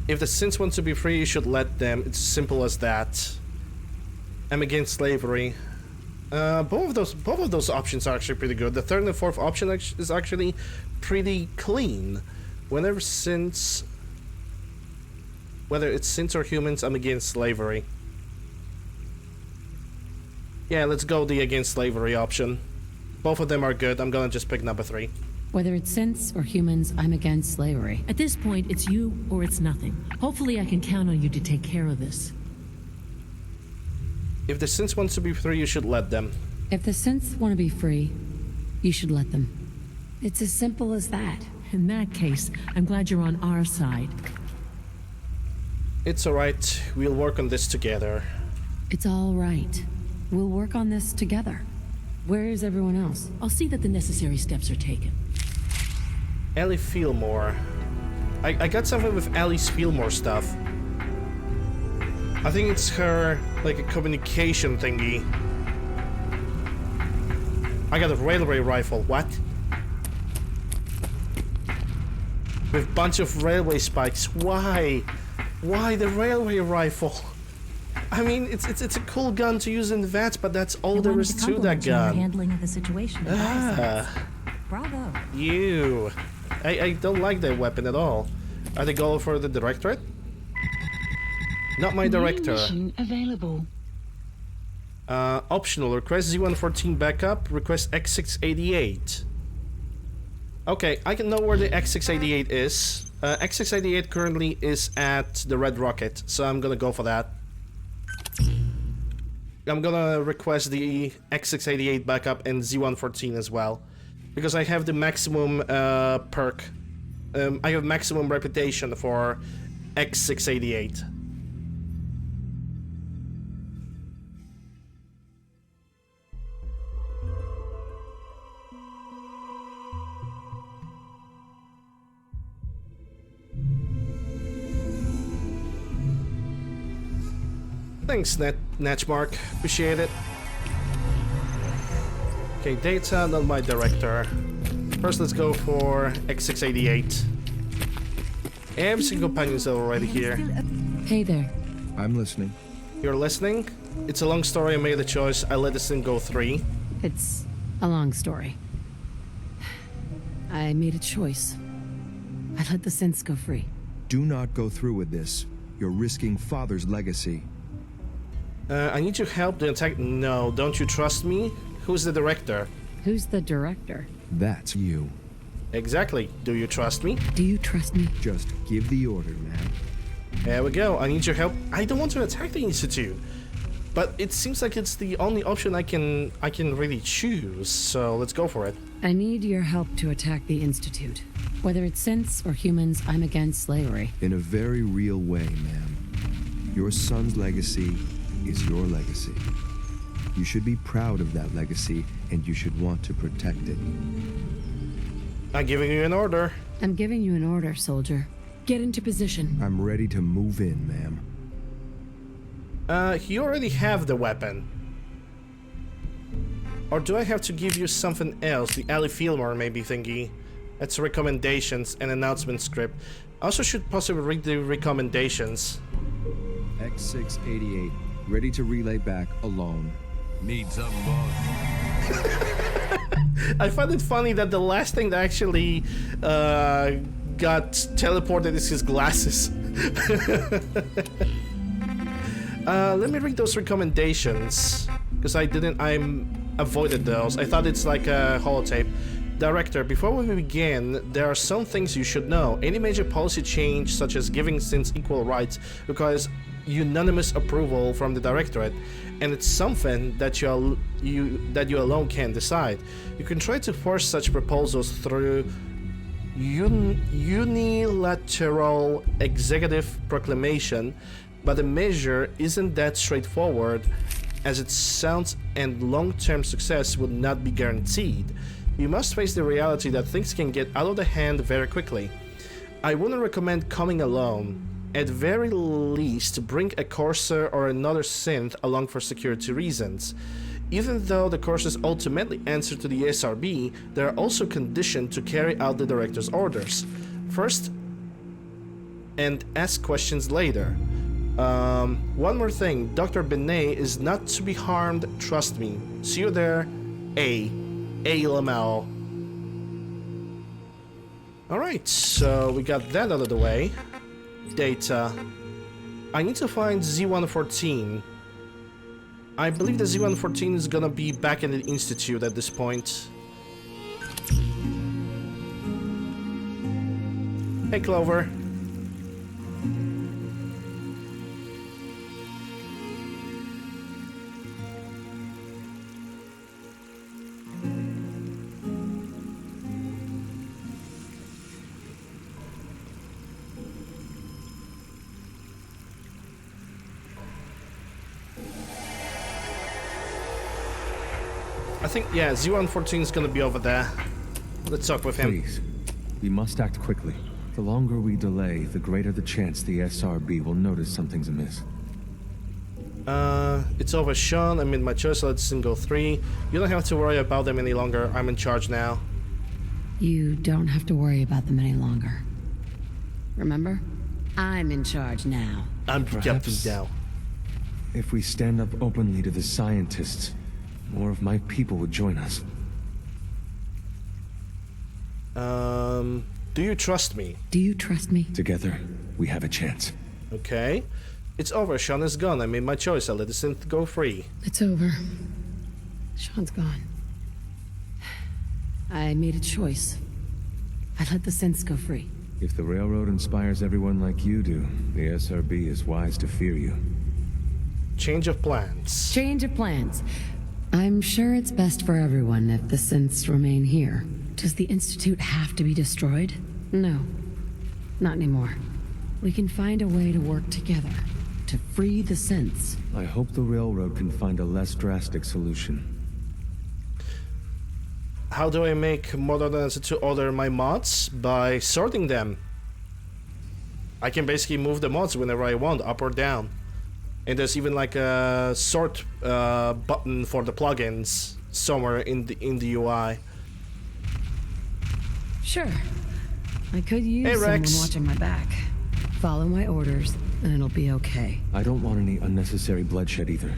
If the Sins want to be free, you should let them. It's as simple as that. I'm against slavery. Both of those options are actually pretty good. The third and the fourth option is actually pretty clean. Whenever Sins... Whether it's Sins or humans, I'm against slavery. Yeah, let's go the against slavery option. Both of them are good. I'm gonna just pick number 3. Whether it's synths or humans, I'm against slavery. At this point, it's you or it's nothing. Hopefully I can count on you to take care of this. If the Sins wants to be free, you should let them. If the synths want to be free, you should let them. It's as simple as that. In that case, I'm glad you're on our side. It's alright. We'll work on this together. It's all right. We'll work on this together. Where is everyone else? I'll see that the necessary steps are taken. Ellie Fillmore. I got something with Ellie's Fillmore stuff. I think it's her, like, a communication thingy. I got a railway rifle. What? With bunch of railway spikes. Why? Why the railway rifle? I mean, it's a cool gun to use in VATS, but that's all there is to that gun. Handling of the situation. Bravo. You. I don't like that weapon at all. Are they going for the Directorate? Not my Director. Mission available. Optional. Request Z114 backup. Request X688. Okay, I can know where the X688 is. X688 currently is at the Red Rocket, so I'm gonna go for that. I'm gonna request the X688 backup and Z114 as well, because I have the maximum perk. I have maximum reputation for X688. Thanks, Natchmark. Appreciate it. Okay, data, not my director. First, let's go for X688. MC companions are already here. Hey there. I'm listening. You're listening? It's a long story. I made a choice. I let this thing go 3. It's a long story. I made a choice. I let the synths go free. Do not go through with this. You're risking Father's legacy. I need your help to attack. No, don't you trust me? Who's the director? Who's the director? That's you. Exactly. Do you trust me? Do you trust me? Just give the order, man. There we go. I need your help. I don't want to attack the Institute, but it seems like it's the only option I can really choose. So let's go for it. I need your help to attack the Institute. Whether it's synths or humans, I'm against slavery. In a very real way, ma'am. Your son's legacy is your legacy. You should be proud of that legacy, and you should want to protect it. I'm giving you an order. I'm giving you an order, soldier. Get into position. I'm ready to move in, ma'am. You already have the weapon. Or do I have to give you something else? The Ali Fillmore maybe thingy. That's recommendations and announcement script. I also should possibly read the recommendations. X688, ready to relay back alone. Need some more. I find it funny that the last thing that actually got teleported is his glasses. Let me read those recommendations, because I avoided those. I thought it's like a holotape. Director, before we begin, there are some things you should know. Any major policy change, such as giving synths equal rights, requires unanimous approval from the Directorate, and it's something that you alone can decide. You can try to force such proposals through unilateral executive proclamation, but the measure isn't that straightforward as it sounds, and long-term success would not be guaranteed. You must face the reality that things can get out of the hand very quickly. I wouldn't recommend coming alone. At very least, bring a Corsair or another synth along for security reasons. Even though the Corsairs ultimately answer to the SRB, they are also conditioned to carry out the Director's orders first and ask questions later. One more thing, Dr. Benet is not to be harmed, trust me. See you there, A. Lamel. Alright, so we got that out of the way. Data. I need to find Z-114. I believe the Z-114 is gonna be back in the Institute at this point. Hey, Clover. I think, yeah, Z-114 is gonna be over there. Let's talk with him. Please, we must act quickly. The longer we delay, the greater the chance the SRB will notice something's amiss. It's over, Sean. I made my choice. Let's go 3. You don't have to worry about them any longer. I'm in charge now. You don't have to worry about them any longer. Remember? I'm in charge now. I'm captain now. If we stand up openly to the scientists, more of my people would join us. Do you trust me? Do you trust me? Together, we have a chance. Okay. It's over. Sean is gone. I made my choice. I let the synth go free. It's over. Sean's gone. I made a choice. I let the synths go free. If the railroad inspires everyone like you do, the SRB is wise to fear you. Change of plans. Change of plans. I'm sure it's best for everyone if the synths remain here. Does the Institute have to be destroyed? No. Not anymore. We can find a way to work together. To free the synths. I hope the railroad can find a less drastic solution. How do I make Modern Answer to order my mods? By sorting them. I can basically move the mods whenever I want, up or down. And there's even like a sort button for the plugins. somewhere in the UI. Sure. I could use Hey, someone Rex. watching my back. Follow my orders, and it'll be okay. I don't want any unnecessary bloodshed either.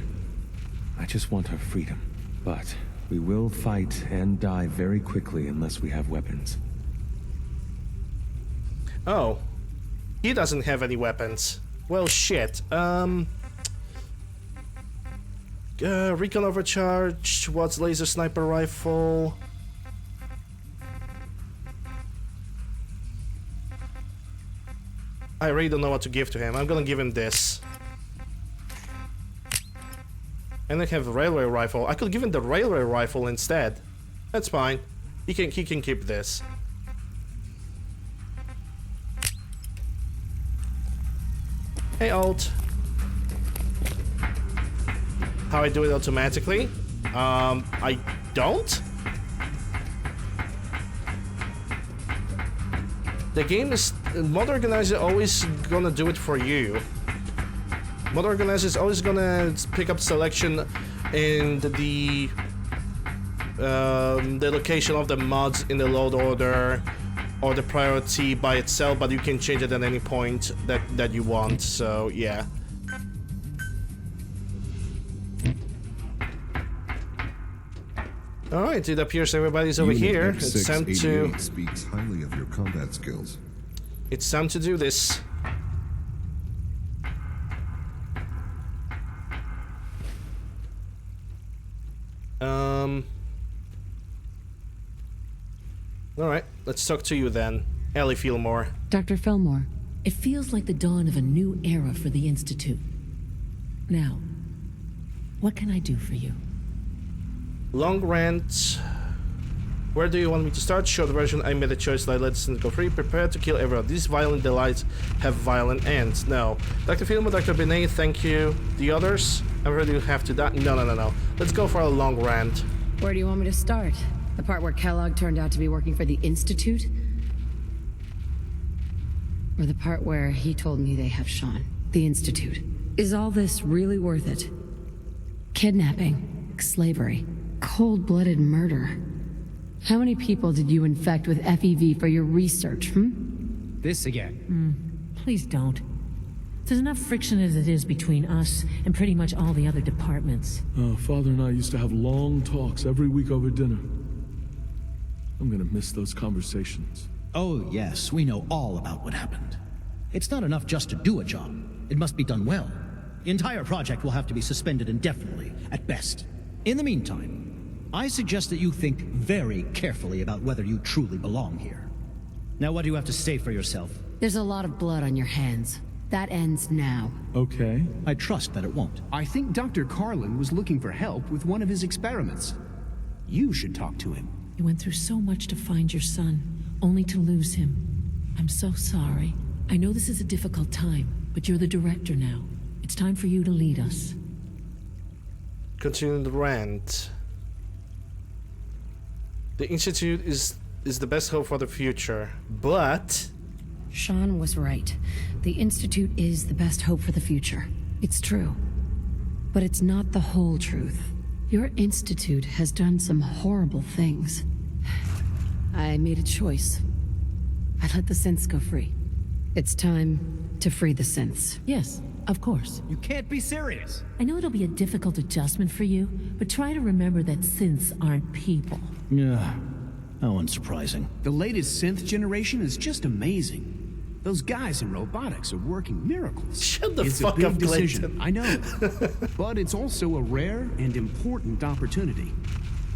I just want our freedom. But we will fight and die very quickly unless we have weapons. Oh. He doesn't have any weapons. Well, shit. Recon overcharge. What's laser sniper rifle? I really don't know what to give to him. I'm gonna give him this. And I have a railway rifle. I could give him the railway rifle instead. That's fine. He can keep this. Hey, Alt. How I do it automatically? I don't? The game is... Mod Organizer always gonna do it for you. Mod Organizer is always gonna pick up selection in the location of the mods in the load order or the priority by itself, but you can change it at any point that you want, so yeah. Alright, it appears everybody's over here. It's time to... speaks highly of your combat skills. It's time to do this. Alright, let's talk to you then. Ellie Fillmore. Dr. Fillmore. It feels like the dawn of a new era for the Institute. Now, what can I do for you? Long rant. Where do you want me to start? Short version, I made a choice that lets it go free. Prepare to kill everyone. These violent delights have violent ends. No. Dr. Fillmore, Dr. Benet, thank you. The others? I really have to die. No. Let's go for a long rant. Where do you want me to start? The part where Kellogg turned out to be working for the Institute? Or the part where he told me they have Sean? The Institute. Is all this really worth it? Kidnapping, slavery, cold-blooded murder. How many people did you infect with FEV for your research, This again. Please don't. There's enough friction as it is between us and pretty much all the other departments. Father and I used to have long talks every week over dinner. I'm gonna miss those conversations. Oh, yes, we know all about what happened. It's not enough just to do a job. It must be done well. The entire project will have to be suspended indefinitely, at best. In the meantime, I suggest that you think very carefully about whether you truly belong here. Now, what do you have to say for yourself? There's a lot of blood on your hands. That ends now. Okay. I trust that it won't. I think Dr. Carlin was looking for help with one of his experiments. You should talk to him. You went through so much to find your son, only to lose him. I'm so sorry. I know this is a difficult time, but you're the director now. It's time for you to lead us. Continue the rant. The Institute is the best hope for the future, but... Sean was right. The Institute is the best hope for the future. It's true. But it's not the whole truth. Your Institute has done some horrible things. I made a choice. I let the synths go free. It's time to free the synths. Yes, of course. You can't be serious. I know it'll be a difficult adjustment for you, but try to remember that synths aren't people. Yeah, how unsurprising. The latest synth generation is just amazing. Those guys in robotics are working miracles. Shut the it's fuck a big up, decision, Clayton. I know. But it's also a rare and important opportunity.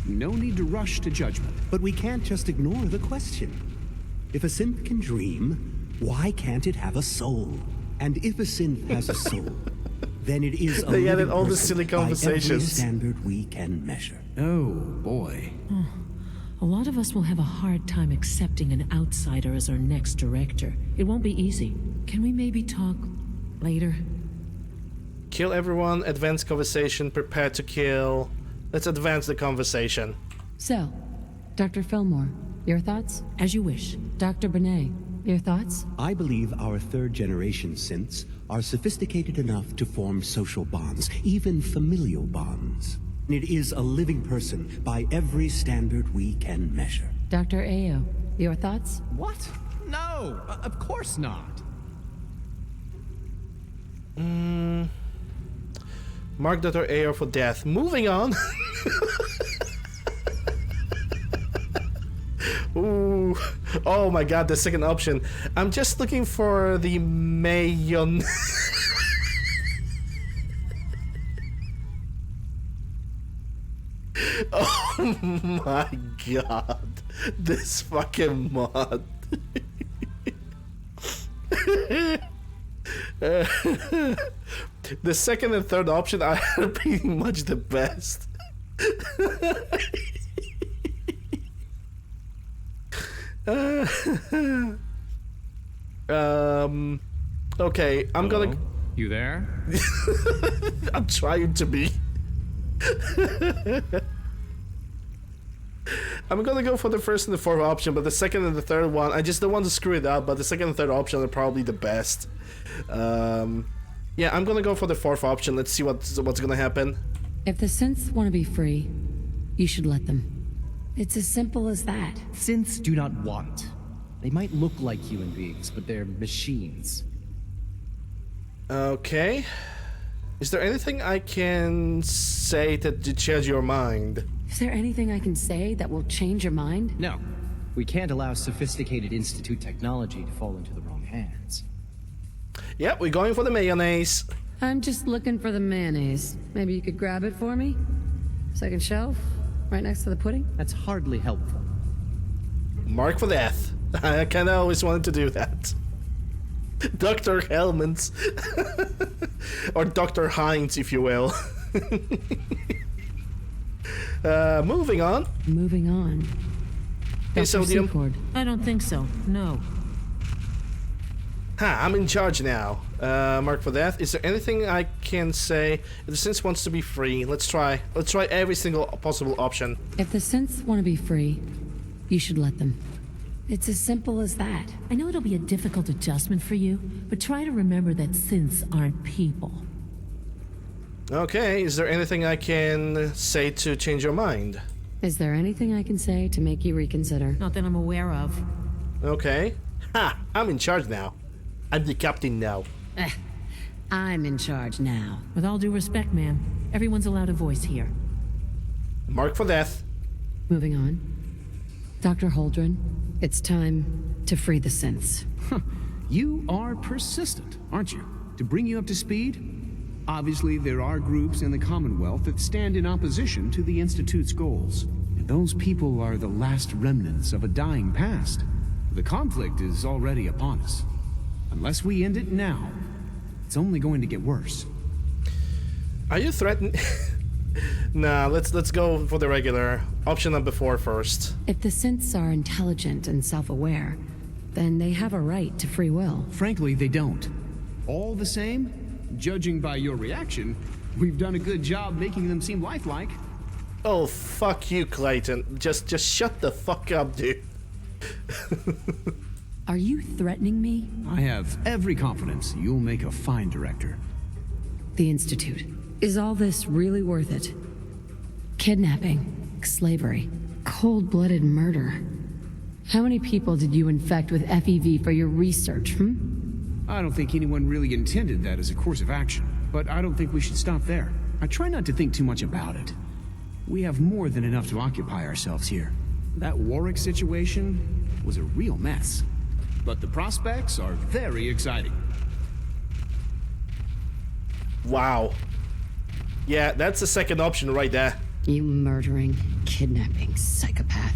No need to rush to judgment. But we can't just ignore the question. If a synth can dream, why can't it have a soul? And if a synth has a soul, then it is a They added living all the person silly by every conversations. standard we can measure. Oh, boy. A lot of us will have a hard time accepting an outsider as our next director. It won't be easy. Can we maybe talk later? Kill everyone, advance conversation, prepare to kill. Let's advance the conversation. So, Dr. Fillmore, your thoughts? As you wish. Dr. Benet, your thoughts? I believe our third-generation synths are sophisticated enough to form social bonds, even familial bonds. It is a living person by every standard we can measure. Dr. Ayo, your thoughts? What? No, of course not. Mark Dr. Ayo for death. Moving on. Ooh. Oh my god, the second option. I'm just looking for the Mayon. Oh my god. This fucking mod. The second and third option are pretty much the best. Okay, I'm Hello? gonna... You there? I'm trying to be. I'm gonna go for the first and the fourth option, but the second and the third one, I just don't want to screw it up, but the second and third option are probably the best. Yeah, I'm gonna go for the fourth option. Let's see what's gonna happen. If the synths want to be free, you should let them. It's as simple as that. Synths do not want. They might look like human beings, but they're machines. Okay. Is there anything I can say to change your mind? Is there anything I can say that will change your mind? No. We can't allow sophisticated Institute technology to fall into the wrong hands. Yep, we're going for the mayonnaise. I'm just looking for the mayonnaise. Maybe you could grab it for me? Second shelf? Right next to the pudding? That's hardly helpful. Mark for death. I kinda always wanted to do that. Dr. Hellman's. Or Dr. Hines, if you will. Moving on. Moving on. Hey, Sodium. Secord. I don't think so. No. Ha, I'm in charge now. Mark for death. Is there anything I can say? If the synth wants to be free, let's try. Let's try every single possible option. If the synths want to be free, you should let them. It's as simple as that. I know it'll be a difficult adjustment for you, but try to remember that synths aren't people. Okay, is there anything I can say to change your mind? Is there anything I can say to make you reconsider? Not that I'm aware of. Okay. Ha! I'm in charge now. I'm the captain now. I'm in charge now. With all due respect, ma'am, everyone's allowed a voice here. Mark for death. Moving on. Dr. Holdren, it's time to free the synths. You are persistent, aren't you? To bring you up to speed? Obviously, there are groups in the Commonwealth that stand in opposition to the Institute's goals. And those people are the last remnants of a dying past. The conflict is already upon us. Unless we end it now, it's only going to get worse. Are you threatened? Nah, let's go for the regular. Option number 4 first. If the synths are intelligent and self-aware, then they have a right to free will. Frankly, they don't. All the same, judging by your reaction, we've done a good job making them seem lifelike. Oh, fuck you, Clayton. Just shut the fuck up, dude. Are you threatening me? I have every confidence you'll make a fine director. The Institute. Is all this really worth it? Kidnapping, slavery, cold-blooded murder. How many people did you infect with FEV for your research, I don't think anyone really intended that as a course of action, but I don't think we should stop there. I try not to think too much about it. We have more than enough to occupy ourselves here. That Warwick situation was a real mess, but the prospects are very exciting. Wow. Yeah, that's the second option right there. You murdering, kidnapping psychopath.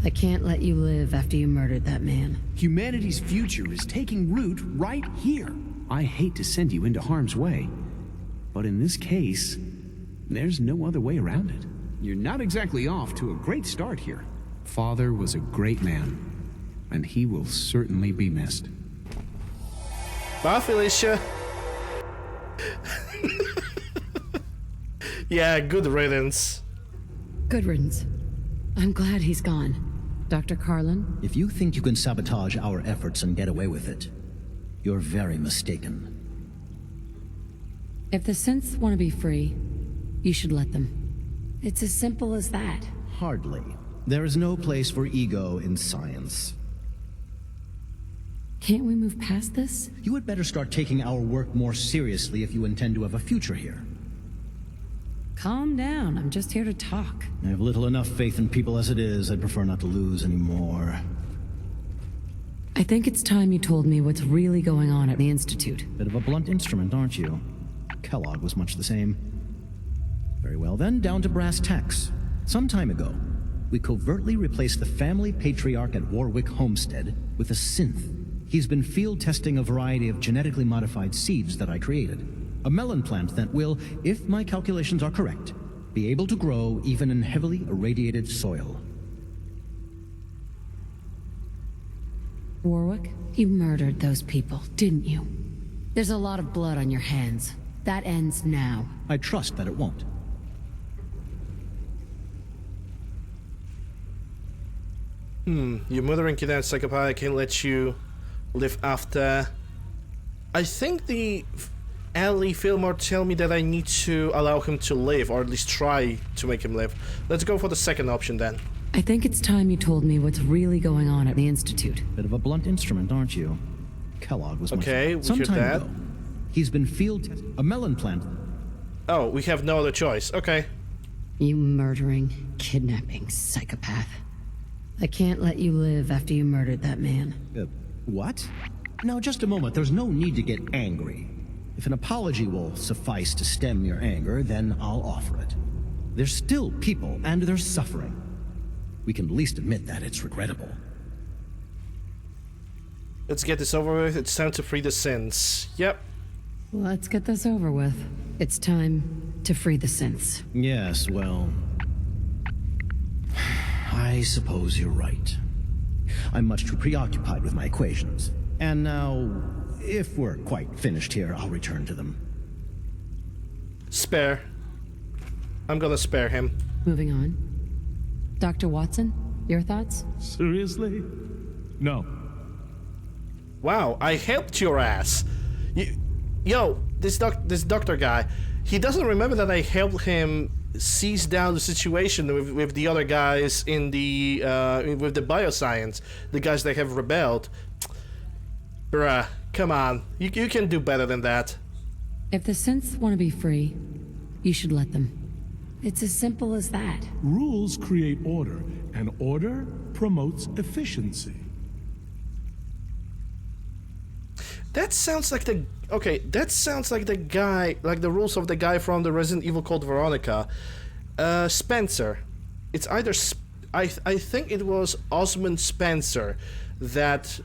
I can't let you live after you murdered that man. Humanity's future is taking root right here. I hate to send you into harm's way, but in this case, there's no other way around it. You're not exactly off to a great start here. Father was a great man, and he will certainly be missed. Bye, Felicia. Yeah, good riddance. Good riddance. I'm glad he's gone. Dr. Carlin? If you think you can sabotage our efforts and get away with it, you're very mistaken. If the synths want to be free, you should let them. It's as simple as that. Hardly. There is no place for ego in science. Can't we move past this? You had better start taking our work more seriously if you intend to have a future here. Calm down, I'm just here to talk. I have little enough faith in people as it is. I'd prefer not to lose any more. I think it's time you told me what's really going on at the Institute. Bit of a blunt instrument, aren't you? Kellogg was much the same. Very well then, down to brass tacks. Some time ago, we covertly replaced the family patriarch at Warwick Homestead with a synth. He's been field testing a variety of genetically modified seeds that I created. A melon plant that will, if my calculations are correct, be able to grow even in heavily irradiated soil. Warwick, you murdered those people, didn't you? There's a lot of blood on your hands. That ends now. I trust that it won't. You murdering kidnapped psychopath, I can't let you live after. I think the Ellie Fillmore tell me that I need to allow him to live, or at least try to make him live. Let's go for the second option then. I think it's time you told me what's really going on at the Institute. Bit of a blunt instrument, aren't you? Kellogg was okay, we some hear time that. ago. He's been field a melon plant. Oh, we have no other choice. Okay. You murdering, kidnapping psychopath. I can't let you live after you murdered that man. What? Now, just a moment. There's no need to get angry. If an apology will suffice to stem your anger, then I'll offer it. There's still people, and they're suffering. We can at least admit that it's regrettable. Let's get this over with. It's time to free the sins. Yep. Let's get this over with. It's time to free the synths. Yes, well... I suppose you're right. I'm much too preoccupied with my equations. And now, if we're quite finished here, I'll return to them. Spare. I'm gonna spare him. Moving on. Dr. Watson, your thoughts? Seriously? No. Wow, I helped your ass. Yo, this doctor guy, he doesn't remember that I helped him seize down the situation with the other guys in the with the bioscience, the guys that have rebelled. Bruh, come on, you can do better than that. If the synths want to be free, you should let them. It's as simple as that. Rules create order, and order promotes efficiency. That sounds like the... Okay, that sounds like the guy... Like the rules of the guy from the Resident Evil Code Veronica. Spencer. It's either... I think it was Osmond Spencer that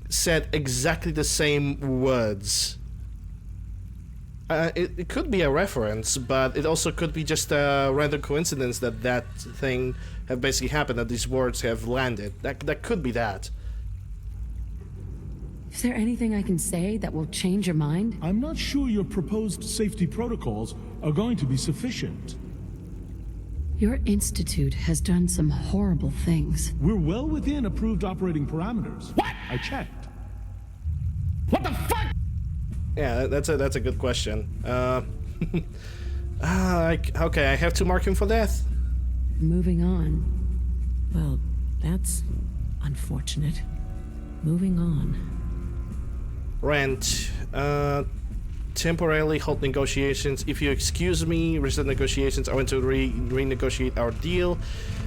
said exactly the same words. It could be a reference, but it also could be just a random coincidence that thing have basically happened, that these words have landed. That could be that. Is there anything I can say that will change your mind? I'm not sure your proposed safety protocols are going to be sufficient. Your institute has done some horrible things. We're well within approved operating parameters. What? I checked. What the fuck? Yeah, that's a good question. Okay, I have to mark him for death. Moving on. Well, that's unfortunate. Moving on. Rent. Temporarily halt negotiations. If you excuse me, restart negotiations. I want to renegotiate our deal.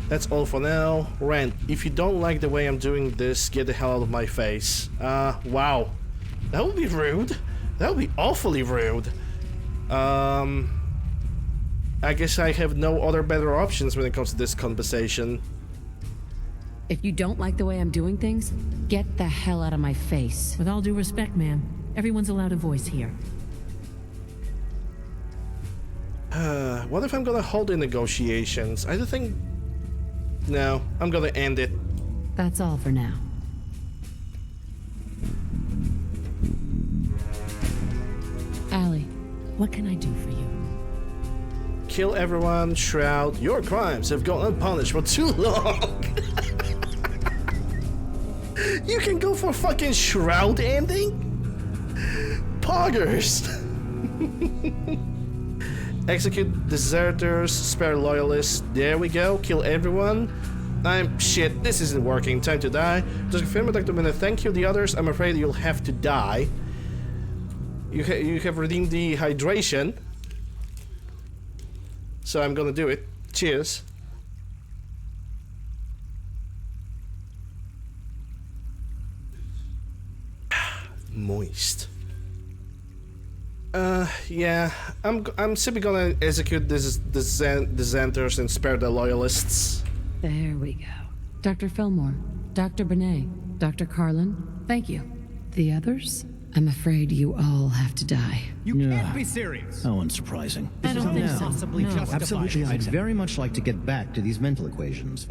That's all for now. Rent. If you don't like the way I'm doing this, get the hell out of my face. Wow. That would be rude. That would be awfully rude. I guess I have no other better options when it comes to this conversation. If you don't like the way I'm doing things, get the hell out of my face. With all due respect, ma'am, everyone's allowed a voice here. What if I'm gonna hold the negotiations? I don't think... No, I'm gonna end it. That's all for now. Allie, what can I do for you? Kill everyone, Shroud. Your crimes have gone unpunished for too long. You can go for a fucking Shroud ending? Poggers. Execute deserters, spare loyalists. There we go. Kill everyone. Shit, this isn't working. Time to die. Just confirm Dr. Bennett. Thank you. The others, I'm afraid you'll have to die. You have redeemed the hydration. So I'm gonna do it. Cheers. Moist. Yeah, I'm simply gonna execute this dissenters and spare the loyalists. There we go. Dr. Fillmore, Dr. Benet, Dr. Carlin, thank you. The others? I'm afraid you all have to die. You can't be serious. How unsurprising. I don't think so. Possibly justify Absolutely, it. I'd very much like to get back to these mental equations.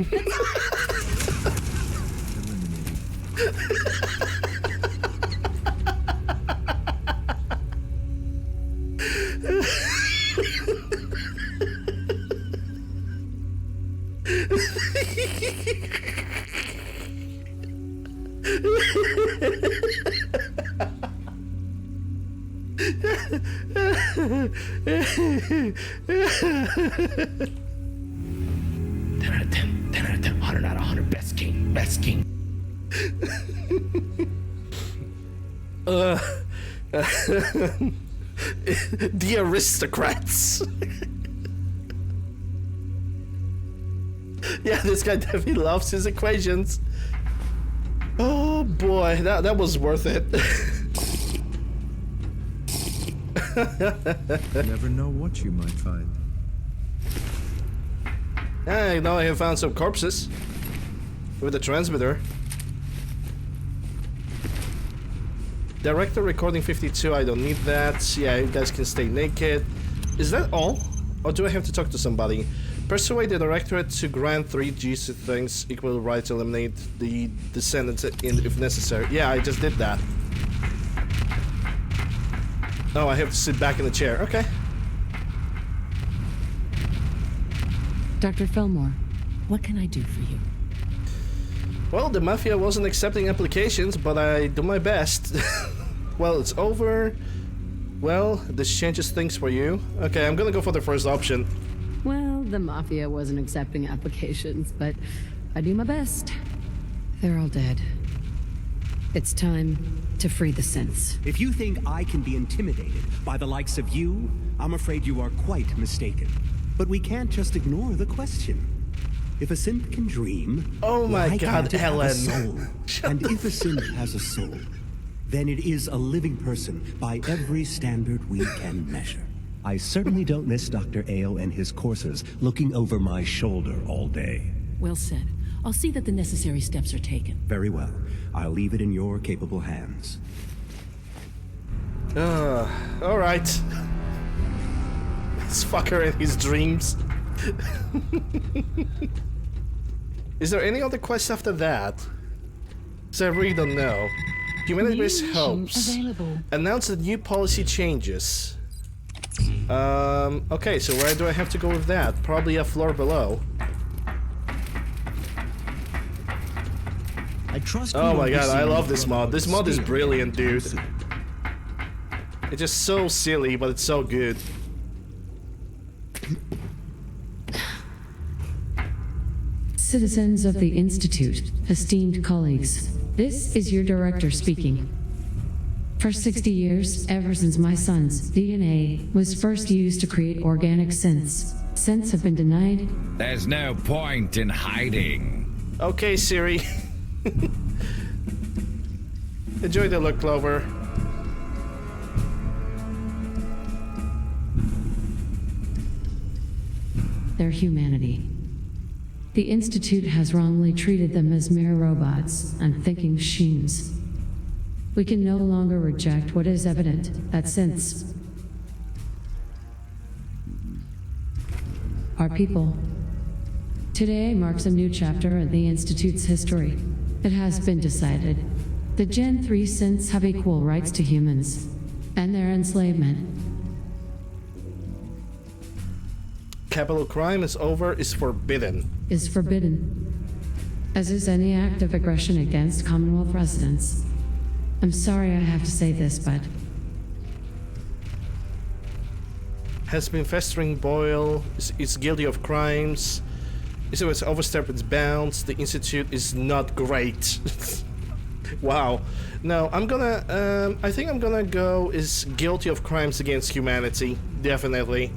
Ten out of 10, 100 out of 100, best king. The aristocrats. Yeah, this guy definitely loves his equations. Oh boy, that was worth it. Never know what you might find. I know I have found some corpses with the transmitter. Director recording 52, I don't need that. Yeah, you guys can stay naked. Is that all? Or do I have to talk to somebody? Persuade the Directorate to grant 3 GC things equal right to eliminate the descendants if necessary. Yeah, I just did that. Oh, I have to sit back in the chair. Okay. Dr. Fillmore, What can I do for you? Well, the Mafia wasn't accepting applications, but I do my best. Well, it's over. Well, this changes things for you. Okay, I'm gonna go for the first option. well, the Mafia wasn't accepting applications, but I do my best. They're all dead. It's time to free the synths. If you think I can be intimidated by the likes of you, I'm afraid you are quite mistaken. But we can't just ignore the question. If a synth can dream, oh my why God, can't it have a Ellen. soul? And if a synth has a soul, then it is a living person by every standard we can measure. I certainly don't miss Dr. Ao and his courses looking over my shoulder all day. Well said. I'll see that the necessary steps are taken. Very well. I'll leave it in your capable hands. Alright. This fucker and his dreams. Is there any other quest after that? So I really don't know. Humanity's hopes. Available. Announce the new policy changes. Okay, so where do I have to go with that? Probably a floor below. I trust. Oh my god, I love this mod. This mod is brilliant, dude. It's just so silly, but it's so good. Citizens of the Institute, esteemed colleagues, this is your director speaking. For 60 years, ever since my son's DNA was first used to create organic synths, synths have been denied. There's no point in hiding. Okay, Siri. Enjoy the look, Clover. Their humanity. The Institute has wrongly treated them as mere robots, unthinking machines. We can no longer reject what is evident, that synths are people. Today marks a new chapter in the Institute's history. It has been decided the Gen 3 synths have equal rights to humans, and their enslavement. Capital crime is forbidden. Is forbidden, as is any act of aggression against Commonwealth residents. I'm sorry I have to say this, but has been festering boil, is guilty of crimes, is always overstepped its bounds, the Institute is not great. Wow. No, I'm gonna, I think I'm gonna go is guilty of crimes against humanity, definitely.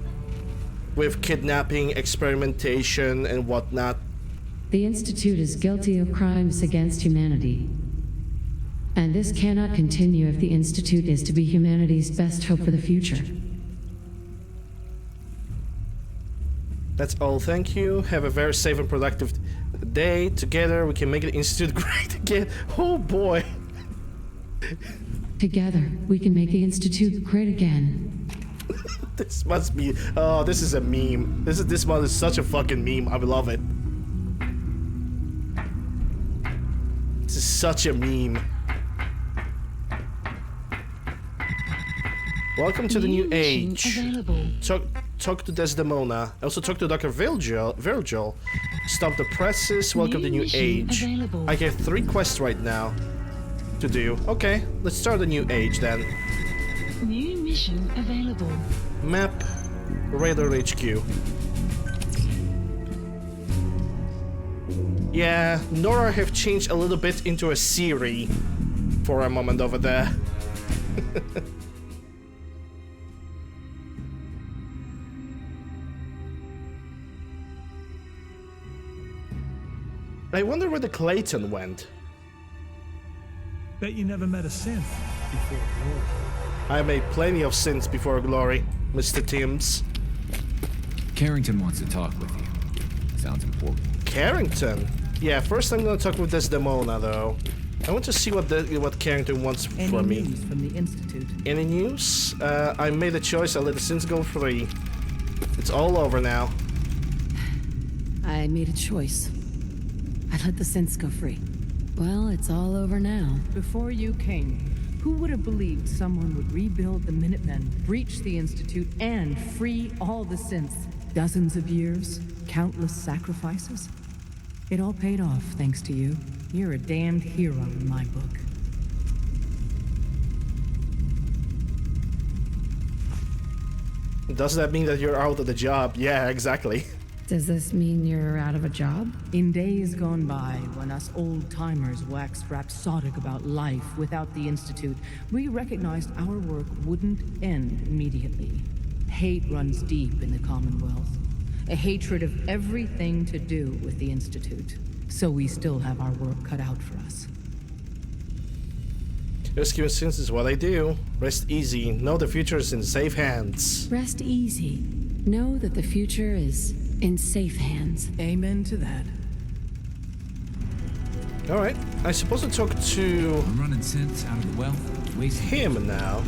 With kidnapping, experimentation, and whatnot. The Institute is guilty of crimes against humanity. And this cannot continue if the Institute is to be humanity's best hope for the future. That's all, thank you. Have a very safe and productive day. Together we can make the Institute great again. Oh boy. Together, we can make the Institute great again. This must be... Oh, this is a meme. This mod is such a fucking meme. I love it. This is such a meme. Welcome to the new age. Talk to Desdemona. Also talk to Dr. Virgil. Stop the presses. Welcome to the new age. I get 3 quests right now to do. Okay, let's start the new age then. New mission available. Map Radar HQ. Yeah, Nora have changed a little bit into a Siri for a moment over there. I wonder where the Clayton went. Bet you never met a synth before glory. I made plenty of sins before glory, Mr. Timms. Carrington wants to talk with you. Sounds important. Carrington? Yeah, first I'm gonna talk with Desdemona though. I want to see what Carrington wants from me. Any news from the Institute? Any news? I made a choice. I let the sins go free. It's all over now. I made a choice. I let the synths go free. Well, it's all over now. Before you came, who would have believed someone would rebuild the Minutemen, breach the Institute, and free all the synths? Dozens of years, countless sacrifices. It all paid off thanks to you. You're a damned hero in my book. Does that mean that you're out of the job? Yeah, exactly. Does this mean you're out of a job? In days gone by, when us old-timers waxed rhapsodic about life without the Institute, we recognized our work wouldn't end immediately. Hate runs deep in the Commonwealth. A hatred of everything to do with the Institute. So we still have our work cut out for us. Rescuing sins is what I do. Rest easy. Know the future is in safe hands. Rest easy. Know that the future is in safe hands. Amen to that. Alright, I suppose to talk to... I'm running synths out of the well. Him now.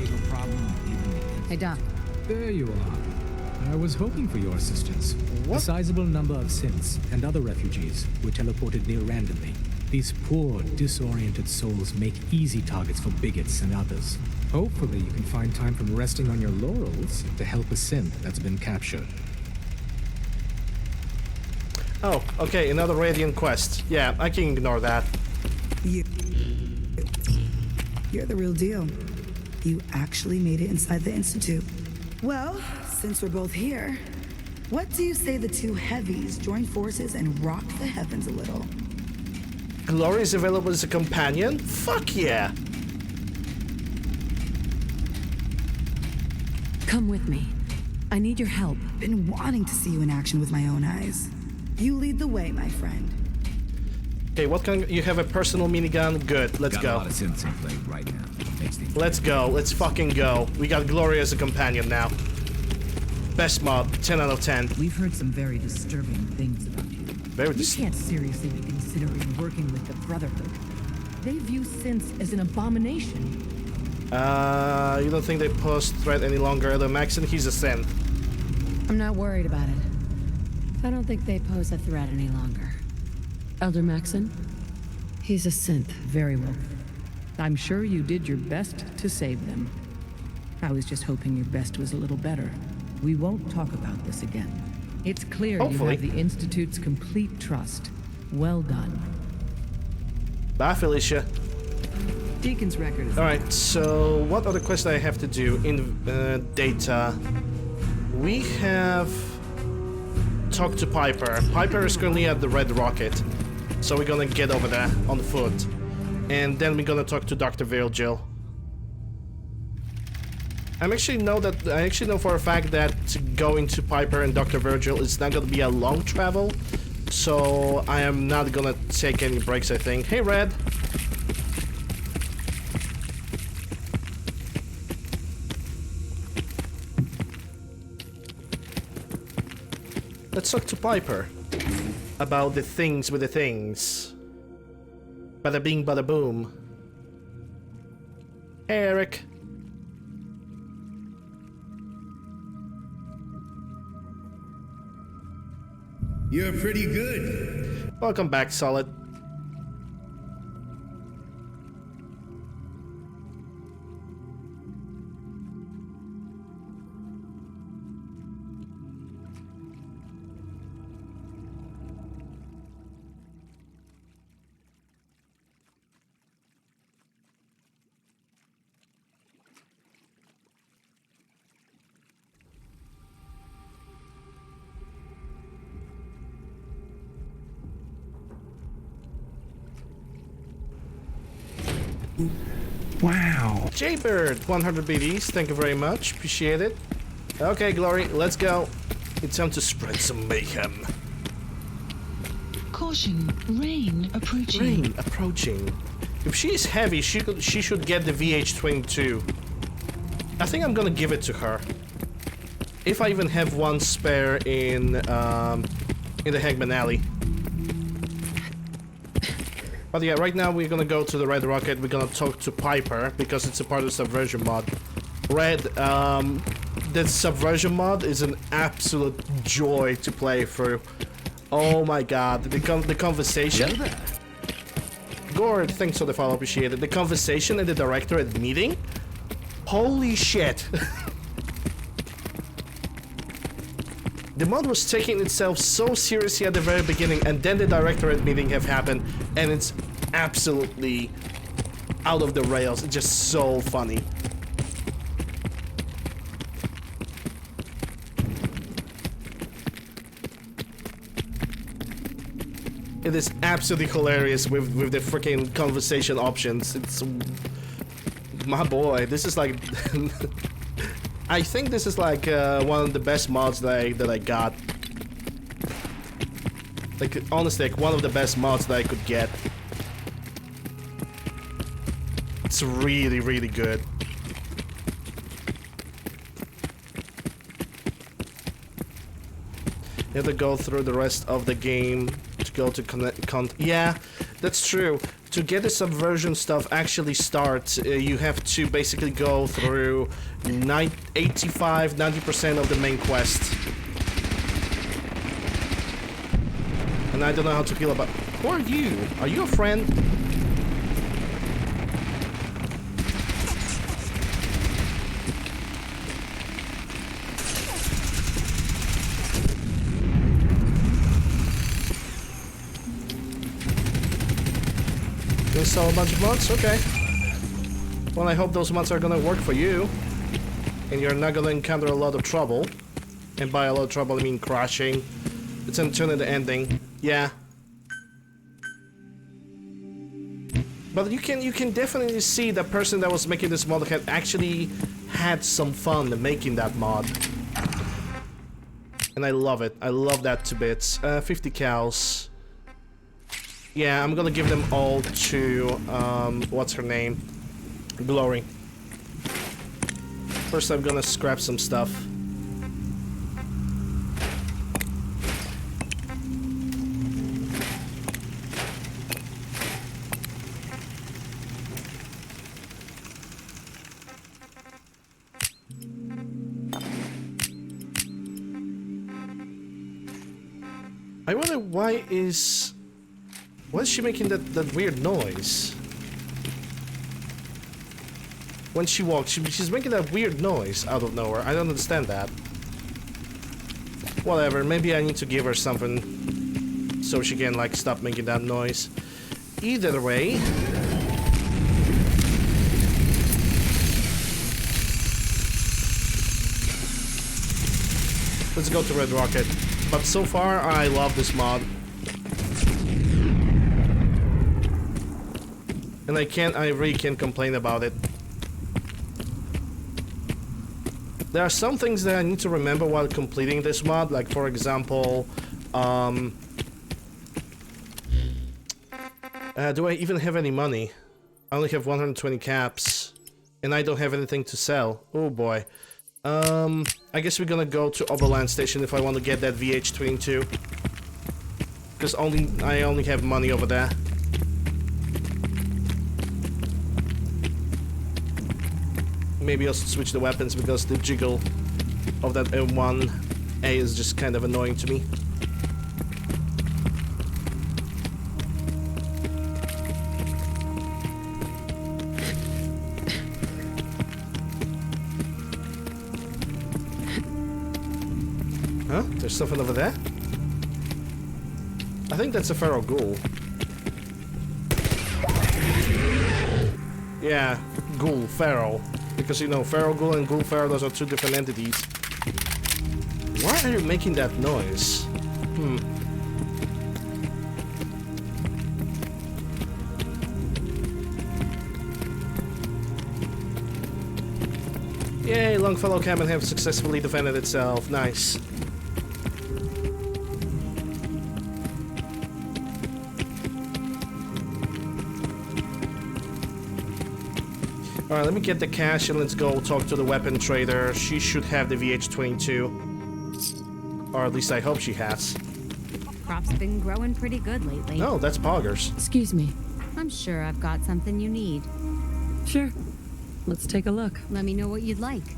Hey, Doc. There you are. I was hoping for your assistance. What? A sizable number of synths and other refugees were teleported near randomly. These poor, disoriented souls make easy targets for bigots and others. Hopefully you can find time from resting on your laurels to help a synth that's been captured. Oh, okay, another Radiant quest. Yeah, I can ignore that. You're the real deal. You actually made it inside the Institute. Well, since we're both here, what do you say the two heavies join forces and rock the heavens a little? Glory is available as a companion? Fuck yeah! Come with me. I need your help. Been wanting to see you in action with my own eyes. You lead the way, my friend. Okay, what kind of, you have a personal minigun? Good, let's got go. A lot of synths in play right now. Let's go, let's fucking go. We got Glory as a companion now. Best mod, 10 out of 10. We've heard some very disturbing things about you. You can't seriously be considering working with the Brotherhood. They view synths as an abomination. You don't think they pose threat any longer? Elder Maxon, he's a synth. I'm not worried about it. I don't think they pose a threat any longer. Elder Maxon? He's a synth. Very well. I'm sure you did your best to save them. I was just hoping your best was a little better. We won't talk about this again. It's clear Hopefully. you have the Institute's complete trust. Well done. Bye, Felicia. Deacon's record is... Alright, so what other quests do I have to do? In data... we have talked to Piper. Piper is currently at the Red Rocket, so we're gonna get over there on foot. And then we're gonna talk to Dr. Virgil. I actually know for a fact that going to Piper and Dr. Virgil is not gonna be a long travel, so I am not gonna take any breaks, I think. Hey, Red! Let's talk to Piper about the things with the things. Bada bing, bada boom. Hey, Eric. You're pretty good. Welcome back, Solid. Wow. Jaybird, 100 BDs, thank you very much, appreciate it. Okay, Glory, let's go. It's time to spread some mayhem. Caution, rain approaching. Rain approaching. If she is heavy, she should get the VH-22. I think I'm gonna give it to her. If I even have one spare in the Hagman Alley. But yeah, right now we're gonna go to the Red Rocket. We're gonna talk to Piper because it's a part of the Subversion mod. Red, the Subversion mod is an absolute joy to play through. Oh my god, the conversation. Gord, thanks for the follow, appreciate it. The conversation at the Directorate meeting? Holy shit. The mod was taking itself so seriously at the very beginning, and then the Directorate meeting have happened, and it's absolutely out of the rails. It's just so funny. It is absolutely hilarious with the freaking conversation options. It's... my boy, this is like... I think this is like one of the best mods that I got. Like, honestly, like one of the best mods that I could get. It's really, really good. You have to go through the rest of the game to go to yeah, that's true. To get the Subversion stuff actually start, you have to basically go through 85–90% of the main quest. And I don't know how to feel about... Who are you? Are you a friend? You install a bunch of mods? Okay. Well, I hope those mods are gonna work for you. And you're not gonna encounter a lot of trouble. And by a lot of trouble, I mean crashing. It's an eternity ending. Yeah. But you can definitely see the person that was making this mod had actually had some fun making that mod. And I love it. I love that to bits. 50 cows. Yeah, I'm gonna give them all to, what's her name? Glory. First I'm gonna scrap some stuff. I wonder why is she making that weird noise? When she walks, she's making that weird noise out of nowhere. I don't understand that. Whatever, maybe I need to give her something so she can, like, stop making that noise. Either way... Let's go to Red Rocket. But so far, I love this mod. And I really can't complain about it. There are some things that I need to remember while completing this mod, like for example, do I even have any money? I only have 120 caps, and I don't have anything to sell. Oh boy. I guess we're gonna go to Overland Station if I want to get that VH-22. Because I only have money over there. Maybe I'll switch the weapons because the jiggle of that M1A is just kind of annoying to me. Huh? There's something over there? I think that's a feral ghoul. Yeah, ghoul, feral. Because, you know, feral ghoul and ghoul feral, those are two different entities. Why are you making that noise? Yay, Longfellow Cabin have successfully defended itself. Nice. Alright, let me get the cash and let's go talk to the weapon trader. She should have the VH-22. Or at least I hope she has. Crop's been growing pretty good lately. Oh, that's Poggers. Excuse me. I'm sure I've got something you need. Sure. Let's take a look. Let me know what you'd like.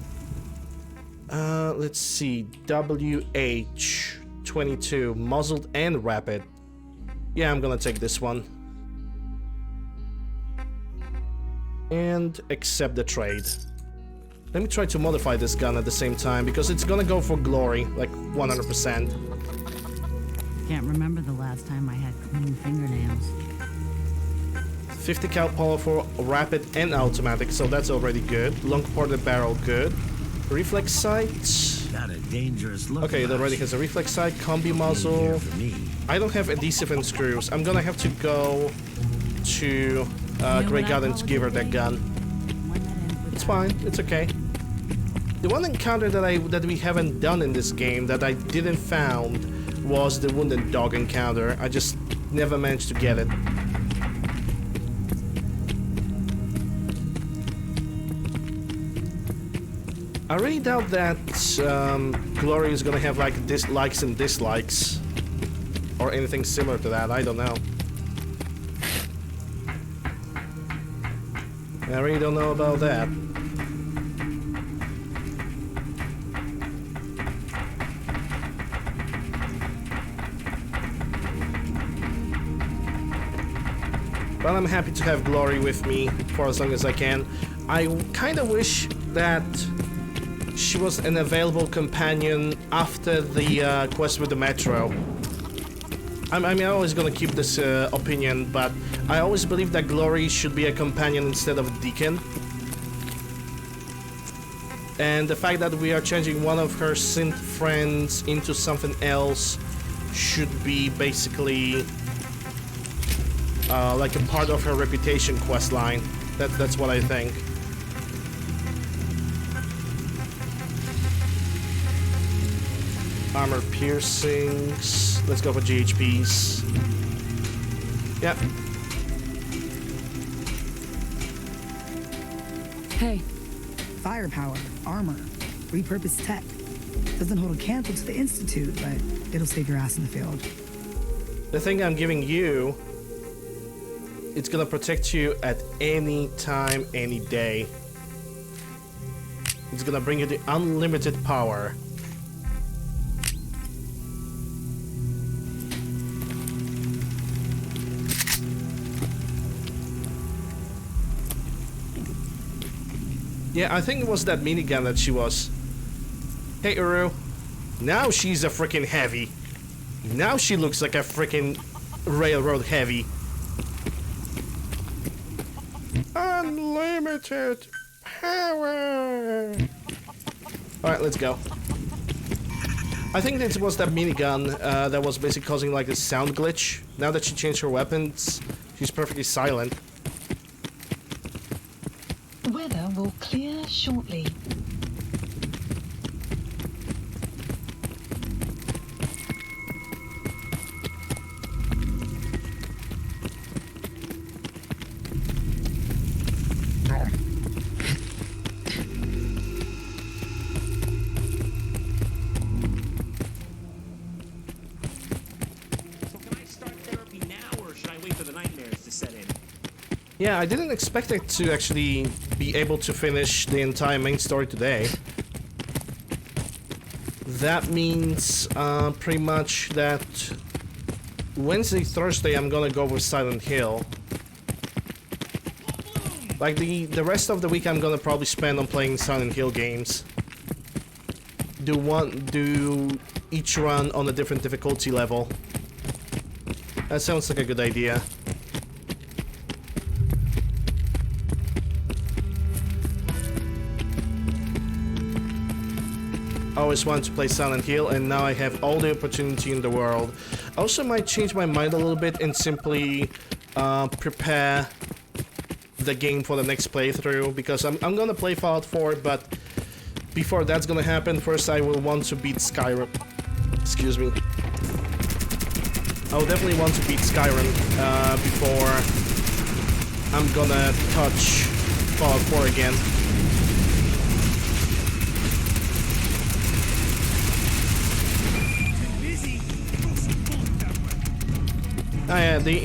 Let's see. WH-22. Muzzled and rapid. Yeah, I'm gonna take this one. And accept the trade. Let me try to modify this gun at the same time, because it's gonna go for glory, like 100%. Can't remember the last time I had clean fingernails. 50 cal powerful, rapid and automatic, so that's already good. Long ported barrel, good. Reflex sight. Got a dangerous look. Okay, it already has a reflex sight, combi muzzle. I don't have adhesive and screws. I'm gonna have to go to Grey Garden to give her that gun. It's fine, it's okay. The one encounter that we haven't done in this game that I didn't found was the wounded dog encounter. I just never managed to get it. I really doubt that Glory is gonna have like likes and dislikes or anything similar to that. I don't know. I really don't know about that. But I'm happy to have Glory with me for as long as I can. I kind of wish that she was an available companion after the quest with the Metro. I mean, I'm always gonna keep this opinion, but I always believe that Glory should be a companion instead of a Deacon. And the fact that we are changing one of her synth friends into something else should be basically like a part of her reputation quest line. That's what I think. Armor piercings. Let's go for GHPs. Yep. Hey. Firepower, armor, repurposed tech. Doesn't hold a candle to the Institute, but it'll save your ass in the field. The thing I'm giving you, it's gonna protect you at any time, any day. It's gonna bring you the unlimited power. Yeah, I think it was that minigun that she was. Hey, Uru. Now she's a freaking heavy. Now she looks like a freaking railroad heavy. Unlimited power. Alright, let's go. I think it was that minigun that was basically causing like a sound glitch. Now that she changed her weapons, she's perfectly silent. Weather will clear shortly. Yeah, I didn't expect it to actually be able to finish the entire main story today. That means pretty much that Wednesday, Thursday I'm gonna go with Silent Hill. Like the rest of the week I'm gonna probably spend on playing Silent Hill games. Do each run on a different difficulty level. That sounds like a good idea. I always wanted to play Silent Hill, and now I have all the opportunity in the world. I also might change my mind a little bit and simply prepare the game for the next playthrough, because I'm gonna play Fallout 4, but before that's gonna happen, first I will want to beat Skyrim. Excuse me. I will definitely want to beat Skyrim before I'm gonna touch Fallout 4 again. Oh yeah, the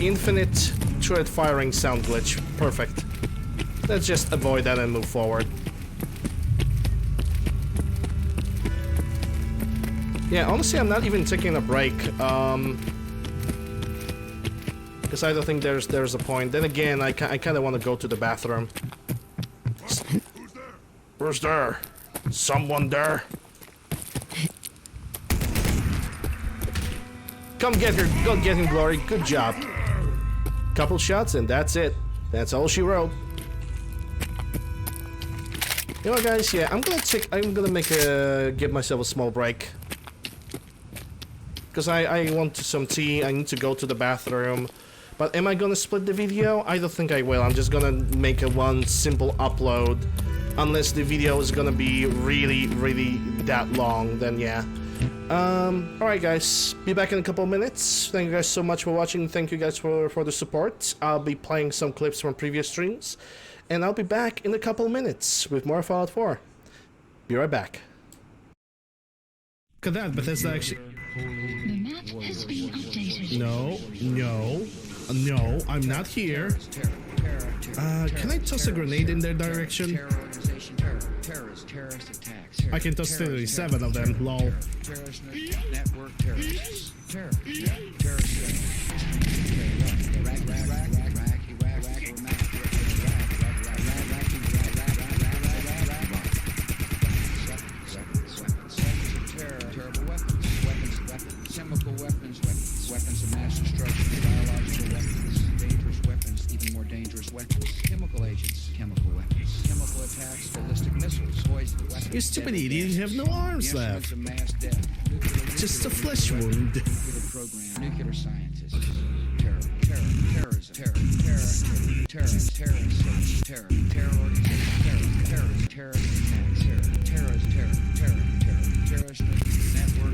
infinite turret firing sound glitch. Perfect. Let's just avoid that and move forward. Yeah, honestly, I'm not even taking a break. Because I don't think there's a point. Then again, I kind of want to go to the bathroom. Who's there? Someone there? Come get her, go get him, Glory. Good job. Couple shots and that's it. That's all she wrote. You know what, guys? Yeah, I'm gonna give myself a small break. Because I want some tea. I need to go to the bathroom. But am I gonna split the video? I don't think I will. I'm just gonna make a one simple upload. Unless the video is gonna be really that long, then yeah. Alright guys, be back in a couple of minutes. Thank you guys so much for watching. Thank you guys for the support. I'll be playing some clips from previous streams. And I'll be back in a couple of minutes with more Fallout 4. Be right back. Look at that, Bethesda actually... The map has been updated. No, I'm not here. Can I toss a grenade in their direction? I can toss 37 of them, lol. Chemical weapons, weapons of mass destruction, biological weapons, dangerous weapons, even more dangerous weapons, chemical agents, chemical weapons, chemical attacks, ballistic missiles, poison weapons. You stupid idiot, you have no arms left. Just a flesh wound. Nuclear program, nuclear scientists, terrorism, terror organization, terrorist attacks, terrorist network,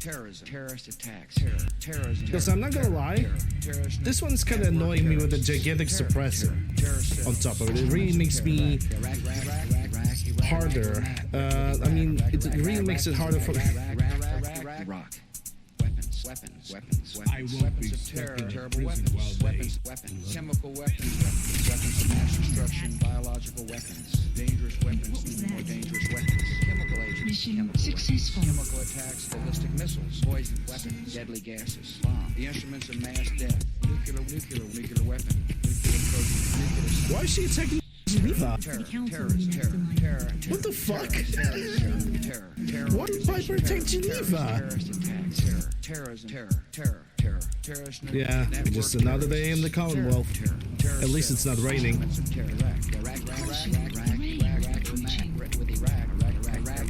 terrorist terrorist attacks, terrorism. Because I'm not gonna lie, this one's kind of annoying me with a gigantic suppressor on top of it. It really makes me harder. I mean, it really makes it harder for... I won't be stuck in a prison while they... Chemical weapons of mass destruction, biological weapons, dangerous weapons, even more dangerous weapons, chemical agents, Mission successful. chemical attacks, ballistic missiles, poison, weapons, deadly gases, bomb, the instruments of mass death, nuclear weapon, nuclear program, nuclear science. Why is she attacking Geneva? Terror. What the fuck? Why did Piper attack Geneva? Yeah, just another day in the Commonwealth. At least it's not raining.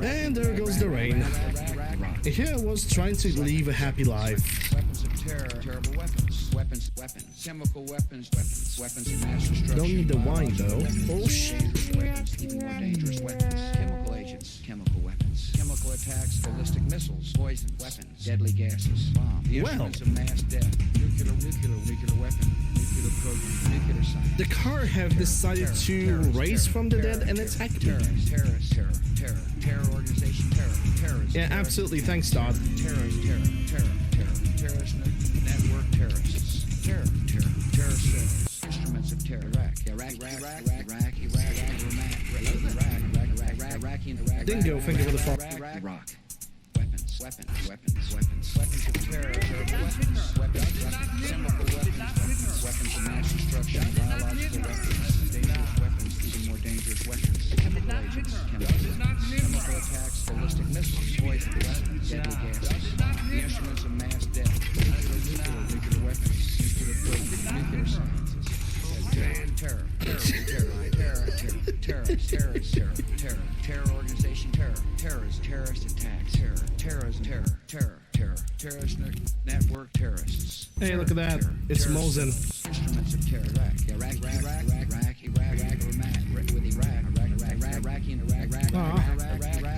And there goes the rain. Here I was trying to live a happy life. Weapons of terror, terrible weapons, chemical weapons of mass destruction. Don't need the wine though. Oh shit. Even more dangerous weapons, chemical agents, chemical weapons, chemical attacks, ballistic missiles, poison, weapons, deadly gases, bomb, the instruments of mass death, nuclear weapon, nuclear program, nuclear science. The car have decided to raise from the dead and attack me. Terror organization, terrorist. Yeah, absolutely. Thanks, Todd. Terrorist network terrorists. Terror cells. Instruments of terror. Dingo, thank you for the fall. Iraq. Weapons of terror, terrible weapons, chemical weapons of mass destruction, biological weapons, dangerous weapons, even more dangerous weapons, chemical agents, chemical attacks, ballistic missiles, poison weapons, deadly gases, the instruments of mass death, nuclear weapons, nuclear program, nuclear sciences, terror organization, terrorist attacks, terrorist network terrorists. Hey, look at that. It's Mosin. Instruments of terror.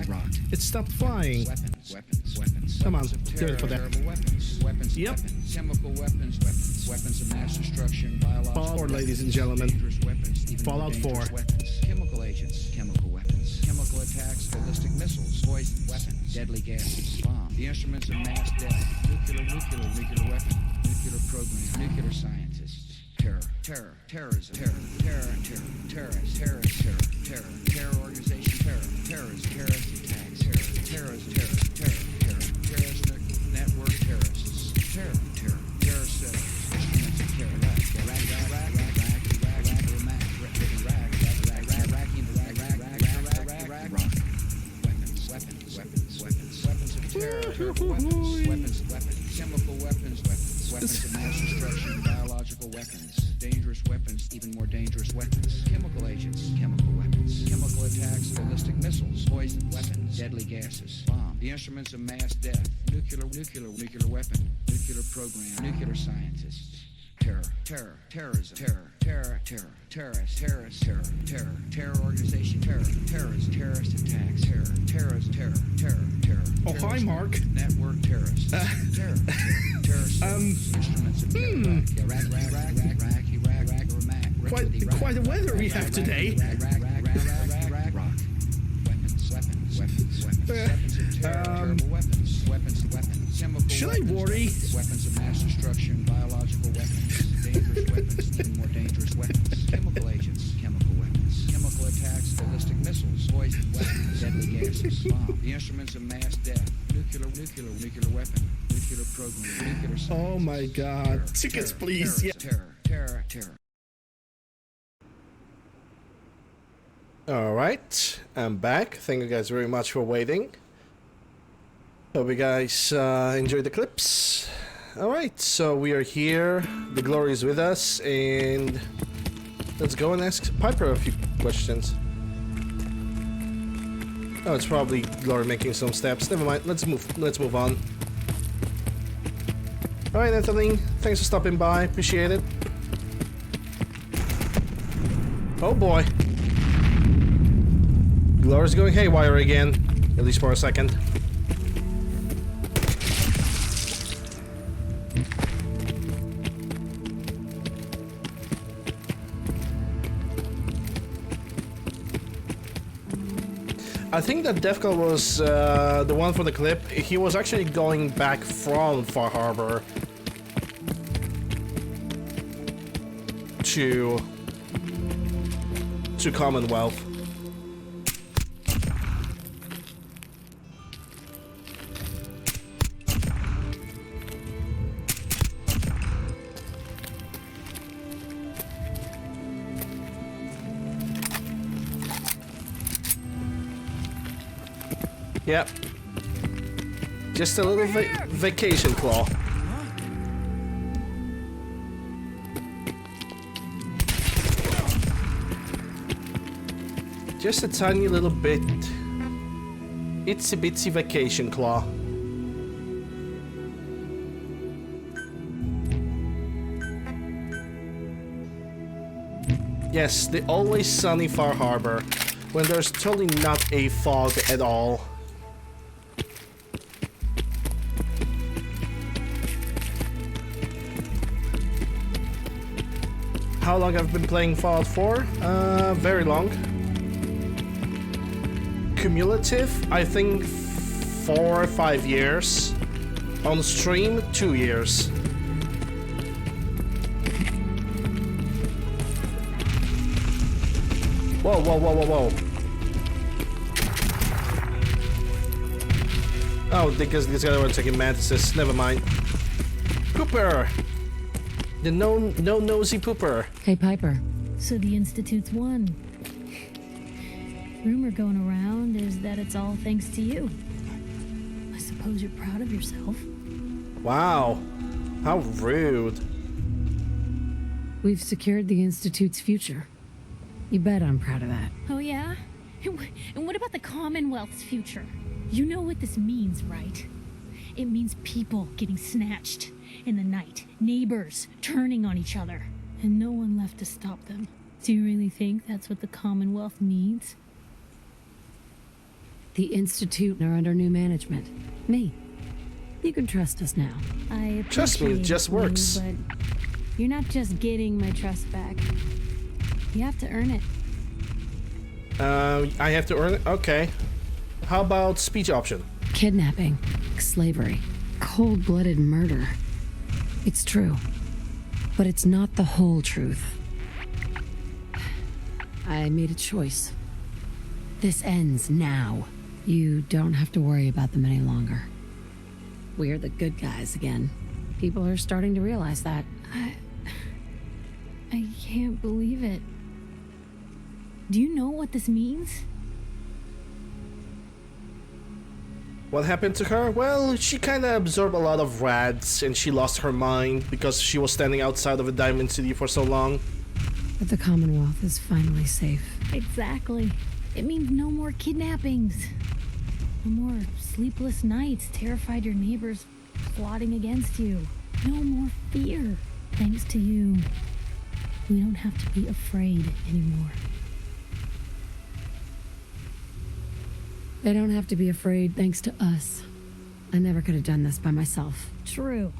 Iraq. It stopped flying. Weapons. Come on, Weapons of do it for that. terrible weapons. Yep. Chemical weapons of mass destruction, biological Fallout 4, ladies and gentlemen. Fallout 4. Weapons, chemical agents, chemical weapons, chemical attacks, ballistic missiles, poison, weapons, deadly gases, bomb, the instruments of mass death, nuclear weapon, nuclear program, nuclear scientists, terrorism, terror organization, terrorist attacks, terrorist network terrorists, terror cells, instruments of terror, weapons of terror, weapons, chemical weapons of mass destruction, biological weapons, dangerous weapons, even more dangerous weapons, chemical agents, chemical weapons, chemical attacks, ballistic missiles, poison, weapons, deadly gases, bomb, the instruments of mass death, nuclear weapon, nuclear program, nuclear scientists. Terrorism, terror organization, terrorist attacks, Oh, hi, Mark. Network terrorists, instruments of Quite the weather we have today. Weapons, should I worry? Weapons of mass destruction, biological weapons, dangerous weapons, even more dangerous weapons, chemical agents, chemical weapons, chemical attacks, ballistic missiles, poison, weapons, deadly gases, bomb, the instruments of mass death, nuclear weapon, nuclear program, nuclear science. Oh my god. Tickets, please. Terror. Alright, I'm back. Thank you guys very much for waiting. Hope you guys enjoyed the clips. Alright, so we are here. The glory is with us, and let's go and ask Piper a few questions. Oh, it's probably Glory making some steps. Never mind. Let's move on. Alright, Anthony. Thanks for stopping by. Appreciate it. Oh boy. Glory's going haywire again. At least for a second. I think that Defcon was the one for the clip. He was actually going back from Far Harbor to Commonwealth. Yep. Just a little vacation claw. Just a tiny little bit. Itsy bitsy vacation claw. Yes, the always sunny Far Harbor, when there's totally not a fog at all. How long I've been playing Fallout 4? Very long. Cumulative, I think 4 or 5 years. On stream, 2 years. Whoa, whoa, whoa, whoa, whoa. Oh, because these guys were taking mantises. Never mind. Cooper! The no-nosy pooper. Hey, Piper. So the Institute's won. Rumor going around is that it's all thanks to you. I suppose you're proud of yourself. Wow. How rude. We've secured the Institute's future. You bet I'm proud of that. Oh, yeah? And what about the Commonwealth's future? You know what this means, right? It means people getting snatched in the night, neighbors turning on each other, and no one left to stop them. Do you really think that's what the Commonwealth needs? The Institute are under new management. Me. You can trust us now. I Trust me, it just works. But you're not just getting my trust back. You have to earn it. I have to earn it? Okay. How about speech option? Kidnapping, slavery, cold-blooded murder. It's true, but it's not the whole truth. I made a choice. This ends now. You don't have to worry about them any longer. We're the good guys again. People are starting to realize that. I can't believe it. Do you know what this means? What happened to her? Well, she kinda absorbed a lot of rads and she lost her mind because she was standing outside of a Diamond City for so long. But the Commonwealth is finally safe. Exactly. It means no more kidnappings. No more sleepless nights, terrified your neighbors plotting against you. No more fear. Thanks to you, we don't have to be afraid anymore. They don't have to be afraid thanks to us. I never could have done this by myself. True.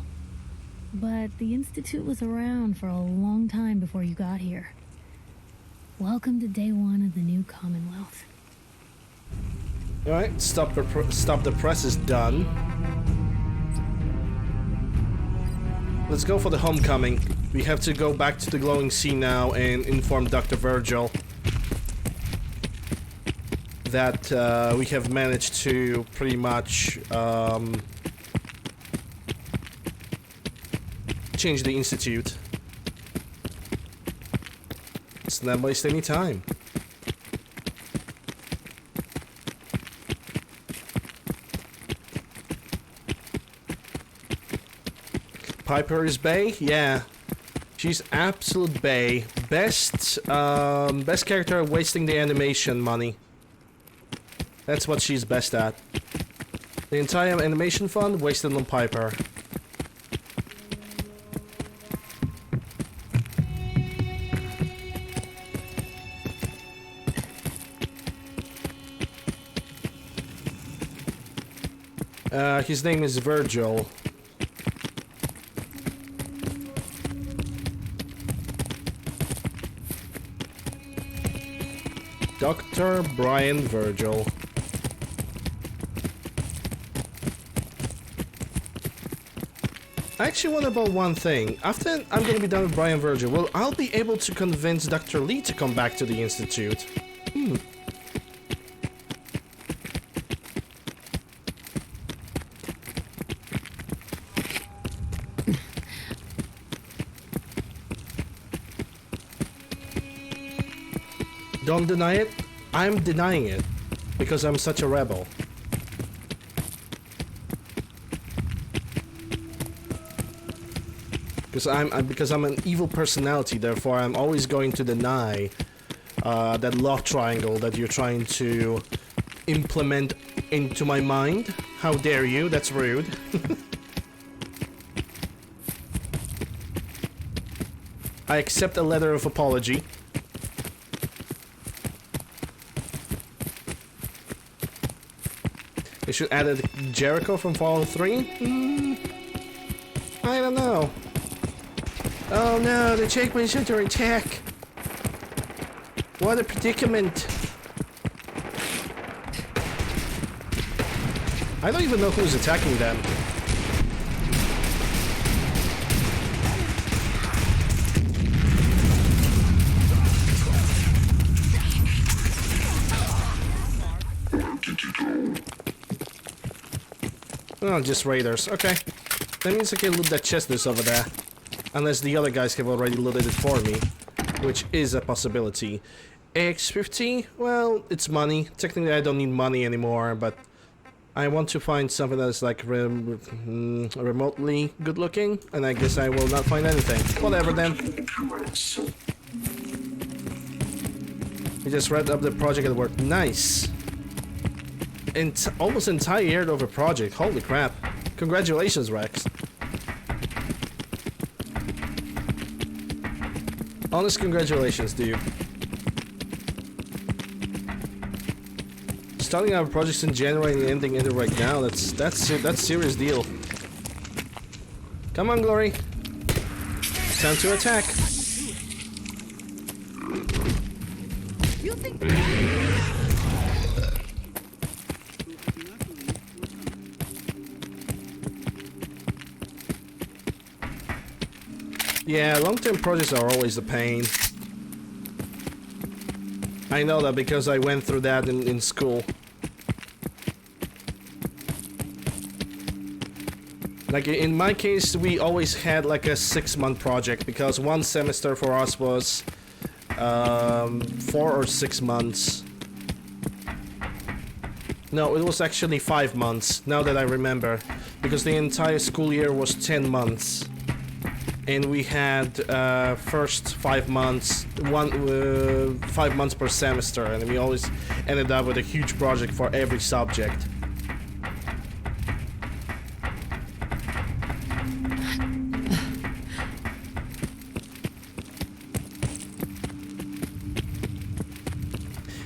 But the Institute was around for a long time before you got here. Welcome to day one of the new Commonwealth. Alright, stop the press is done. Let's go for the homecoming. We have to go back to the glowing sea now and inform Dr. Virgil that we have managed to pretty much change the Institute. Let's not waste any time. Piper is bae? Yeah. She's absolute bae. Best character wasting the animation money. That's what she's best at. The entire animation fund wasted on Piper. His name is Virgil. Dr. Brian Virgil. I actually wonder about one thing. After I'm gonna be done with Brian Virgil, well, I'll be able to convince Dr. Lee to come back to the Institute. Don't deny it. I'm denying it because I'm such a rebel. Because I'm an evil personality, therefore I'm always going to deny that love triangle that you're trying to implement into my mind. How dare you? That's rude. I accept a letter of apology. They should add a Jericho from Fallout 3? I don't know. Oh no, the checkpoints are under attack. What a predicament. I don't even know who's attacking them. Oh, just raiders. Okay. That means I can loot that chest that's over there. Unless the other guys have already looted it for me. Which is a possibility. AX-50? Well, it's money. Technically I don't need money anymore, but I want to find something that's like remotely good looking, and I guess I will not find anything. Whatever then. We just wrapped up the project at work. Nice. Almost entire year of a project. Holy crap. Congratulations, Rex. Honest congratulations, dude. Starting our projects in January and ending it right now, that's serious deal. Come on, Glory. Time to attack. You think Yeah, long-term projects are always a pain. I know that because I went through that in school. Like in my case, we always had like a 6-month project because one semester for us was 4 or 6 months. No, it was actually 5 months, now that I remember, because the entire school year was 10 months. And we had first 5 months, 5 months per semester, and we always ended up with a huge project for every subject.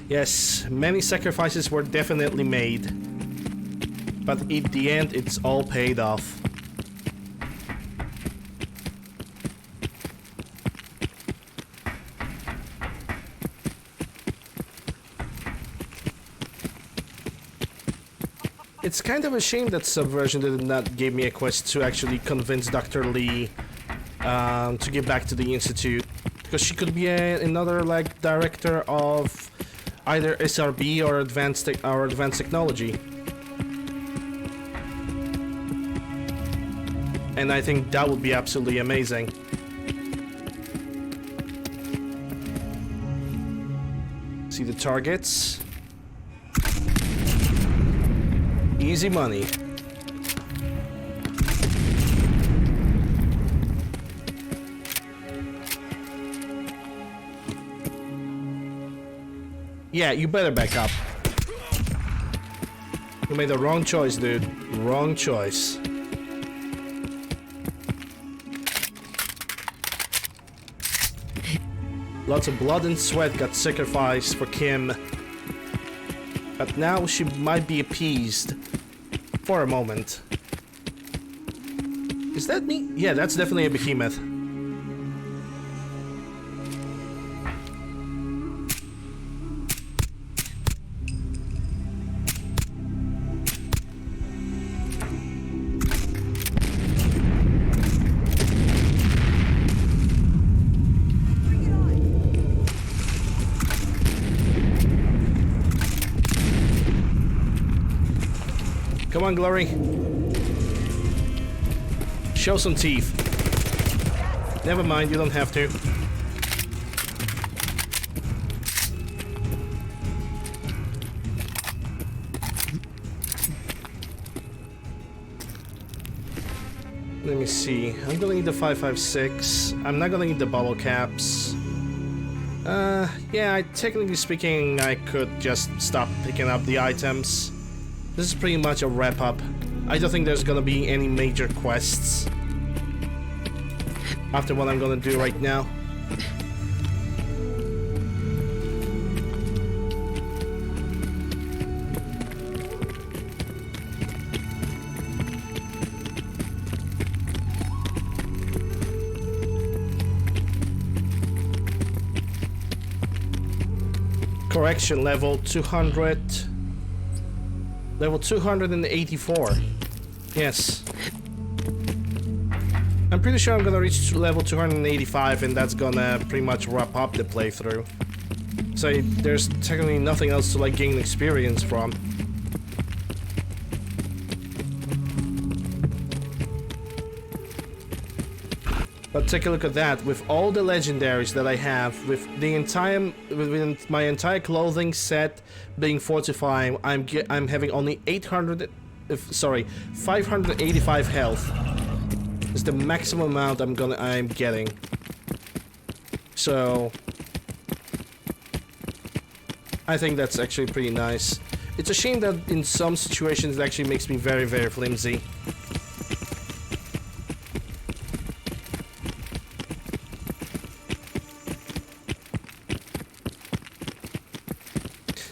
Yes, many sacrifices were definitely made, but in the end it's all paid off. It's kind of a shame that Subversion did not give me a quest to actually convince Dr. Lee to get back to the Institute, because she could be another like director of either SRB or advanced technology. And I think that would be absolutely amazing. See the targets. Easy money. Yeah, you better back up. You made the wrong choice, dude. Wrong choice. Lots of blood and sweat got sacrificed for Kim. But now she might be appeased. For a moment. Is that me? Yeah, that's definitely a behemoth. Come on, Glory. Show some teeth. Never mind, you don't have to. Let me see. I'm gonna need the 5.56. I'm not gonna need the bottle caps. Yeah, technically speaking, I could just stop picking up the items. This is pretty much a wrap-up. I don't think there's gonna be any major quests after what I'm gonna do right now. Correction, level 200. Level 284. Yes. I'm pretty sure I'm gonna reach level 285 and that's gonna pretty much wrap up the playthrough. So there's technically nothing else to like gain experience from. But take a look at that. With all the legendaries that I have, with my entire clothing set being fortified, I'm having only 585 health. Is the maximum amount I'm getting. So I think that's actually pretty nice. It's a shame that in some situations it actually makes me very, very flimsy.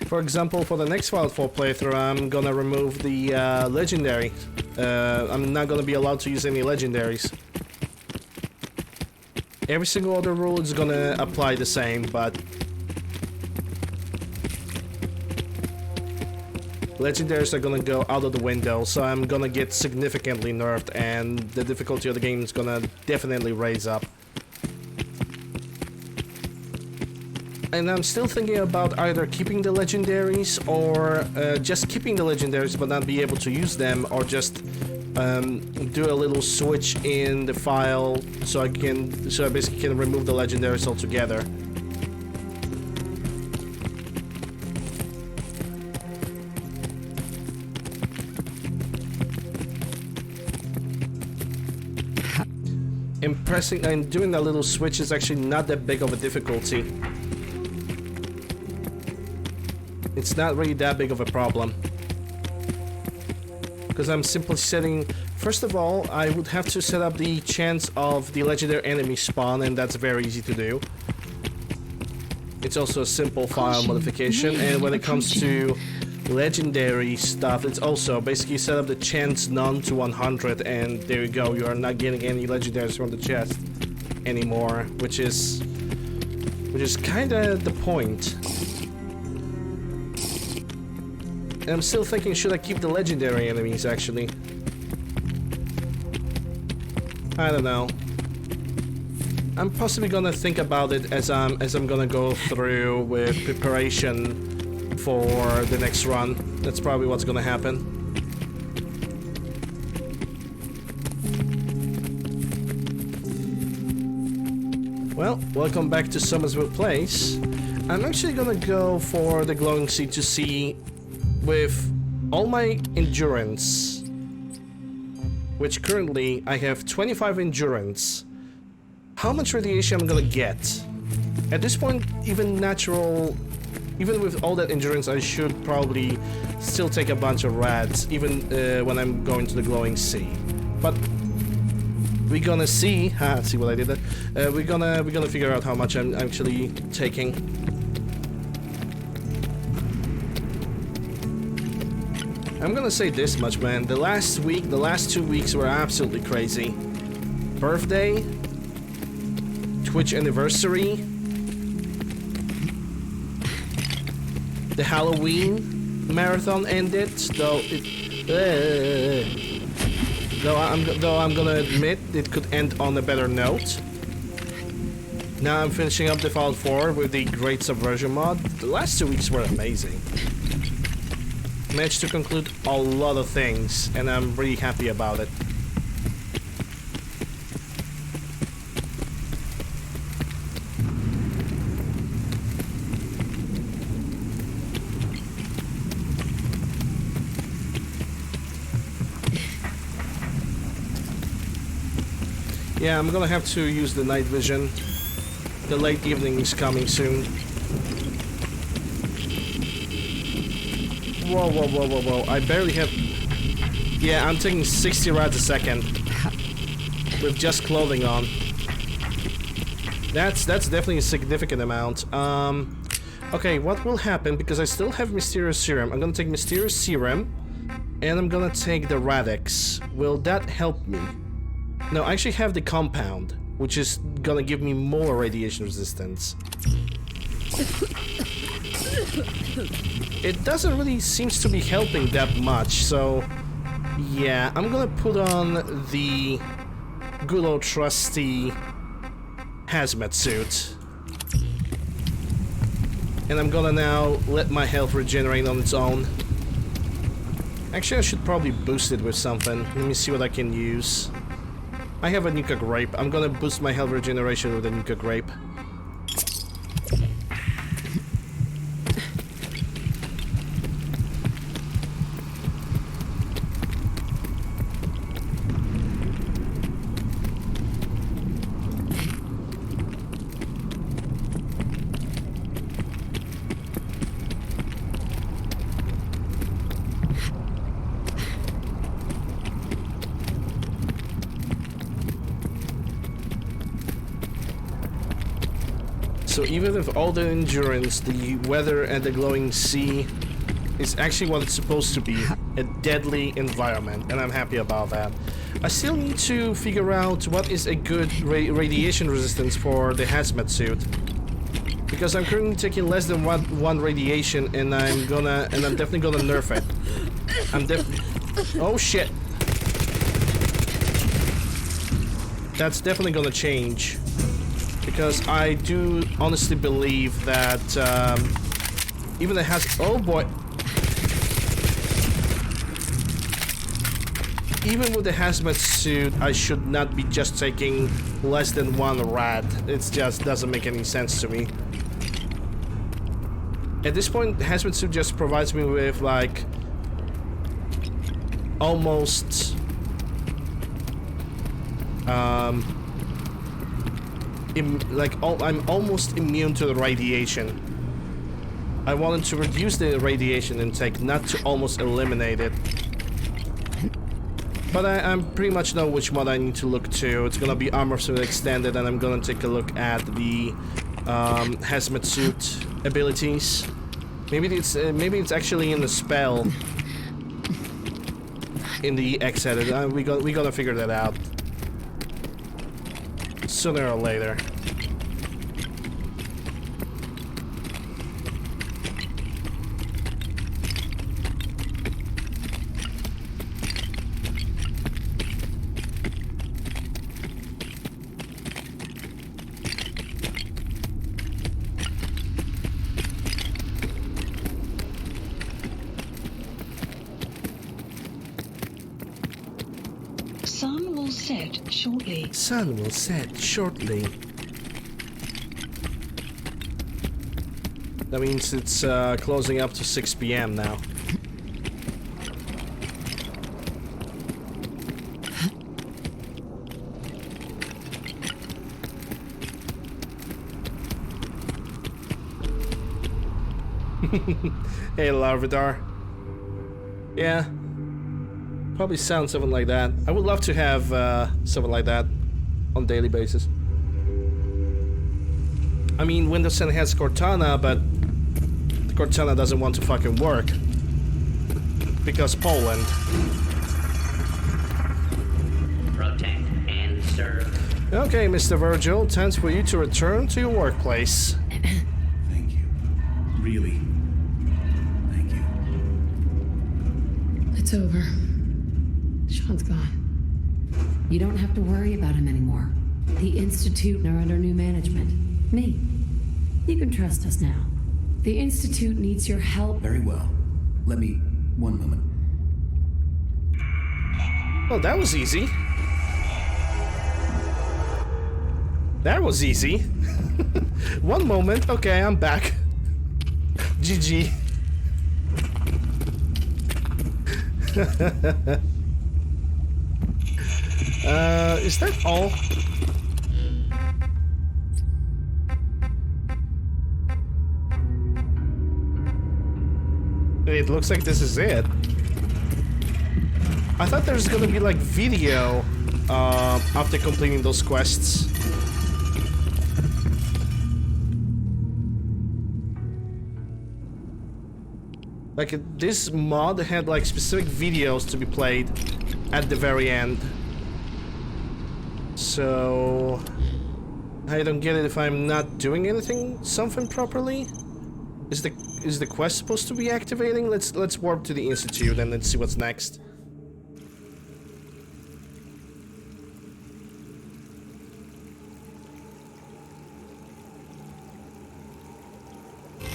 For example, for the next Fallout 4 playthrough, I'm gonna remove the legendary. I'm not gonna be allowed to use any legendaries. Every single other rule is gonna apply the same, but legendaries are gonna go out of the window, so I'm gonna get significantly nerfed, and the difficulty of the game is gonna definitely raise up. And I'm still thinking about either keeping the legendaries or just keeping the legendaries but not be able to use them, or just do a little switch in the file so I basically can remove the legendaries altogether. Impressing and doing that little switch is actually not that big of a difficulty. It's not really that big of a problem. Because I'm simply setting... First of all, I would have to set up the chance of the legendary enemy spawn, and that's very easy to do. It's also a simple file modification, and when it comes to legendary stuff, it's also basically set up the chance none to 100, and there you go, you are not getting any legendaries from the chest anymore, which is kinda the point. And I'm still thinking, should I keep the legendary enemies, actually? I don't know. I'm possibly gonna think about it as I'm gonna go through with preparation for the next run. That's probably what's gonna happen. Well, welcome back to Summersville Place. I'm actually gonna go for the glowing seed to see, with all my endurance, which currently I have 25 endurance, how much radiation I'm gonna get. At this point, even with all that endurance, I should probably still take a bunch of rads, even when I'm going to the glowing sea. But we're gonna see. See what I did there? We're gonna figure out how much I'm actually taking. I'm gonna say this much, man. The last 2 weeks were absolutely crazy. Birthday, Twitch anniversary, the Halloween marathon ended, though I'm gonna admit it could end on a better note. Now I'm finishing up the Fallout 4 with the Great Subversion mod. The last 2 weeks were amazing. managed to conclude a lot of things, and I'm really happy about it. Yeah, I'm gonna have to use the night vision. The late evening is coming soon. Whoa, whoa, whoa, whoa, whoa. I barely have... Yeah, I'm taking 60 rads a second. With just clothing on. That's definitely a significant amount. Okay, what will happen, because I still have Mysterious Serum. I'm gonna take Mysterious Serum, and I'm gonna take the Radix. Will that help me? No, I actually have the Compound, which is gonna give me more radiation resistance. It doesn't really seems to be helping that much, so yeah, I'm gonna put on the good old trusty hazmat suit. And I'm gonna now let my health regenerate on its own. Actually, I should probably boost it with something. Let me see what I can use. I have a Nuka Grape. I'm gonna boost my health regeneration with a Nuka Grape. So even with all the endurance, the weather and the glowing sea is actually what it's supposed to be, a deadly environment, and I'm happy about that. I still need to figure out what is a good radiation resistance for the hazmat suit, because I'm currently taking less than one radiation, and I'm definitely gonna nerf it. Oh shit! That's definitely gonna change. Because I do honestly believe that even the oh boy, even with the hazmat suit, I should not be just taking less than one rad. It just doesn't make any sense to me. At this point, the hazmat suit just provides me with like almost I'm almost immune to the radiation. I wanted to reduce the radiation intake, not to almost eliminate it. But I pretty much know which mod I need to look to. It's gonna be Armor Suit Extended, and I'm gonna take a look at the hazmat suit abilities. Maybe it's actually in the spell in the EX edit. We gotta figure that out sooner or later. Sun will set shortly. Sun will set shortly. That means it's closing up to 6 p.m. now. Hey, Larvidar. Yeah. Probably sounds something like that. I would love to have something like that on a daily basis. I mean, Windows 10 has Cortana, but the Cortana doesn't want to fucking work. Because Poland. Protect and serve. Okay, Mr. Virgil, time for you to return to your workplace. Thank you. Really. Thank you. It's over. Sean's gone. You don't have to worry about him anymore. The Institute are under new management. Me. You can trust us now. The Institute needs your help. Very well. Let me One moment. Oh, that was easy. That was easy. One moment. Okay, I'm back. GG. Is that all? It looks like this is it. I thought there's gonna be like video after completing those quests. Like this mod had like specific videos to be played at the very end. So I don't get it if I'm not doing something properly. Is the quest supposed to be activating? Let's warp to the Institute and let's see what's next.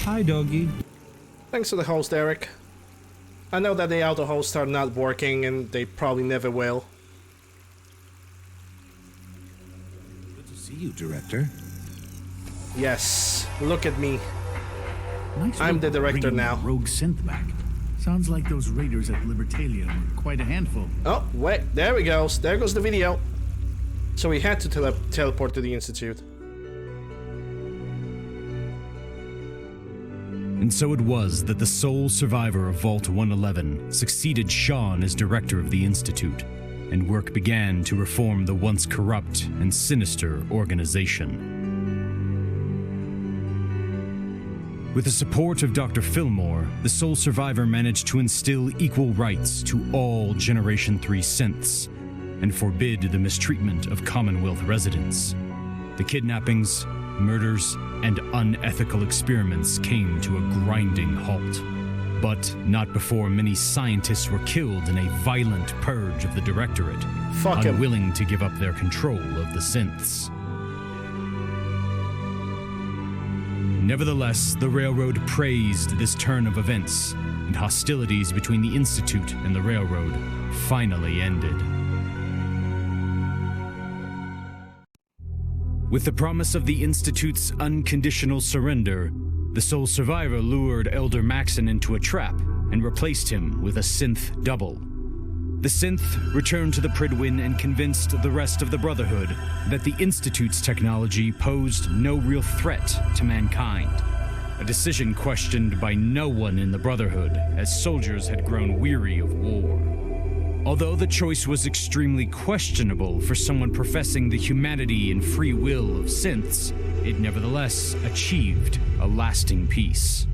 Hi, doggy. Thanks for the host, Eric. I know that the auto hosts are not working and they probably never will. Good to see you, Director. Yes, look at me. Nice I'm the director now. Rogue synth back. Sounds like those raiders at Libertalia were quite a handful. Oh, wait, there we go. There goes the video. So we had to teleport to the Institute. And so it was that the sole survivor of Vault 111 succeeded Sean as director of the Institute, and work began to reform the once corrupt and sinister organization. With the support of Dr. Fillmore, the sole survivor managed to instill equal rights to all Generation 3 synths, and forbid the mistreatment of Commonwealth residents. The kidnappings, murders, and unethical experiments came to a grinding halt. But not before many scientists were killed in a violent purge of the Directorate, unwilling to give up their control of the synths. Nevertheless, the Railroad praised this turn of events, and hostilities between the Institute and the Railroad finally ended. With the promise of the Institute's unconditional surrender, the sole survivor lured Elder Maxon into a trap and replaced him with a synth double. The synth returned to the Pridwin and convinced the rest of the Brotherhood that the Institute's technology posed no real threat to mankind, a decision questioned by no one in the Brotherhood as soldiers had grown weary of war. Although the choice was extremely questionable for someone professing the humanity and free will of synths, it nevertheless achieved a lasting peace.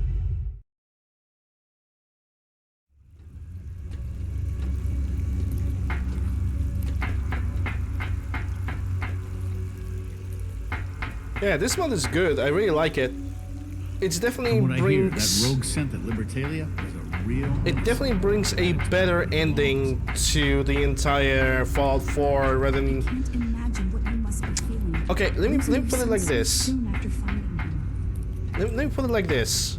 Yeah, this mod is good. I really like it. It's definitely From what brings. I hear, that rogue synth at Libertalia is a real. It definitely brings a better ending to the entire Fallout 4 rather than. Okay, let me put it like this. Let me put it like this.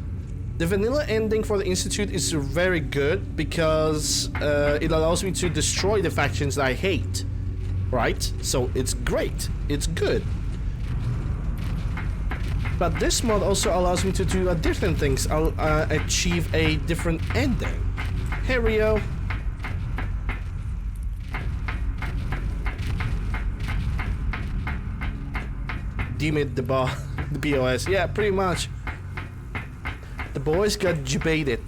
The vanilla ending for the Institute is very good because it allows me to destroy the factions that I hate. Right? So it's great. It's good. But this mod also allows me to do different things. I'll achieve a different ending. Hey, Rio. Demid the BOS. Yeah, pretty much. The boys got debated.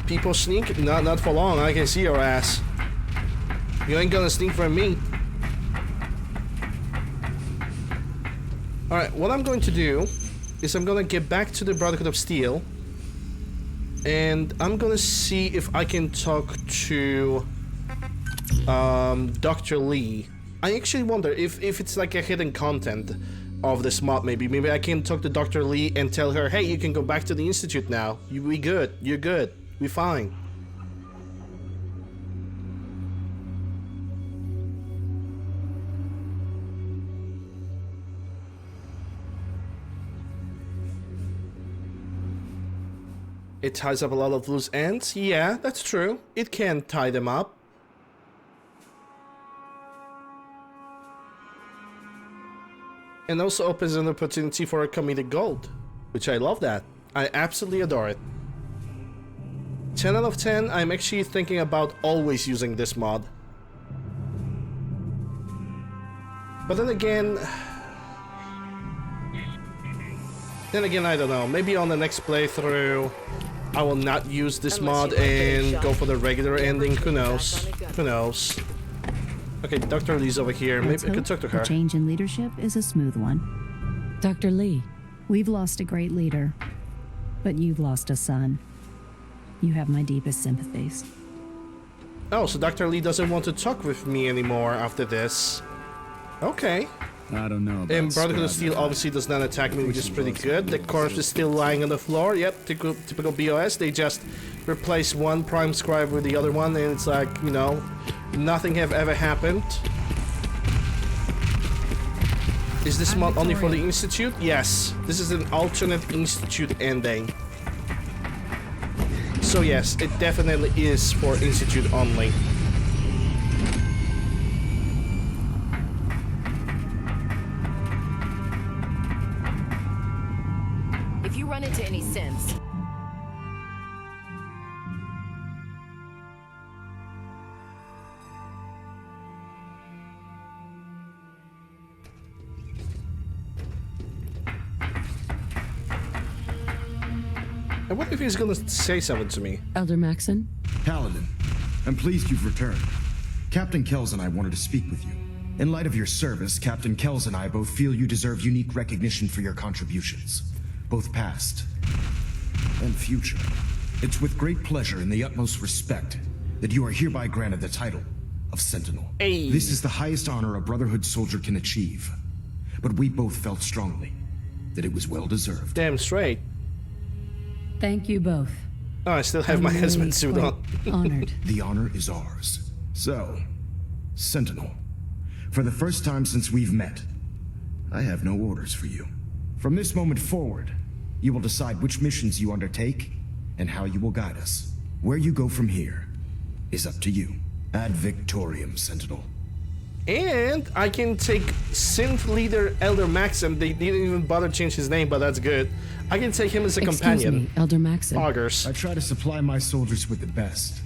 People sneak? Not for long. I can see your ass. You ain't gonna sneak from me. Alright, what I'm going to do is I'm gonna get back to the Brotherhood of Steel. And I'm gonna see if I can talk to Dr. Lee. I actually wonder if it's like a hidden content of this mod maybe. Maybe I can talk to Dr. Lee and tell her, hey, you can go back to the Institute now. We good. You're good. We fine. It ties up a lot of loose ends. Yeah, that's true. It can tie them up. And also opens an opportunity for a comedic gold, which I love that. I absolutely adore it. 10 out of 10, I'm actually thinking about always using this mod. But then again, I don't know. Maybe on the next playthrough, I will not use this mod and go for the regular ending. Who knows? Who knows? Okay, Dr. Lee's over here. Maybe I could talk to her. The change in leadership is a smooth one. Dr. Lee. We've lost a great leader, but you've lost a son. You have my deepest sympathies. Oh, so Dr. Lee doesn't want to talk with me anymore after this. Okay. I don't know. And Brotherhood of Steel obviously does not attack me, which is pretty good. The corpse is still lying on the floor. Yep, typical BOS. They just replace one Prime Scribe with the other one, and it's like, you know, nothing have ever happened. Is this mod only for the Institute? Yes. This is an alternate Institute ending. So yes, it definitely is for Institute only. If you run into any synths, I wonder if he's gonna say something to me. Elder Maxon? Paladin, I'm pleased you've returned. Captain Kells and I wanted to speak with you. In light of your service, Captain Kells and I both feel you deserve unique recognition for your contributions, both past and future. It's with great pleasure and the utmost respect that you are hereby granted the title of Sentinel. Hey. This is the highest honor a Brotherhood soldier can achieve, but we both felt strongly that it was well deserved. Damn straight. Thank you both. Oh, I still have my husband suit on. Honored. The honor is ours. So, Sentinel, for the first time since we've met, I have no orders for you. From this moment forward, you will decide which missions you undertake and how you will guide us. Where you go from here is up to you. Ad Victorium, Sentinel. And I can take Synth Leader Elder Maxim. They didn't even bother to change his name, but that's good. I can take him as a companion. Excuse me, Elder Maxim. Augers. I try to supply my soldiers with the best.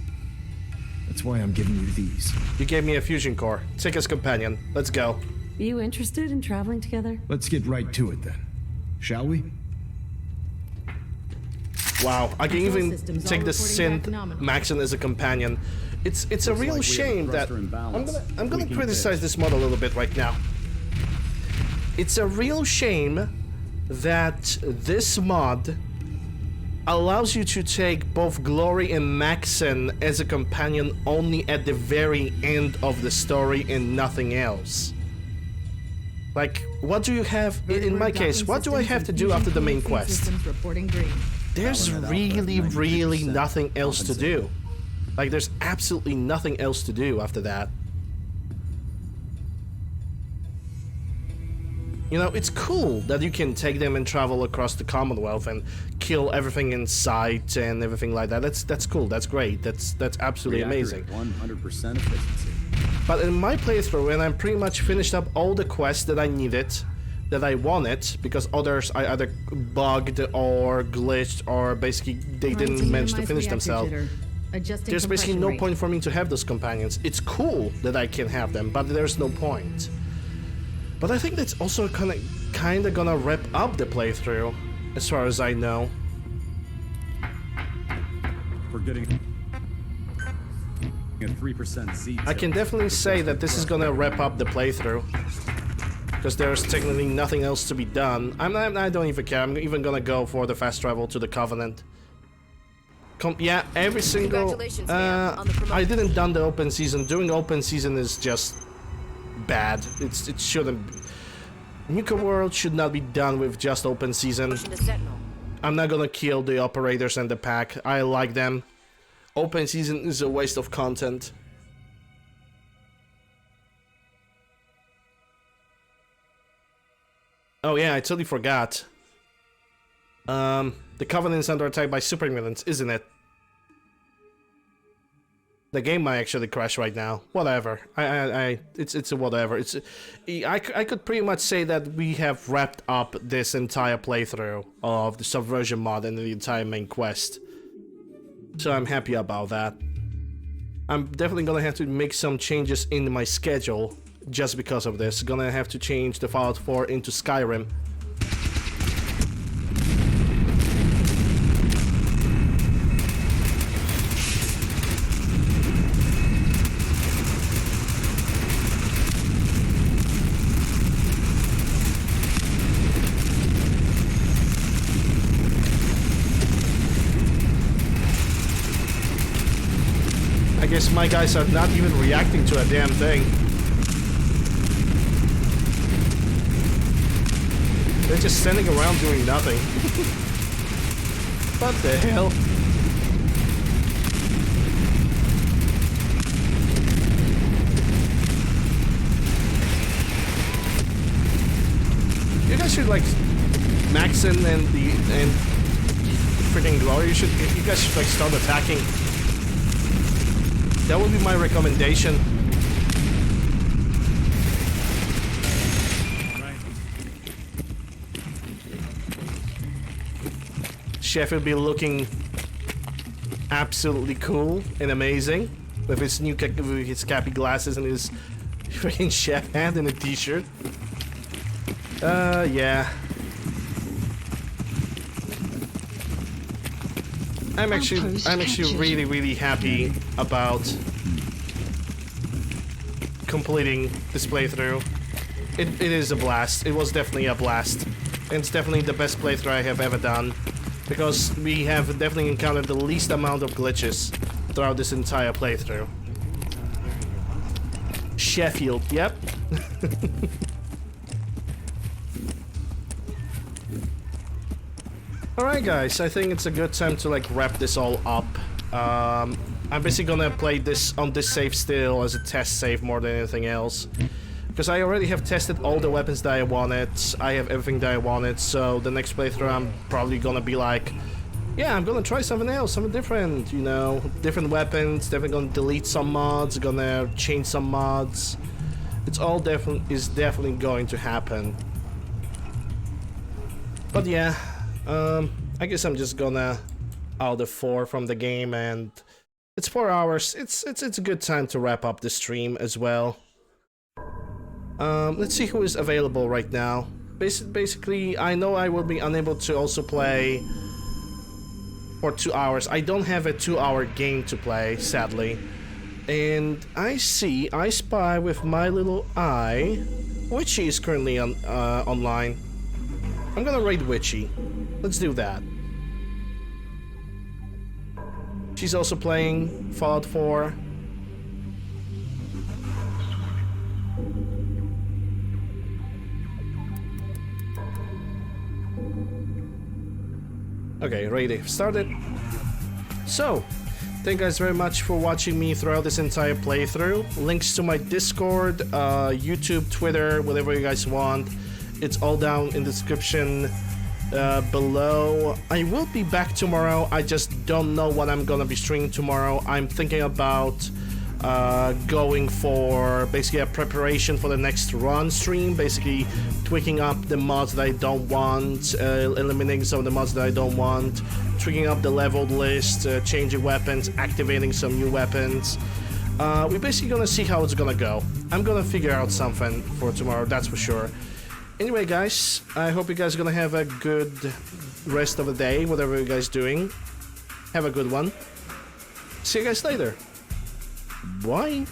That's why I'm giving you these. You gave me a fusion core. Take as companion. Let's go. You interested in traveling together? Let's get right to it then. Shall we? Wow, I can even take the Synth Maxim as a companion. It's a real shame that I'm gonna criticize this mod a little bit right now. It's a real shame that this mod allows you to take both Glory and Maxon as a companion only at the very end of the story and nothing else. Like, what do you have, in my case, what do I have to do after the main quest? There's really nothing else to do. Like, there's absolutely nothing else to do after that. You know, it's cool that you can take them and travel across the Commonwealth and kill everything in sight and everything like that. That's cool. That's great. That's absolutely amazing. 100% efficiency. But in my playthrough, when I'm pretty much finished up all the quests that I needed, that I wanted, because others I either bugged or glitched or basically they didn't manage to finish themselves. There's basically no point for me to have those companions. It's cool that I can have them, but there's no point. But I think that's also kind of gonna wrap up the playthrough, as far as I know. We're getting a 3% Z. I can definitely say that this is gonna wrap up the playthrough, because there's technically nothing else to be done. I don't even care. I'm even gonna go for the fast travel to the Covenant. Yeah, every single... I didn't done the open season. Doing open season is just bad. It shouldn't... Nuka World should not be done with just open season. I'm not gonna kill the operators and the pack. I like them. Open season is a waste of content. Oh yeah, I totally forgot. The Covenant's under attack by supermutants, isn't it? The game might actually crash right now. Whatever. It's a whatever. I could pretty much say that we have wrapped up this entire playthrough of the Subversion mod and the entire main quest. So I'm happy about that. I'm definitely gonna have to make some changes in my schedule just because of this. Gonna have to change the Fallout 4 into Skyrim. I guess my guys are not even reacting to a damn thing. They're just standing around doing nothing. What the hell? You guys should like Maxon and freaking Glory. You guys should like start attacking. That would be my recommendation. Chef will be looking absolutely cool and amazing with his new with his cappy glasses and his freaking chef hat and a t-shirt. Yeah. I'm actually really happy about completing this playthrough. It is a blast. It was definitely a blast. And it's definitely the best playthrough I have ever done. Because we have definitely encountered the least amount of glitches throughout this entire playthrough. Sheffield, yep. Alright guys, I think it's a good time to like wrap this all up. I'm basically gonna play this on this save still as a test save more than anything else. Because I already have tested all the weapons that I wanted, I have everything that I wanted, so the next playthrough I'm probably gonna be like, yeah, I'm gonna try something else, something different, you know, different weapons, definitely gonna delete some mods, gonna change some mods. It's all definitely going to happen. But yeah, I guess I'm just gonna out the 4 from the game, and it's 4 hours. It's a good time to wrap up the stream as well. Let's see who is available right now. Basically, I know I will be unable to also play for 2 hours. I don't have a 2-hour game to play, sadly. And I spy with my little eye, Witchy is currently online. I'm gonna raid Witchy. Let's do that. She's also playing Fallout 4. Okay, raid started. So, thank you guys very much for watching me throughout this entire playthrough. Links to my Discord, YouTube, Twitter, whatever you guys want. It's all down in the description below. I will be back tomorrow. I just don't know what I'm gonna be streaming tomorrow. I'm thinking about going for basically a preparation for the next run stream, basically tweaking up the mods that I don't want, eliminating some of the mods that I don't want, tweaking up the leveled list, changing weapons, activating some new weapons. We're basically gonna see how it's gonna go. I'm gonna figure out something for tomorrow, that's for sure. Anyway guys, I hope you guys are gonna have a good rest of the day, whatever you guys doing. Have a good one. See you guys later. Bye.